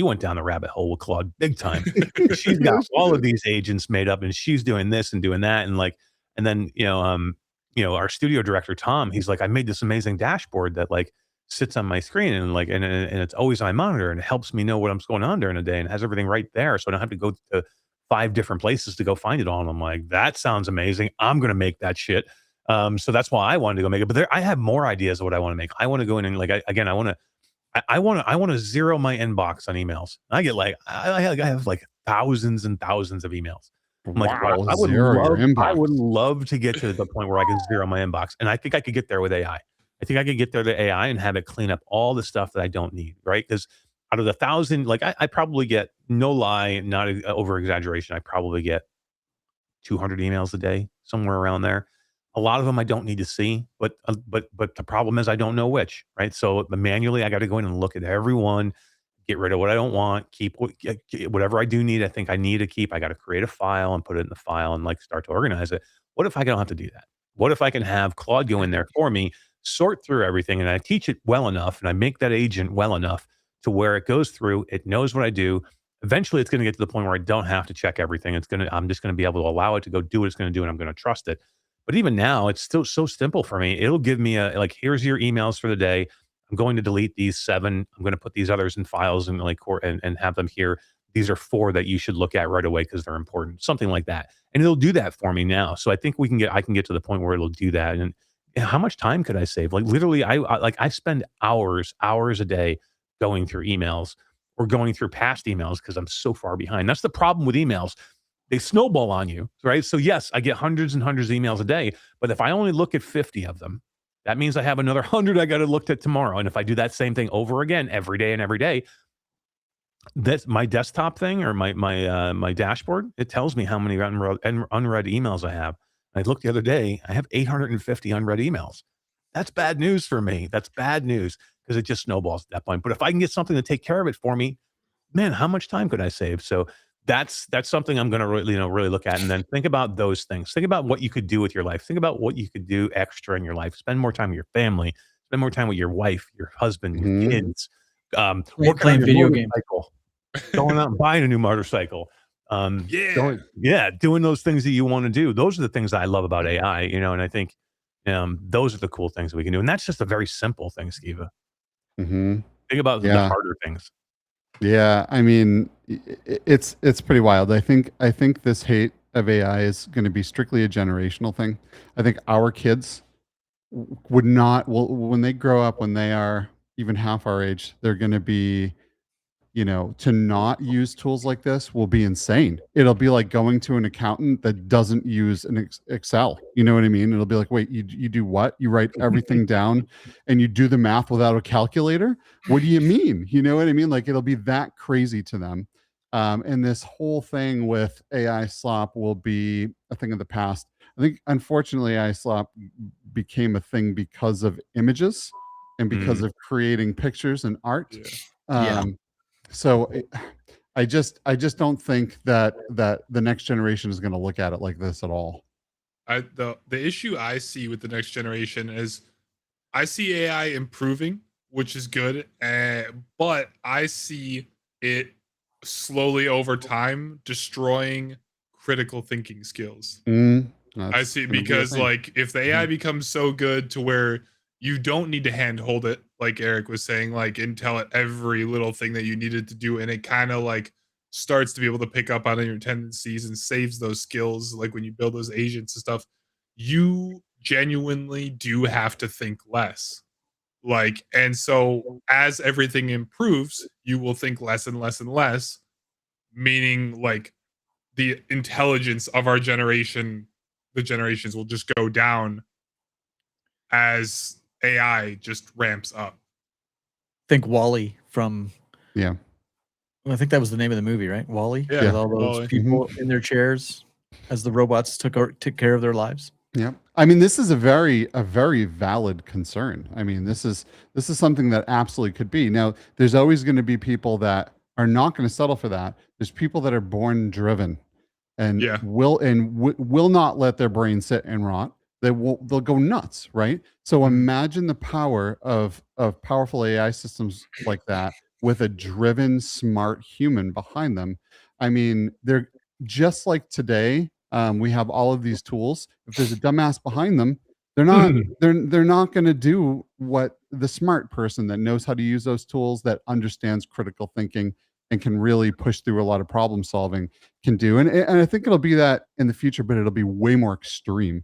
went down the rabbit hole with Claude big time. She's got all of these agents made up, and she's doing this and doing that, and like, and then our studio director Tom, he's like, I made this amazing dashboard that like sits on my screen and like and it's always on my monitor and it helps me know what's going on during the day and has everything right there, so I don't have to go to 5 different places to go find it all. And I'm like, that sounds amazing. I'm gonna make that shit. So that's why I wanted to go make it. But I have more ideas of what I want to make. I want to go in and like I want to zero my inbox on emails. I get like I have like thousands and thousands of emails. I'm like, Wow, I would zero your I inbox. would love to get to the point where I can zero my inbox, and I think I could get there with AI. I think I could get there to AI and have it clean up all the stuff that I don't need, right? Because out of the 1,000, like I probably get, no lie, not over exaggeration, I probably get 200 emails a day, somewhere around there. A lot of them I don't need to see, but the problem is I don't know which, right? So manually, I got to go in and look at everyone, get rid of what I don't want, keep whatever I do need. I think I need to keep. I got to create a file and put it in the file and like start to organize it. What if I don't have to do that? What if I can have Claude go in there for me, sort through everything, and I teach it well enough, and I make that agent well enough to where it goes through, it knows what I do. Eventually, it's going to get to the point where I don't have to check everything. I'm just going to be able to allow it to go do what it's going to do, and I'm going to trust it. But even now, it's still so simple for me. It'll give me like, here's your emails for the day. I'm going to delete these 7. I'm going to put these others in files and like and have them here. These are 4 that you should look at right away because they're important. Something like that, and it'll do that for me now. So I think I can get to the point where it'll do that. And how much time could I save? Like literally, I spend hours a day going through emails or going through past emails because I'm so far behind. That's the problem with emails. They snowball on you, right? So yes, I get hundreds and hundreds of emails a day, but if I only look at 50 of them, that means I have another 100 I got to look at tomorrow. And if I do that same thing over again every day, that's my desktop thing or my dashboard. It tells me how many unread emails I have. I looked the other day, I have 850 unread emails. That's bad news for me. That's bad news because it just snowballs at that point. But if I can get something to take care of it for me, man, how much time could I save? So that's something I'm going to really look at, and then think about those things. Think about what you could do with your life. Think about what you could do extra in your life. Spend more time with your family. Spend more time with your wife, your husband, your kids. Playing video games. Going out and buying a new motorcycle. Doing those things that you want to do. Those are the things that I love about AI, and I think those are the cool things that we can do. And that's just a very simple thing, Skeeva. Think about the harder things. Yeah, I mean, it's pretty wild. I think this hate of AI is going to be strictly a generational thing. I think our kids would not, when they grow up, when they are even half our age, they're going to be, to not use tools like this will be insane. It'll be like going to an accountant that doesn't use an Excel. You know what I mean? It'll be like, wait, you do what? You write everything down and you do the math without a calculator? What do you mean? You know what I mean? Like it'll be that crazy to them. And this whole thing with AI slop will be a thing of the past. I think, unfortunately, AI slop became a thing because of images and because of creating pictures and art. So I just don't think that the next generation is going to look at it like this at all. The issue I see with the next generation is I see AI improving, which is good, but I see it slowly over time destroying critical thinking skills. I That's see, gonna be a because thing. like if the AI becomes so good to where you don't need to handhold it, like Eric was saying, like and tell it every little thing that you needed to do, and it kind of like starts to be able to pick up on your tendencies and saves those skills, like when you build those agents and stuff, you genuinely do have to think less. Like, and so as everything improves, you will think less and less and less, meaning like the intelligence of our generation, the generations will just go down as AI just ramps up. Think Wally from. Yeah. I think that was the name of the movie, right? Wally. Yeah, With all those Wall-E. people in their chairs as the robots took care of their lives. Yeah. I mean, this is a very valid concern. I mean, this is something that absolutely could be. Now, there's always going to be people that are not going to settle for that. There's people that are born driven and Yeah. will not let their brain sit and rot. They'll go nuts, right? So imagine the power of powerful AI systems like that with a driven, smart human behind them. I mean, they're just like today. We have all of these tools. If there's a dumbass behind them, they're not they're not going to do what the smart person that knows how to use those tools, that understands critical thinking and can really push through a lot of problem solving can do. And I think it'll be that in the future, but it'll be way more extreme,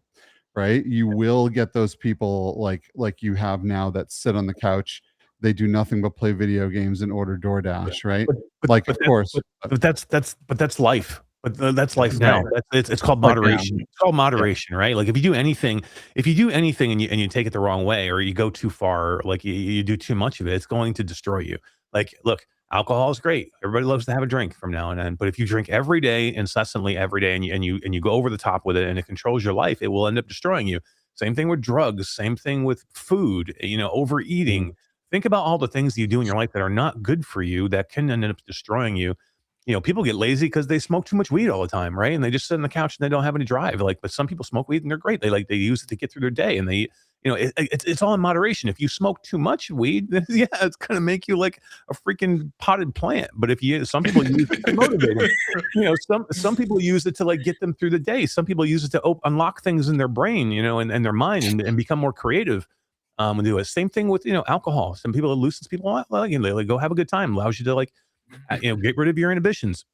right? You will get those people like you have now that sit on the couch. They do nothing but play video games and order DoorDash, right? Like, of course. But that's life. But that's life now. Right. It's called Like, moderation. It's called moderation, right? Like if you do anything and you take it the wrong way, or you go too far, like you do too much of it, it's going to destroy you. Like, look, alcohol is great. Everybody loves to have a drink from now and then. But if you drink every day, incessantly every day, and you go over the top with it, and it controls your life, it will end up destroying you. Same thing with drugs. Same thing with food. Overeating. Think about all the things you do in your life that are not good for you, that can end up destroying you. People get lazy because they smoke too much weed all the time, right? And they just sit on the couch and they don't have any drive. But some people smoke weed and they're great. They use it to get through their day, and it's all in moderation. If you smoke too much weed, then yeah, it's gonna make you like a freaking potted plant. But some people use it to motivate them. Some people use it to like get them through the day. Some people use it to unlock things in their brain, and their mind, and become more creative. And do it. Same thing with alcohol. Some people, it loosens people up. They go have a good time. Allows you to get rid of your inhibitions.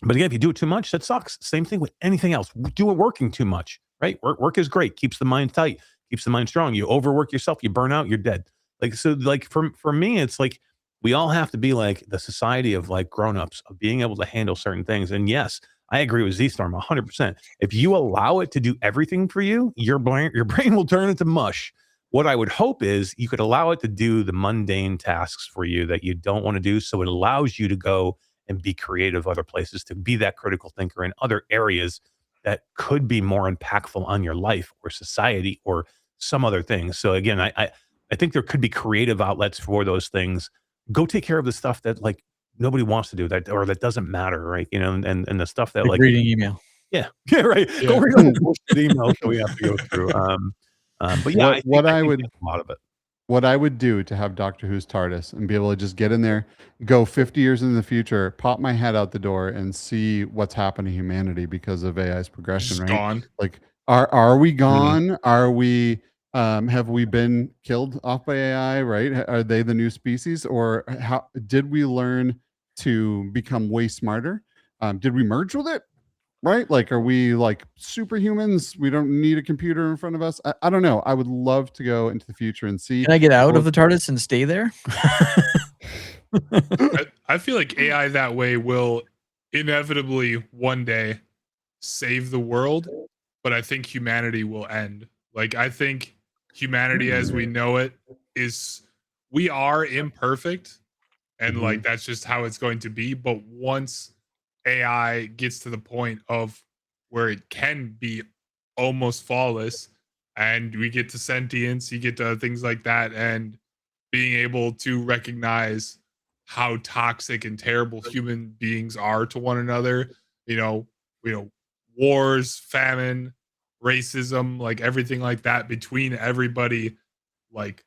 But again, if you do it too much, that sucks. Same thing with anything else. Do it working too much, right? Work is great. Keeps the mind tight. Keeps the mind strong. You overwork yourself, you burn out, you're dead. For me, it's like we all have to be like the society of like grown-ups, of being able to handle certain things. And yes, I agree with ZStorm 100%. If you allow it to do everything for you, your brain will turn into mush. What I would hope is you could allow it to do the mundane tasks for you that you don't want to do, so it allows you to go and be creative other places, to be that critical thinker in other areas that could be more impactful on your life or society or some other things. So again, I think there could be creative outlets for those things. Go take care of the stuff that like nobody wants to do, or that doesn't matter, right? And the stuff that like reading email. Yeah, right. Yeah. Go read all the bullshit emails that we have to go through. But yeah, I think a lot of it. What I would do to have Doctor Who's TARDIS and be able to just get in there, go 50 years in the future, pop my head out the door, and see what's happened to humanity because of AI's progression. Just right? gone. Like, are we gone? Are we? Have we been killed off by AI? Right? Are they the new species, or how did we learn to become way smarter? Did we merge with it? Right? Like, are we like superhumans? We don't need a computer in front of us. I don't know. I would love to go into the future and see. Can I get out of the TARDIS and stay there? I feel like AI that way will inevitably one day save the world, but I think humanity will end. Like, I think humanity as we know it we are imperfect, and like that's just how it's going to be. But once AI gets to the point of where it can be almost flawless, and we get to sentience, you get to things like that, and being able to recognize how toxic and terrible human beings are to one another, wars, famine, racism, like everything like that between everybody, like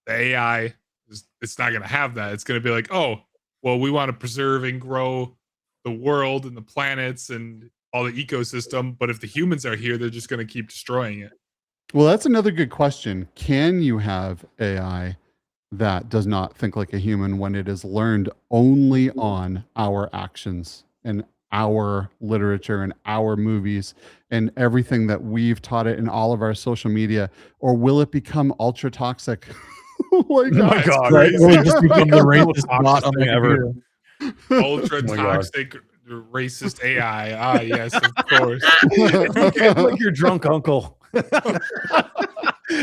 the AI it's not going to have that. It's going to be like, oh, well, we want to preserve and grow the world and the planets and all the ecosystem, but if the humans are here, they're just going to keep destroying it. Well, that's another good question. Can you have AI that does not think like a human when it is learned only on our actions and our literature and our movies and everything that we've taught it in all of our social media? Or will it become ultra toxic? Like, Oh my That's God. Right? crazy. Will it just become the Most racist bot toxic on the thing ever. computer? Ultra Oh my God. toxic, racist AI. Ah, yes, of course. It's like your drunk uncle.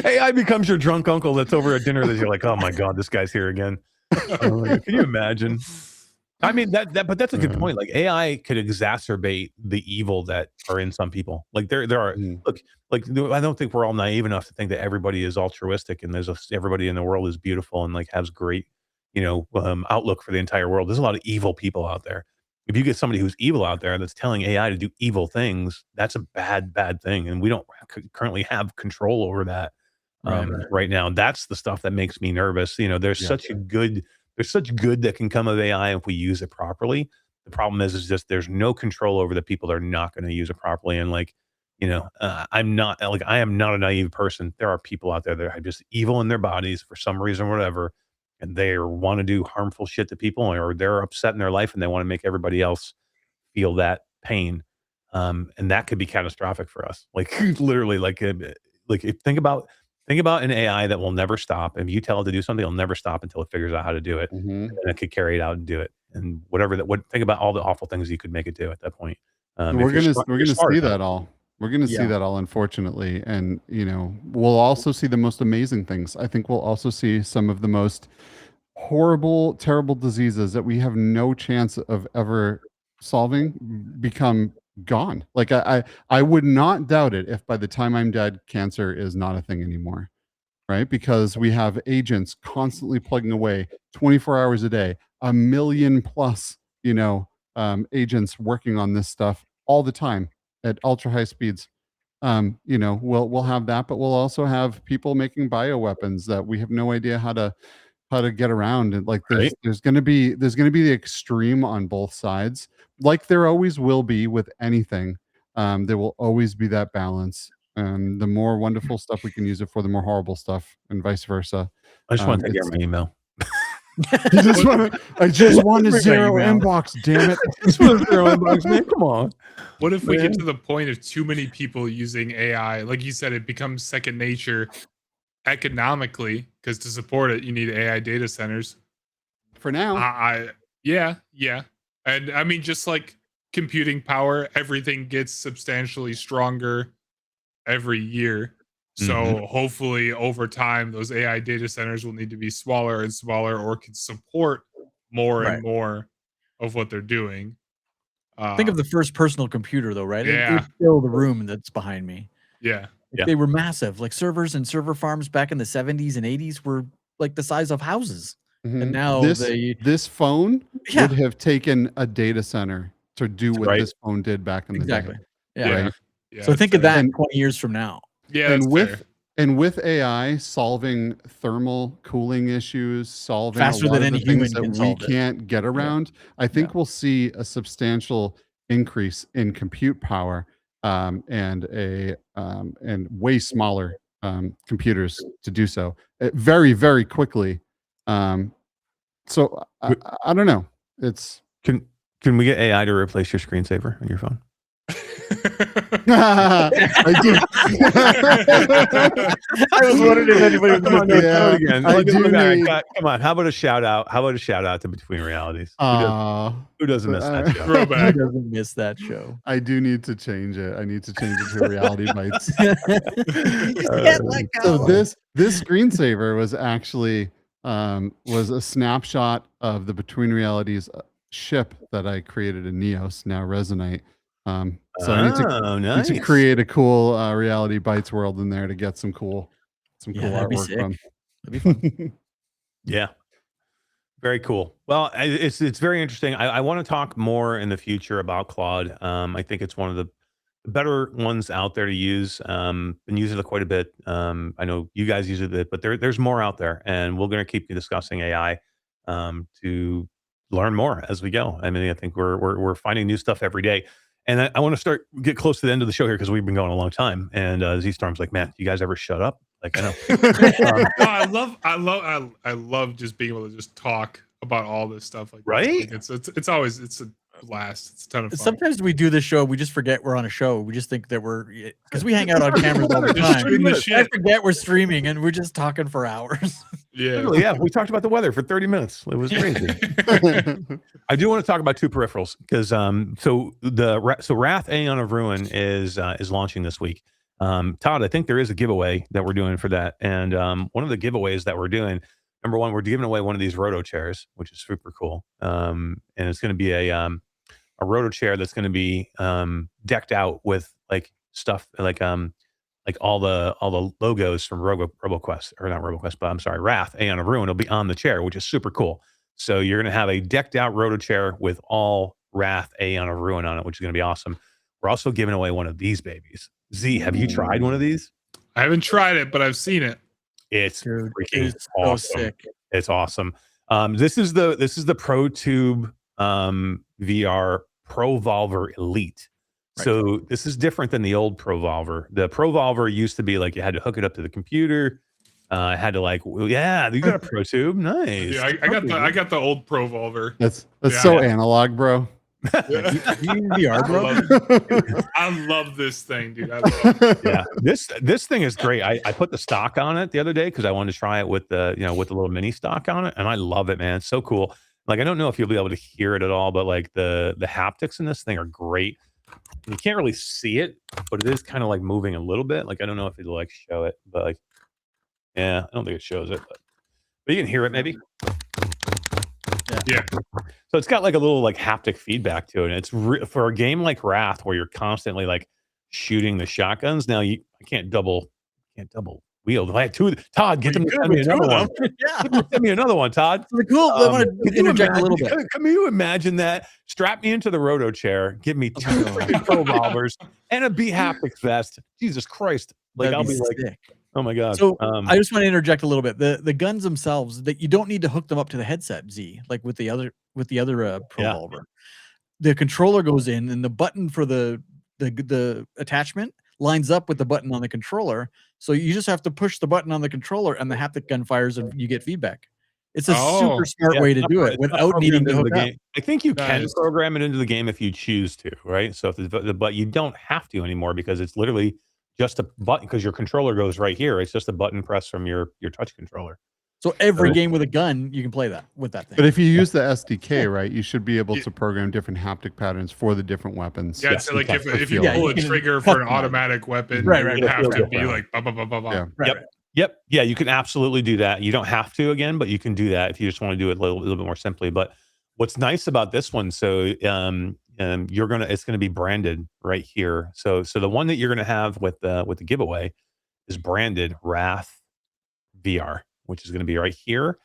AI becomes your drunk uncle that's over at dinner that you're like, oh my God, this guy's here again. Oh my God. Can you imagine? I mean, but that's a good point. Like AI could exacerbate the evil that are in some people. Like there are, Mm. look, like I don't think we're all naive enough to think that everybody is altruistic and everybody in the world is beautiful and like has great, outlook for the entire world. There's a lot of evil people out there. If you get somebody who's evil out there that's telling AI to do evil things, that's a bad thing, and we don't currently have control over that right now. That's the stuff that makes me nervous. There's Yeah. such good that can come of AI if we use it properly. The problem is just there's no control over the people that are not going to use it properly. And I am not a naive person. There are people out there that are just evil in their bodies for some reason or whatever, and they want to do harmful shit to people, or they're upset in their life and they want to make everybody else feel that pain. And that could be catastrophic for us. Like literally, think about an AI that will never stop. If you tell it to do something, it'll never stop until it figures out how to do it. Mhm. And it could carry it out and do it. And think about all the awful things you could make it do at that point. We're if you're gonna smart see enough. that all. We're gonna see Yeah. that all, unfortunately, and we'll also see the most amazing things. I think we'll also see some of the most horrible, terrible diseases that we have no chance of ever solving become gone. Like I would not doubt it if by the time I'm dead, cancer is not a thing anymore. Right? Because we have agents constantly plugging away 24 hours a day, a million plus, agents working on this stuff all the time at ultra high speeds. We'll have that, but we'll also have people making bioweapons that we have no idea how to get around. And like Right. there's gonna be the extreme on both sides, like there always will be with anything. There will always be that balance. And the more wonderful stuff we can use it for, the more horrible stuff, and vice versa. I just want to take It's care of my email. I just want to Bring my zero email. inbox, damn it. Man, come on. What if we Man. get to the point of too many people using AI? Like you said, it becomes second nature economically, because to support it, you need AI data centers. For now. Yeah. And I mean, just like computing power, everything gets substantially stronger every year. So hopefully over time, those AI data centers will need to be smaller and smaller, or can support more Right. and more of what they're doing. Think of the first personal computer, though, right? It Yeah. would fill the room that's behind me. Yeah. Like, Yeah. They were massive. Like servers and server farms back in the 70s and 80s were like the size of houses. Mhm. And now this phone Yeah. would have taken a data center to do what Right. this phone did back in the Exactly. day. Yeah. Yeah. Right. Yeah, So that's think of fair. that And- 20 years from now. Yeah, and that's with fair. with AI solving thermal cooling issues, solving Faster a lot than of any the things human that can we solve it. can't get around, I think we'll see a substantial increase in compute power, and way smaller computers to do so very, very quickly. So I don't know. It's Can we get AI to replace your screensaver on your phone? I do. I was wondering if anybody was Come on, gonna no, Yeah, tell it again. I Look, do look, need- come on. How about a shout out? How about a shout out to Between Realities? Who doesn't miss that show? Who Throwback. doesn't miss that show? I do need to change it. I need to change it to Reality Bytes. So this screensaver was actually was a snapshot of the Between Realities ship that I created in Neos, now Resonate. So I need to create a cool Reality Bytes world in there to get some cool that'd be artwork sick. from. That'd be fun. Yeah. Very cool. Well, it's very interesting. I want to talk more in the future about Claude. I think it's one of the better ones out there to use. Been using it quite a bit. I know you guys use it a bit, but there's more out there, and we're going to keep discussing AI to learn more as we go. I mean, I think we're finding new stuff every day. And I want to get close to the end of the show here because we've been going a long time. And ZStorm's like, man, you guys ever shut up? Like, I know. No, I love just being able to just talk about all this stuff. Like, right? Like it's always a blast. It's a ton of fun. Sometimes we do this show, we just forget we're on a show. We just think that because we hang out on cameras all the time. I forget we're streaming and we're just talking for hours. Yeah. Literally, yeah. We talked about the weather for 30 minutes. It was crazy. I do want to talk about two peripherals because so Wrath Aeon of Ruin is launching this week. Todd, I think there is a giveaway that we're doing for that. And one of the giveaways that we're doing, number one, we're giving away one of these roto chairs, which is super cool. And it's going to be a roto chair that's going to be decked out with like stuff like all the logos from RoboQuest, or not RoboQuest, but I'm sorry, Wrath Aeon of Ruin will be on the chair, which is super cool. So you're going to have a decked out roto chair with all Wrath Aeon of Ruin on it, which is going to be awesome. We're also giving away one of these babies. Z, have you tried one of these? I haven't tried it, but I've seen it. It's Dude, freaking it's awesome. so sick. It's awesome. This is the ProTube VR ProVolver Elite. Right. So this is different than the old ProVolver. The ProVolver used to be like you had to hook it up to the computer. Had to like, you got a ProTube. Nice. Yeah, I got the old ProVolver. That's so analog, bro. You need VR, bro. I love this thing, dude. I love it. Yeah, this thing is great. I put the stock on it the other day because I wanted to try it with the with the little mini stock on it, and I love it, man. It's so cool. Like I don't know if you'll be able to hear it at all, but like the haptics in this thing are great. You can't really see it, but it is kind of like moving a little bit. Like I don't know if it'll like show it, but like yeah, I don't think it shows it, but you can hear it maybe. Yeah. So it's got like a little like haptic feedback to it. And it's for a game like Wrath where you're constantly like shooting the shotguns. Now I can't double wield. If I had two, Todd, get them to send me another one. Yeah. Send me another one, Todd. Cool. I want to interject a little bit. Can you imagine that? Strap me into the roto chair, give me two freaking ProVolvers and a B haptic vest. Jesus Christ. Like I'll be like, sick. oh my God. So I just want to interject a little bit. The guns themselves, that you don't need to hook them up to the headset, Z, like with the other ProVolver. The controller goes in, and the button for the attachment lines up with the button on the controller. So you just have to push the button on the controller, and the haptic gun fires, and you get feedback. It's a super smart way to do it without needing to hook up. I think you can program it into the game if you choose to, right? So if but you don't have to anymore because it's literally just a button, because your controller goes right here. It's just a button press from your touch controller. So every game with a gun, you can play that with that thing. But if you use the SDK, right, you should be able to program different haptic patterns for the different weapons. Yeah, so like if you pull a trigger for an automatic weapon, you have to be like blah, blah, blah, blah, blah. Yeah. Yep. Yeah, you can absolutely do that. You don't have to again, but you can do that if you just want to do it a little bit more simply. But what's nice about this one, so it's gonna be branded right here. So the one that you're gonna have with the giveaway is branded Wrath VR, which is gonna be right here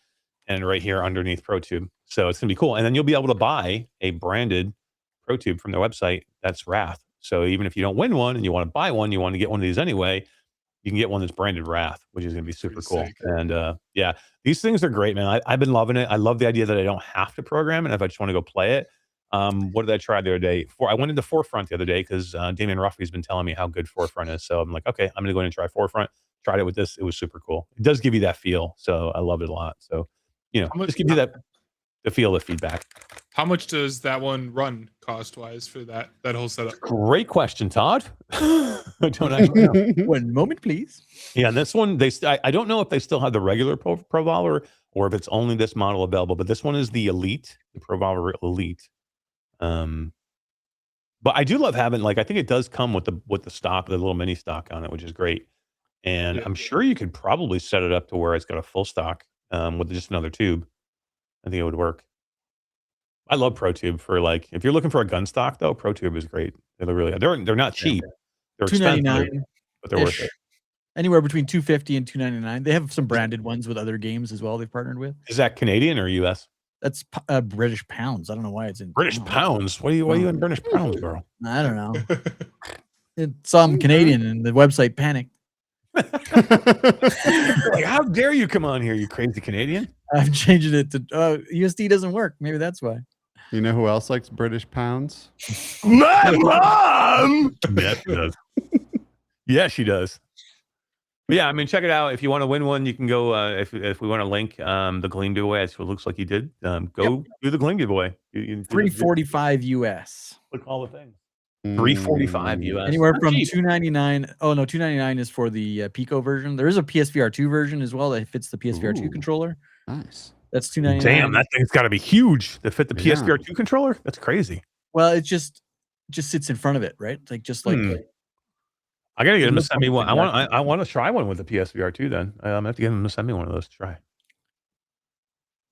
and right here underneath ProTube. So it's gonna be cool. And then you'll be able to buy a branded ProTube from their website that's Wrath. So even if you don't win one and you want to buy one, you want to get one of these anyway, you can get one that's branded Wrath, which is going to be super cool. Sick. And yeah, these things are great, man. I've been loving it. I love the idea that I don't have to program it if I just want to go play it. What did I try the other day? I went into Forefront the other day because Damian Ruffy's been telling me how good Forefront is. So I'm like, okay, I'm going to go in and try Forefront. Tried it with this. It was super cool. It does give you that feel. So I loved it a lot. So, just give you the feel of feedback. How much does that one run cost-wise for that whole setup? Great question, Todd. I don't actually know. 1 moment, please. Yeah, and this one, I don't know if they still have the regular ProVolver or if it's only this model available, but this one is the Elite, the ProVolver Elite. But I do love having, I think it does come with the stock, the little mini stock on it, which is great. And I'm sure you could probably set it up to where it's got a full stock with just another tube. I think it would work. I love ProTube for if you're looking for a gun stock though, ProTube is great. They're not cheap. They're expensive, but they're worth it. Anywhere between $250 and $299. They have some branded ones with other games as well. They've partnered with. Is that Canadian or US? That's British pounds. I don't know why it's in British pounds. Why are you in British pounds, bro? I don't know. It's some Canadian and the website panicked. How dare dare you come on here, you crazy Canadian? I'm changing it to USD doesn't work. Maybe that's why. You know who else likes British pounds? My mom. Yeah, she does. Yeah, she does. But yeah, I mean, check it out. If you want to win one, you can go. If we want to link the Gleam giveaway, that's what it looks like you did. Go do the Gleam giveaway. You 345 US. Look all the things. 345 US. Anywhere Not from cheap. 299. Oh no, 299 is for the Pico version. There is a PSVR 2 version as well that fits the PSVR 2 Ooh. controller. Nice. That's 299. Damn, that thing's got to be huge to fit the Yeah. PSVR 2 controller. That's crazy. Well, it just sits in front of it, right? Like just like I gotta get him to looks send me one. exactly. I want to try one with the PSVR 2. Then I'm gonna have to get him to send me one of those to try.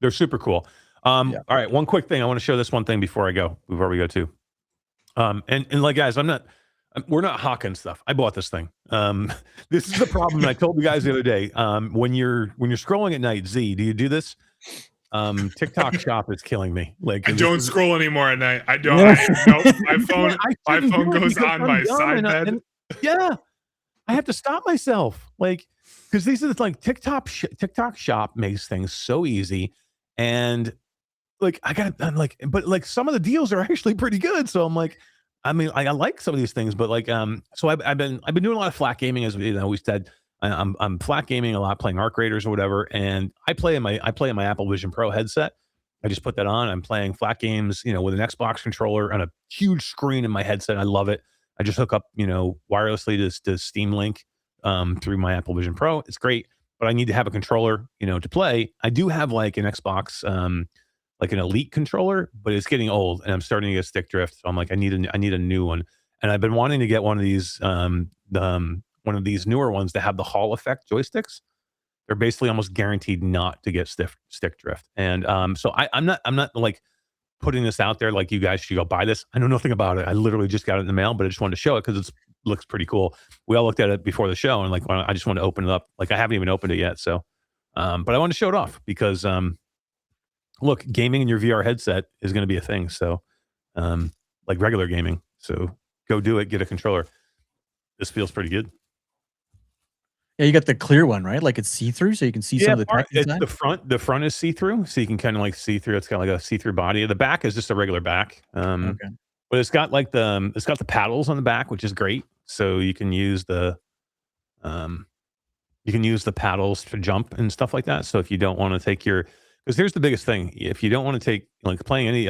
They're super cool. All right, one quick thing. I want to show this one thing before we go too. And like guys, we're not hawking stuff. I bought this thing. This is the problem. I told you guys the other day. When you're scrolling at night, Z, do you do this? TikTok shop is killing me. Like I don't scroll anymore at night. I don't. Yeah. Nope. My phone goes on my side bed. Yeah, I have to stop myself, like, because these are like TikTok shop makes things so easy, and like I'm like, but like some of the deals are actually pretty good. So I'm like, I mean, I like some of these things, but like, so I've been doing a lot of flat gaming, as we said. I'm flat gaming a lot, playing Arc Raiders or whatever, and I play in my Apple Vision Pro headset. I just put that on. I'm playing flat games, with an Xbox controller on a huge screen in my headset. I love it. I just hook up, wirelessly to Steam Link through my Apple Vision Pro. It's great, but I need to have a controller, to play. I do have like an Xbox, like an Elite controller, but it's getting old, and I'm starting to get stick drift. So I'm like, I need a new one, and I've been wanting to get one of these newer ones that have the Hall effect joysticks. They're basically almost guaranteed not to get stick drift, and so I'm not like putting this out there like you guys should go buy this. I know nothing about it. I literally just got it in the mail, but I just wanted to show it because it looks pretty cool. We all looked at it before the show, and like I just want to open it up. Like I haven't even opened it yet, so but I want to show it off because look, gaming in your VR headset is going to be a thing. So like regular gaming. So go do it. Get a controller. This feels pretty good. Yeah, you got the clear one, right? Like it's see-through, so you can see some of the text it's inside. the front is see-through, so you can kind of like see through. It's got like a see-through body. The back is just a regular back. Okay. But it's got the paddles on the back, which is great. So you can use the paddles to jump and stuff like that. So if you don't want to take because here's the biggest thing. If you don't want to take like playing any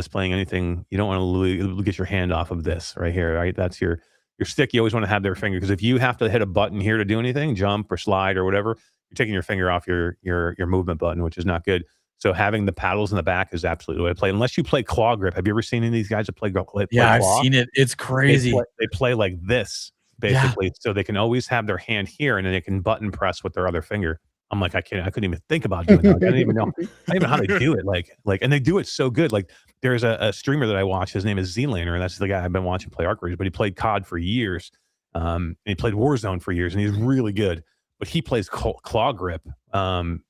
playing anything, you don't want to get your hand off of this right here, right? That's your stick. You always want to have their finger, because if you have to hit a button here to do anything, jump or slide or whatever, you're taking your finger off your movement button, which is not good. So having the paddles in the back is absolutely the way to play. Unless you play claw grip. Have you ever seen any of these guys that play claw? Yeah, I've seen it. It's crazy. They play like this basically, so they can always have their hand here, and then they can button press with their other finger. I'm like, I couldn't even think about doing that. I didn't even know how to do it. Like, and they do it so good. Like, there's a streamer that I watch. His name is Zlaner, and that's the guy I've been watching play Arc Raiders. But he played COD for years, and he played Warzone for years, and he's really good. But he plays claw grip.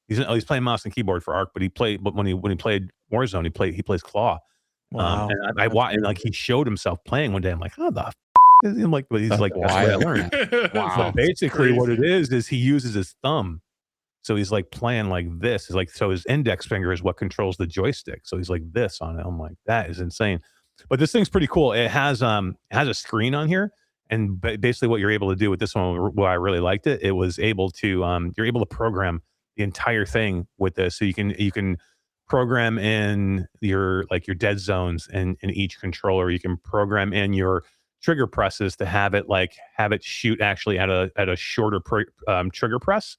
He's playing mouse and keyboard for Arc, but when he played Warzone, he plays claw. Wow. And I watched, and like he showed himself playing one day. I'm like, oh, the I'm like, but he's like, that's what I learned. But basically, what it is he uses his thumb. So he's like playing like this. He's like, so his index finger is what controls the joystick. So he's like this on it. I'm like, that is insane. But this thing's pretty cool. It has a screen on here, and basically what you're able to do with this one, why I really liked it, it was able to you're able to program the entire thing with this. So you can program in your dead zones in each controller. You can program in your trigger presses to have it shoot actually at a shorter trigger press.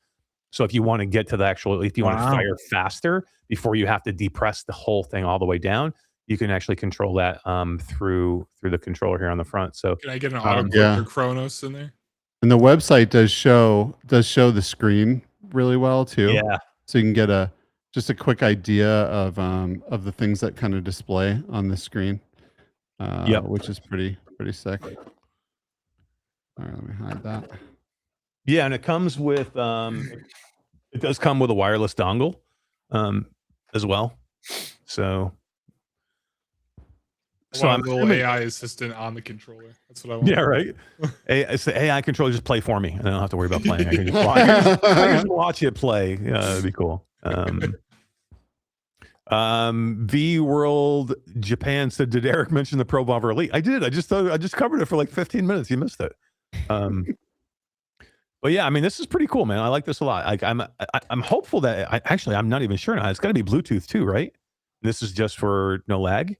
So if you want to get to want to fire faster before you have to depress the whole thing all the way down, you can actually control that through the controller here on the front. So can I get an auto clicker Chronos in there? And the website does show the screen really well too. Yeah. So you can get just a quick idea of the things that kind of display on the screen. Which is pretty sick. All right, let me hide that. Yeah, and it comes with it does come with a wireless dongle as well. So So I I'm want a little assuming- AI assistant on the controller. That's what I want. Yeah, right. It's the AI controller. Just play for me, and I don't have to worry about playing. I can just watch, I can just watch it play. Yeah, that'd be cool. V World Japan said, "Did Eric mention the Pro Bomber Elite?" I did. I just covered it for like 15 minutes. You missed it. But yeah, I mean, this is pretty cool, man. I like this a lot. Like, I'm hopeful that I'm not even sure now. It's got to be Bluetooth too, right? This is just for no lag.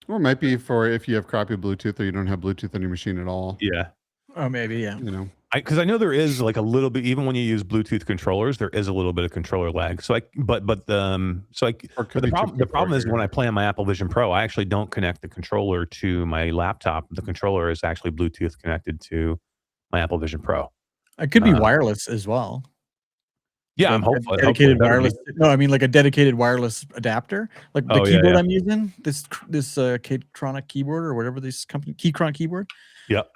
Or it might be for if you have crappy Bluetooth or you don't have Bluetooth on your machine at all. Yeah. Oh, maybe, yeah. You know, Because I know there is like a little bit, even when you use Bluetooth controllers, there is a little bit of controller lag. So the problem is when I play on my Apple Vision Pro, I actually don't connect the controller to my laptop. The controller is actually Bluetooth connected to my Apple Vision Pro. It could be wireless as well. Yeah, Like I'm hopeful. dedicated wireless. No, I mean like a dedicated wireless adapter, like the keyboard I'm using. This Keytronic keyboard or whatever this company Keychron keyboard. Yep.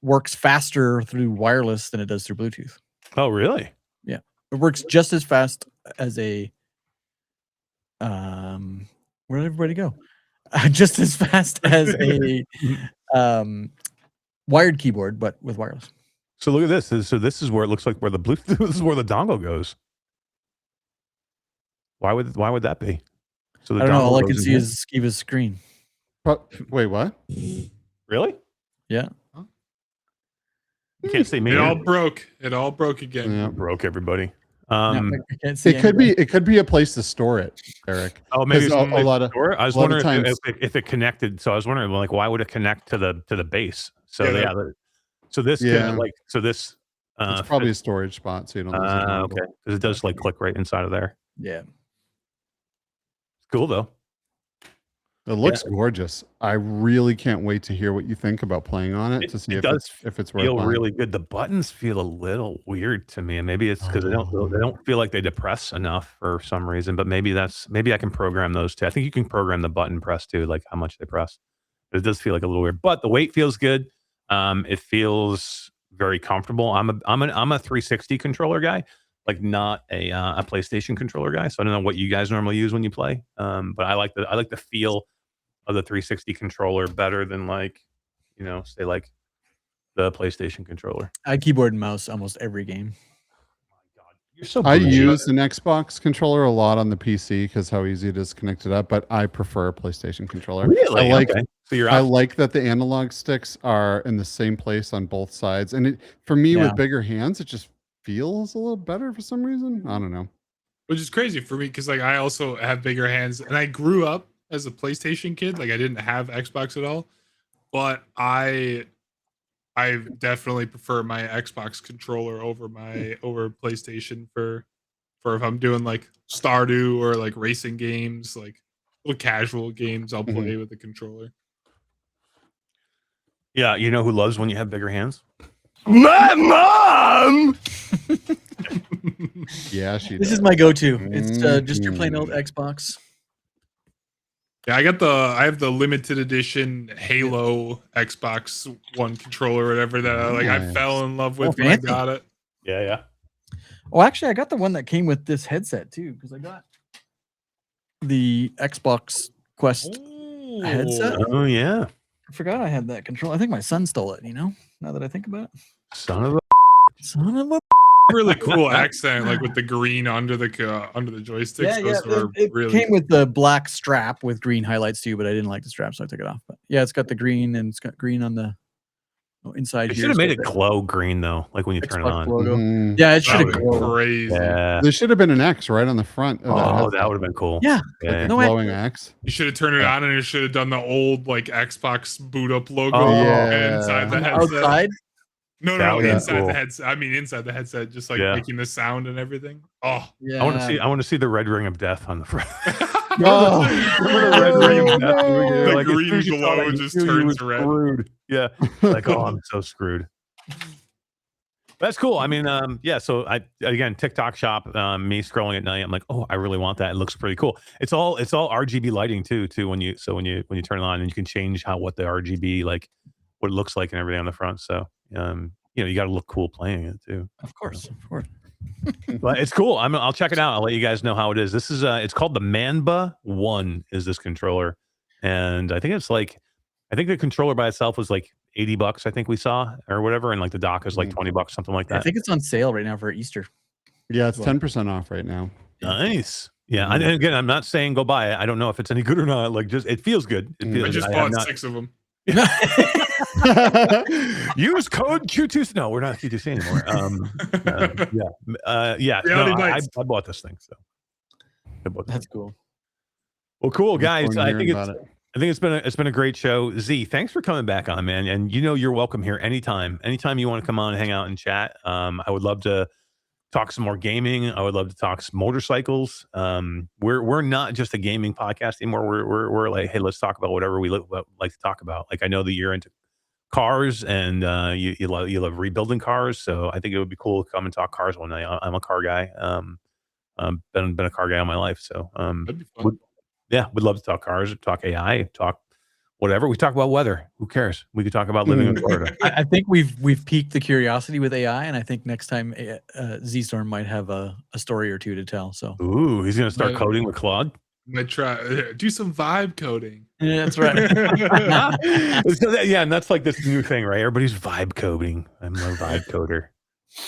Works faster through wireless than it does through Bluetooth. Oh, really? Yeah, it works just as fast as a where did everybody go? Just as fast as a wired keyboard, but with wireless. So look at this. So this is where it looks like where the Bluetooth this is where the dongle goes. Why would that be? So the I don't know. All I dongle can goes see in is Skeeva's screen. wait, what? here? Really? Yeah. You can't see me. It all broke. It all broke again. Yeah. Broke everybody. I can't see It could be a place to store it, Eric. Oh, maybe 'Cause it's a lot of I was a lot of wondering times- if it connected. So I was wondering, like, why would it connect to the base? So Yeah. so this Yeah. could, this. it's probably a storage spot, so you don't. lose the dongle. Okay, because it does like click right inside of there. Yeah. Cool though. It looks gorgeous. I really can't wait to hear what you think about playing on it to see if it's worth Feel buying. really good. The buttons feel a little weird to me, and maybe it's because they don't feel like they depress enough for some reason. But maybe I can program those too. I think you can program the button press too, like how much they press. But it does feel like a little weird. But the weight feels good. It feels very comfortable. I'm a 360 controller guy, like not a PlayStation controller guy. So I don't know what you guys normally use when you play. But I like the feel of the 360 controller better than say like the PlayStation controller. I keyboard and mouse almost every game. You're so I bougie. use an Xbox controller a lot on the PC because how easy it is to connect it up, but I prefer a PlayStation controller. Really? I like Okay. So you're I out. like that the analog sticks are in the same place on both sides. And for me Yeah. with bigger hands, it just feels a little better for some reason. I don't know. Which is crazy for me because like I also have bigger hands and I grew up as a PlayStation kid. Like I didn't have Xbox at all, but I definitely prefer my Xbox controller over PlayStation for if I'm doing like Stardew or like racing games, like little casual games. I'll play with the controller. Yeah, you know who loves when you have bigger hands? My mom. Yeah, she This does. is my go-to. It's just your plain old Xbox. Yeah, I have the limited edition Halo Xbox One controller, or whatever that I Nice. fell in love with Oh, when I fancy. got it. Yeah. Oh, actually, I got the one that came with this headset too, because I got the Xbox Quest headset. Oh yeah. I forgot I had that control. I think my son stole it. Now that I think about it, Son of a. son of a. Really cool accent, like with the green under the joysticks. Yeah, Those were it really came with the black strap with green highlights too, but I didn't like the strap, so I took it off. But yeah, it's got the green and it's got green on the inside. They here. should have made So it the glow green though, like when you turn it Xbox on. logo. Mhm. Yeah, it that should have would be glowed. crazy. Yeah. There should have been an X right on the front of Oh, that. that would have been cool. Yeah. Yeah. No, I- glowing X. You should have turned it on and you should have done the old like Xbox boot up logo Oh, inside the On the headset. outside. No, That no, would've been inside cool. the headset. I mean, inside the headset, just like Yeah. making the sound and everything. Oh, Yeah. I want to see the red ring of death on the front. Oh, Remember the red ring of death? no. The As green soon as you saw glow that, you just knew you turns were red. screwed. Yeah. Like, oh, I'm so screwed. That's cool. I mean, yeah. So again, TikTok shop. Me scrolling at night, I'm like, oh, I really want that. It looks pretty cool. It's all RGB lighting too. When you turn it on, and you can change what the RGB what it looks like and everything on the front. So you got to look cool playing it too. Of course. But it's cool. I'll check it out. I'll let you guys know how it is. This is it's called the Manba One. Is this controller? and I think the controller by itself was like $80. I think we saw or whatever, and like the dock is like $20, something like I that. think it's on sale right now for Easter. Yeah, it's 10% off right now. Nice. Yeah. And again, I'm not saying go buy it. I don't know if it's any good or not. Like, just it feels good. It feels I just good. bought 6 of them. Use code Q2. No, we're not Q2C anymore. Yeah. No, Reality I Bites. bought this thing. So I bought this That's thing. cool. Well, cool, Look guys. forward to I hearing think about it's. I think it's been a great show. Z, thanks for coming back on, man. And you're welcome here anytime. Anytime you want to come on and hang out and chat. I would love to talk some more gaming. I would love to talk some motorcycles. We're not just a gaming podcast anymore. We're like, hey, let's talk about whatever we like to talk about. Like I know that you're into cars and you love rebuilding cars. So I think it would be cool to come and talk cars one night. I'm a car guy. Been a car guy all my life. So That'd be fun. would love to talk cars, talk AI, talk whatever. We talk about weather. Who cares? We could talk about living in Florida. I think we've piqued the curiosity with AI, and I think next time ZStorm might have a story or two to tell. So, Ooh, he's gonna start coding with Claude. Might try do some vibe coding. yeah, that's right. And that's like this new thing, right? Everybody's vibe coding. I'm a vibe coder.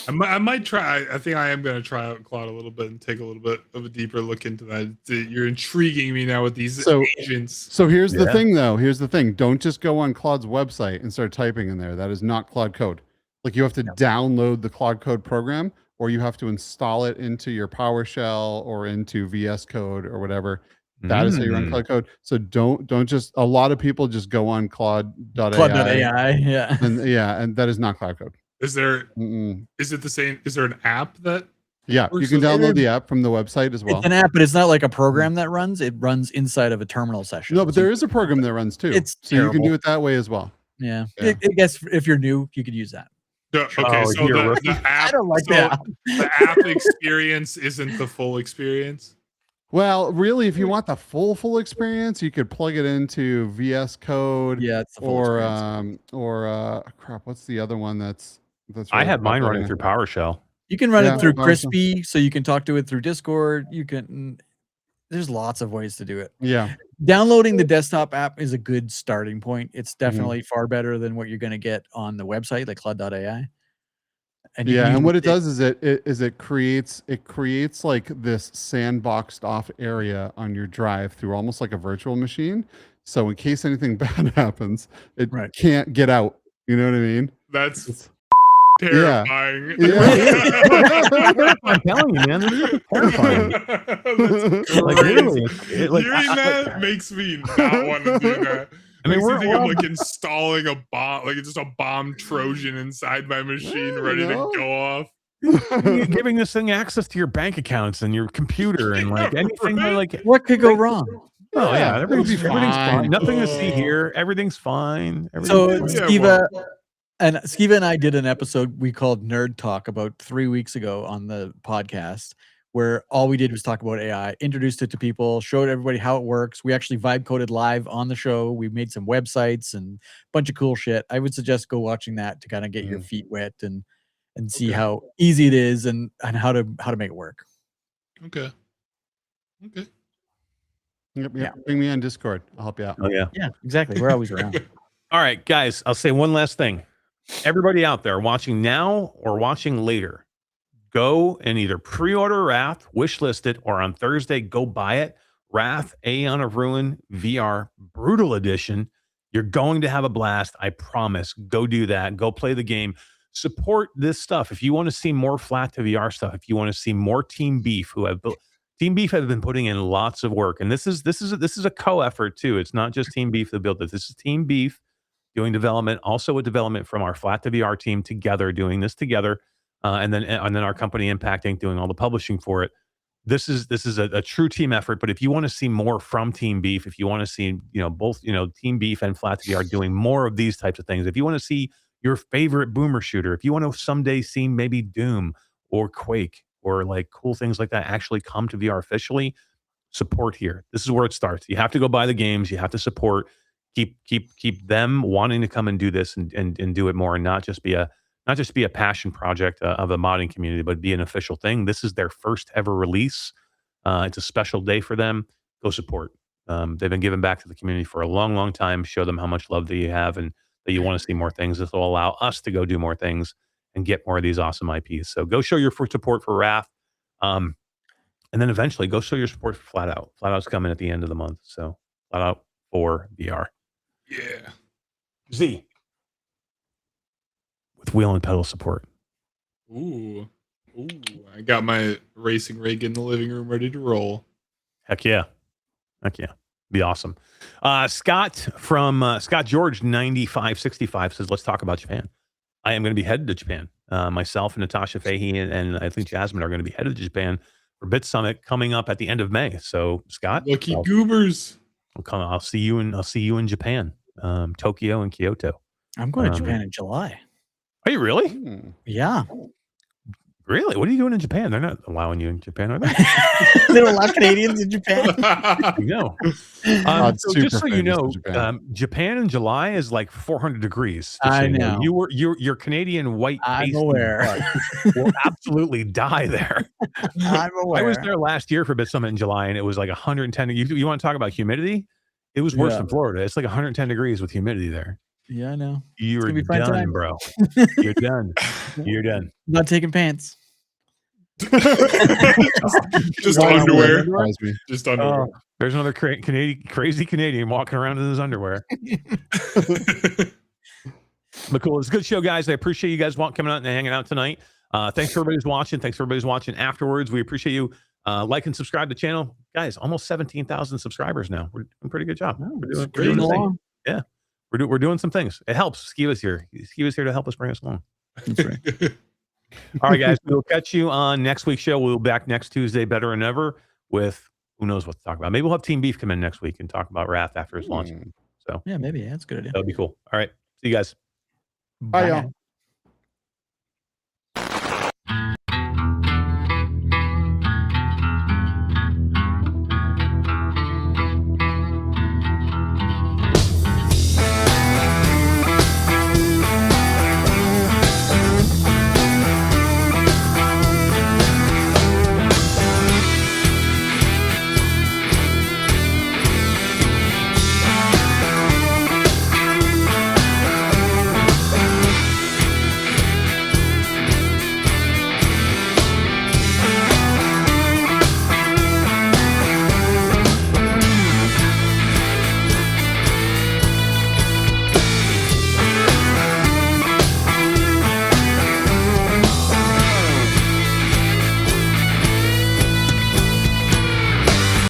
I might try. I think I am going to try out Claude a little bit and take a little bit of a deeper look into that. You're intriguing me now with these agents. So here's the thing, though. Here's the thing. Don't just go on Claude's website and start typing in there. That is not Claude Code. Like you have to download the Claude Code program, or you have to install it into your PowerShell or into VS Code or whatever. That is how you run Claude Code. So don't just. A lot of people just go on Claude.ai. Claude.ai, yeah, and that is not Claude Code. Is it the same? Is there an app that? Yeah, you can download the app from the website as well. It's an app, but it's not like a program that runs. It runs inside of a terminal session. No, but there is a program that runs too. It's so you can do it that way as well. Yeah. I guess if you're new, you could use that. Okay, so the app. I don't like that. The app experience isn't the full experience. Well, really, if you want the full experience, you could plug it into VS Code. Yeah, it's the full crap. What's the other one that's I have mine running through PowerShell. You can run it through Crispy, so you can talk to it through Discord. You can. There's lots of ways to do it. Yeah. Downloading the desktop app is a good starting point. It's definitely far better than what you're going to get on the website, like Claude.ai. And what it does is it creates like this sandboxed off area on your drive through almost like a virtual machine. So in case anything bad happens, it can't get out. You know what I mean? That's terrifying. I'm telling you, man, this is terrifying. Hearing that makes me not want to do that. I mean, we're like installing a bomb, like it's just a bomb Trojan inside my machine, ready to go off. You're giving this thing access to your bank accounts and your computer and like anything. Like, what could go wrong? Oh yeah, everything's fine. Nothing to see here. Everything's fine. So Skeeva and I did an episode we called Nerd Talk about 3 weeks ago on the podcast, where all we did was talk about AI, introduced it to people, showed everybody how it works. We actually vibe coded live on the show. We made some websites and a bunch of cool shit. I would suggest go watching that to kind of get your feet wet and see how easy it is and how to make it work. Okay. Yep. Bring me on Discord. I'll help you out. Oh yeah. Yeah, exactly. We're always around. All right, guys, I'll say one last thing. Everybody out there watching now or watching later, go and either pre-order Wrath, wishlist it, or on Thursday, go buy it. Wrath, Aeon of Ruin VR, Brutal Edition. You're going to have a blast. I promise. Go do that. Go play the game. Support this stuff. If you want to see more flat to VR stuff, if you want to see more Team Beef, Team Beef have been putting in lots of work, and this is a co-effort too. It's not just Team Beef that built it. This is Team Beef doing development, also a development from our Flat to VR team together, doing this together. And then our company Impact Inc. doing all the publishing for it. This is a true team effort. But if you want to see more from Team Beef, if you want to see both Team Beef and Flat to VR doing more of these types of things, if you want to see your favorite boomer shooter, if you want to someday see maybe Doom or Quake or like cool things like that actually come to VR officially, support here. This is where it starts. You have to go buy the games. You have to support. Keep them wanting to come and do this and do it more, and not just be a passion project of the modding community, but be an official thing. This is their first ever release. It's a special day for them. Go support. They've been giving back to the community for a long, long time. Show them how much love that you have and that you want to see more things. This will allow us to go do more things and get more of these awesome IPs. So go show your support for Wrath. And then eventually go show your support for Flat Out. Flat Out's coming at the end of the month. So Flat Out 4 VR. Yeah. Z. With wheel and pedal support. Ooh. I got my racing rig in the living room ready to roll. Heck yeah. Be awesome. Scott from Scott George 9565 says, let's talk about Japan. I am going to be headed to Japan. Myself and Natasha Fahey and I think Jasmine are going to be headed to Japan for Bit Summit coming up at the end of May. So Scott, Lucky goobers. I'll see you in Japan, Tokyo and Kyoto. I'm going to Japan in July. Are you really? Yeah. Really? What are you doing in Japan? They're not allowing you in Japan, are they? They don't allow Canadians in Japan. No. It's So super just so you famous know, in Japan. Japan in July is like 400 degrees. just so I you know. Your Canadian white I'm pasty aware. butt will absolutely die there. I'm aware. I was there last year for Bit Summit in July, and it was like 110. You want to talk about humidity? It was worse than Florida. It's like 110 degrees with humidity there. Yeah, I know. You're gonna be fine done, tonight. bro. You're done. You're done. Not taking pants. Just Wow, underwear. that surprised me. Just underwear. There's another crazy Canadian walking around in his underwear. But cool. It's a good show, guys. I appreciate you guys coming out and hanging out tonight. Thanks for everybody who's watching. Thanks for everybody who's watching afterwards. We appreciate you. Like and subscribe to the channel. Guys, almost 17,000 subscribers now. We're doing a pretty good job. We're doing a thing. Yeah. We're doing some things. It helps. Skeeva's here. Skeeva's here to help us bring us along. That's right. All right, guys. We'll catch you on next week's show. We'll be back next Tuesday, better than ever, with who knows what to talk about. Maybe we'll have Team Beef come in next week and talk about Wrath after his launch. So Yeah, maybe. That's a good idea. that'll be cool. All right. See you guys. Bye, y'all.